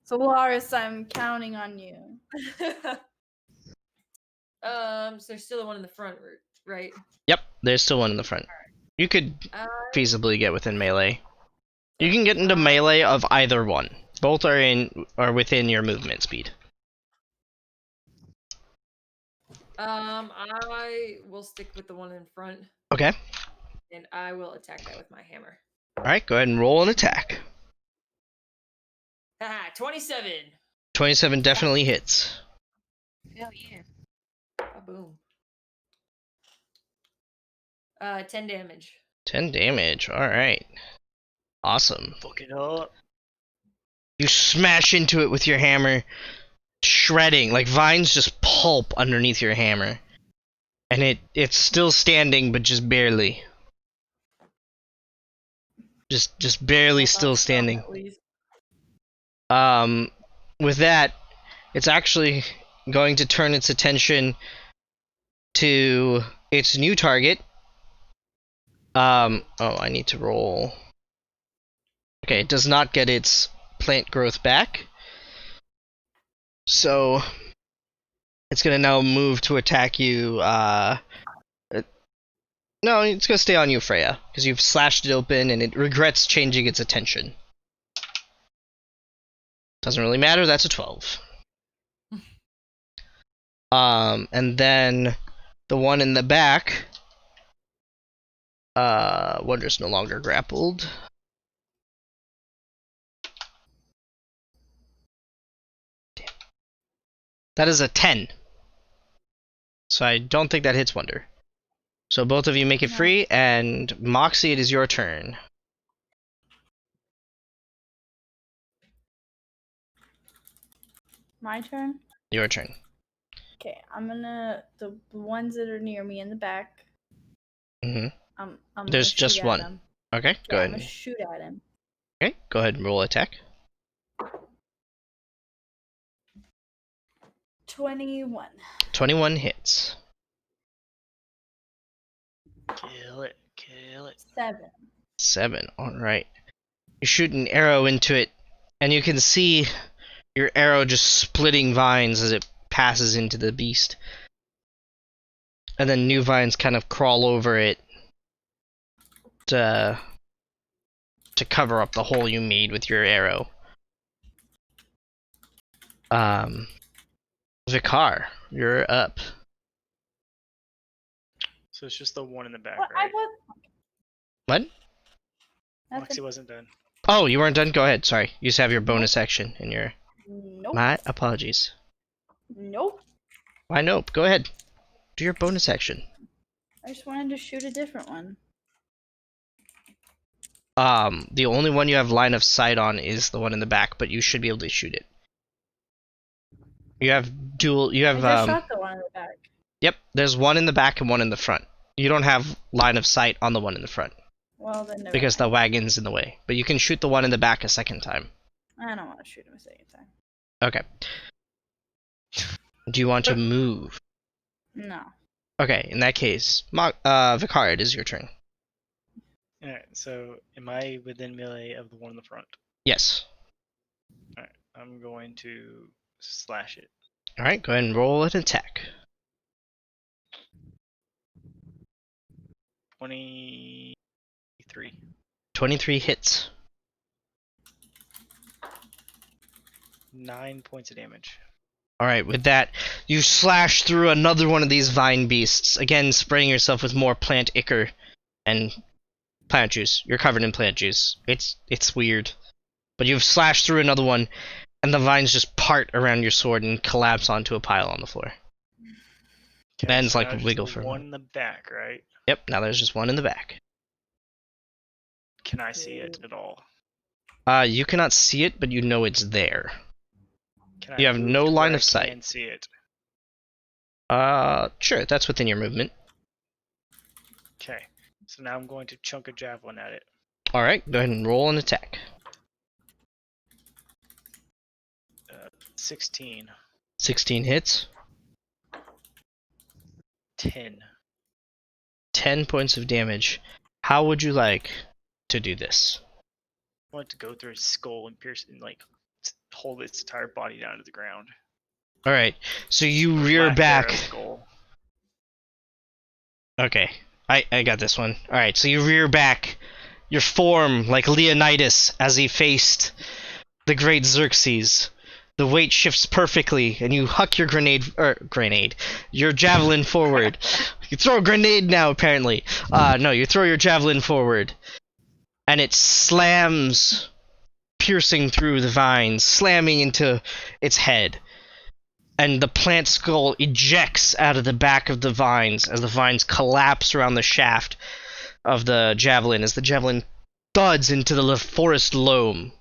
Solaris, I'm counting on you. So there's still the one in the front, right? Yep, there's still one in the front. You could feasibly get within melee. You can get into melee of either one. Both are within your movement speed. I will stick with the one in front, Okay. and I will attack that with my hammer. Alright, go ahead and roll an attack. Haha, 27. 27 definitely hits. Hell yeah. Boom. 10 damage. 10 damage, alright. Awesome. Fuck it up. You smash into it with your hammer, shredding, like vines just pulp underneath your hammer. And it's still standing, but just barely. Just barely still standing. With that, it's actually going to turn its attention to its new target. Oh, I need to roll. Okay, it does not get its plant growth back. So, it's gonna now move to attack you, no, it's gonna stay on you, Freya, because you've slashed it open and it regrets changing its attention. Doesn't really matter, that's a 12. And then the one in the back, Wondrous no longer grappled. Damn. That is a 10. So I don't think that hits Wonder. So both of you make it No. free, and Moxie, it is your turn. My turn. Your turn. Okay, I'm gonna the ones that are near me in the back. Mm-hmm. I'm There's gonna just shoot one. At him. Okay, go Yeah, ahead. I'm gonna shoot at him. Okay, go ahead and roll attack. 21. 21 hits. Kill it. Kill it. 7. 7. Alright. You shoot an arrow into it, and you can see your arrow just splitting vines as it passes into the beast. And then new vines kind of crawl over it to cover up the hole you made with your arrow. Vicar, you're up. So it's just the one in the back, What? right? What? Nothing. Moxie wasn't done. Oh, you weren't done? Go ahead, sorry. You just have your bonus action in your... Nope. My apologies. Nope. Why nope? Go ahead. Do your bonus action. I just wanted to shoot a different one. The only one you have line of sight on is the one in the back, but you should be able to shoot it. You have dual, you have, I just shot the one in the back. Yep, there's one in the back and one in the front. You don't have line of sight on the one in the front, Well, then never because the mind. wagon's in the way. But you can shoot the one in the back a second time. I don't want to shoot him a second time. Okay. Do you want to move? No. Okay, in that case, Vicar, it is your turn. Alright, so am I within melee of the one in the front? Yes. Alright, I'm going to slash it. Alright, go ahead and roll an attack. 23. 23 hits. 9 points of damage. Alright, with that, you slash through another one of these vine beasts, again spraying yourself with more plant ichor and plant juice. You're covered in plant juice. It's weird. But you've slashed through another one, and the vines just part around your sword and collapse onto a pile on the floor. Ben's so like now just wiggle the for one in the back, right? Yep, now there's just one in the back. Can I see it at all? You cannot see it, but you know it's there. Can You I have move no to line where of sight. I can see it. Sure, that's within your movement. Okay, so now I'm going to chunk a javelin at it. Alright, go ahead and roll an attack. 16. 16 hits. 10. 10 points of damage. How would you like to do this? I want it to go through his skull and pierce and like hold its entire body down to the ground. Alright, so you rear Black back. arrow skull. Okay, I got this one. Alright, so you rear back your form like Leonidas as he faced the great Xerxes. The weight shifts perfectly, and you huck your your javelin forward. You throw a grenade now, apparently. No, you throw your javelin forward, and it slams, piercing through the vines, slamming into its head. And the plant skull ejects out of the back of the vines as the vines collapse around the shaft of the javelin as the javelin thuds into the forest loam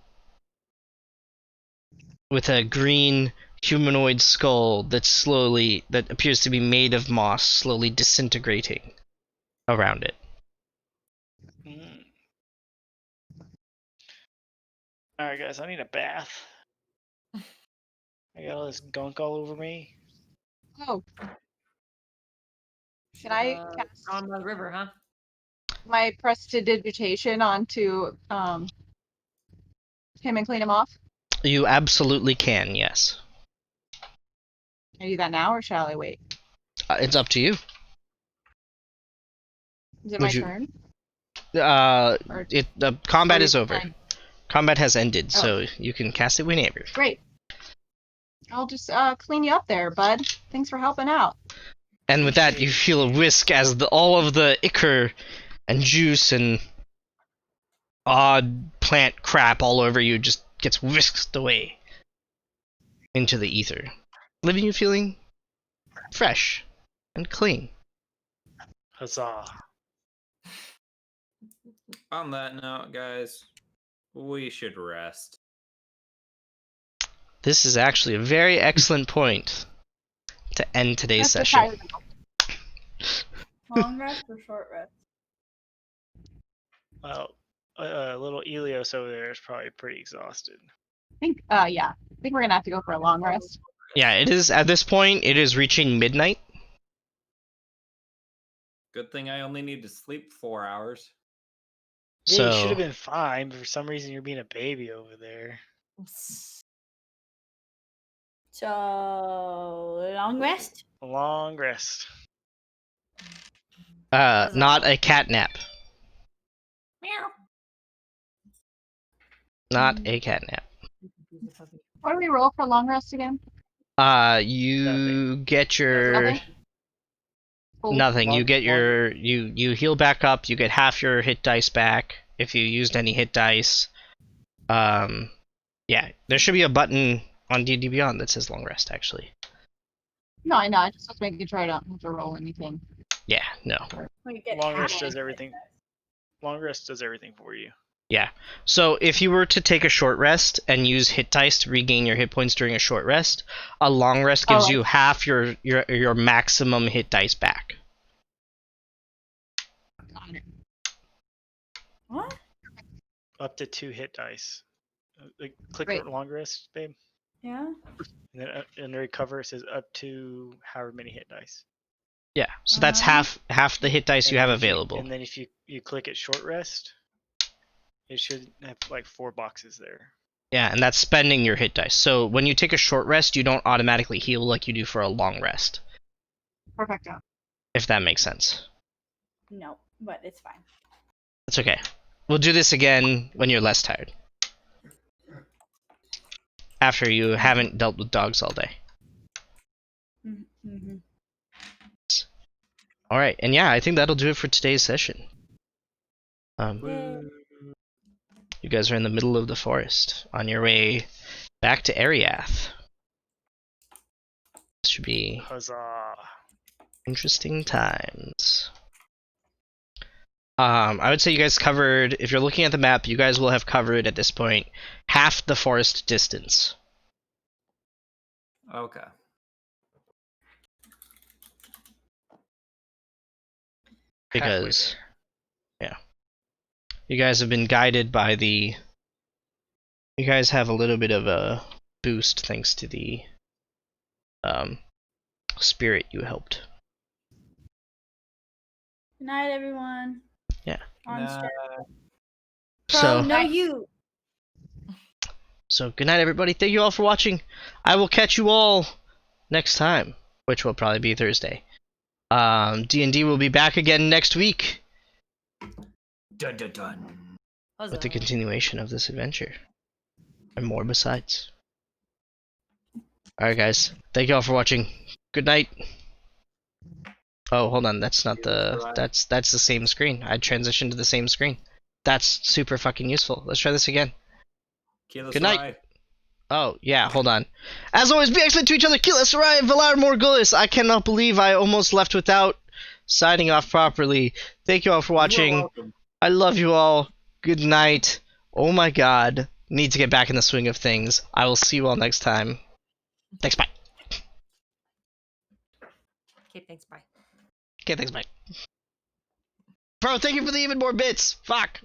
with a green humanoid skull that appears to be made of moss slowly disintegrating around it. Mm. Alright guys, I need a bath. I got all this gunk all over me. Oh. Can I cast On the river, huh? my prestidigitation onto him and clean him off? You absolutely can, yes. Can I do that now, or shall I wait? It's up to you. Is it Would my you- turn? The combat is over. Fine. Combat has ended, Oh. so you can cast it whenever. Great. I'll just clean you up there, bud. Thanks for helping out. And with that, you feel a whisk as all of the ichor and juice and odd plant crap all over you just gets whisked away into the ether, leaving you feeling fresh and clean. Huzzah. On that note, guys, we should rest. This is actually a very excellent point to end today's That's session. Long rest or short rest? Well, little Elios over there is probably pretty exhausted. I think, yeah. I think we're gonna have to go for a long rest. Yeah, it is at this point. It is reaching midnight. Good thing I only need to sleep 4 hours. Yeah, you should So have been fine, but for some reason you're being a baby over there. So long rest. A long rest. not a cat nap. Meow. Not a cat nap. What do we roll for long rest again? You get your Nothing? Cool. nothing. You Long- get your you heal back up. You get half your hit dice back if you used any hit dice. Yeah, there should be a button on D&D Beyond that says long rest. Actually, No, I know. I just was making sure I don't have to roll anything. yeah, no. Well, you get Long half rest of does it. everything. Long rest does everything for you. Yeah. So if you were to take a short rest and use hit dice to regain your hit points during a short rest, a long rest gives Oh, I you half your maximum hit dice back. Got it. What? Up to 2 hit dice. Click Great. long rest, babe. Yeah. And then in the recover it says up to however many hit dice. Yeah. So that's Uh-huh. half the hit dice you And have then if available. And then if you click at short rest, it should have like 4 boxes there. Yeah, and that's spending your hit dice. So when you take a short rest, you don't automatically heal like you do for a long rest. Perfecto. If that makes sense. No, but it's fine. That's okay. We'll do this again when you're less tired. After you haven't dealt with dogs all day. Mm-hmm. Alright, and yeah, I think that'll do it for today's session. You guys are in the middle of the forest, on your way back to Ariath. This should be Huzzah. interesting times. I would say you guys covered, if you're looking at the map, you guys will have covered at this point half the forest distance. Okay. Because, yeah. You guys have been guided by the... You guys have a little bit of a boost thanks to the spirit you helped. Good night, everyone. Yeah. On Nah. stream. So, no, you. so good night, everybody. Thank you all for watching. I will catch you all next time, which will probably be Thursday. D&D will be back again next week Dun dun dun. with the continuation of this adventure. And more besides. Alright guys, thank you all for watching. Good night. Oh, hold on, that's not the... That's the same screen. I transitioned to the same screen. That's super fucking useful. Let's try this again. Good night. Oh, yeah, hold on. As always, be excellent to each other. Kill Sarai, Valar Morghulis. I cannot believe I almost left without signing off properly. Thank you all for watching. I love you all. Good night. Oh my god. Need to get back in the swing of things. I will see you all next time. Thanks, bye. Okay, thanks, bye. Okay, thanks, bye. Bro, thank you for the even more bits. Fuck.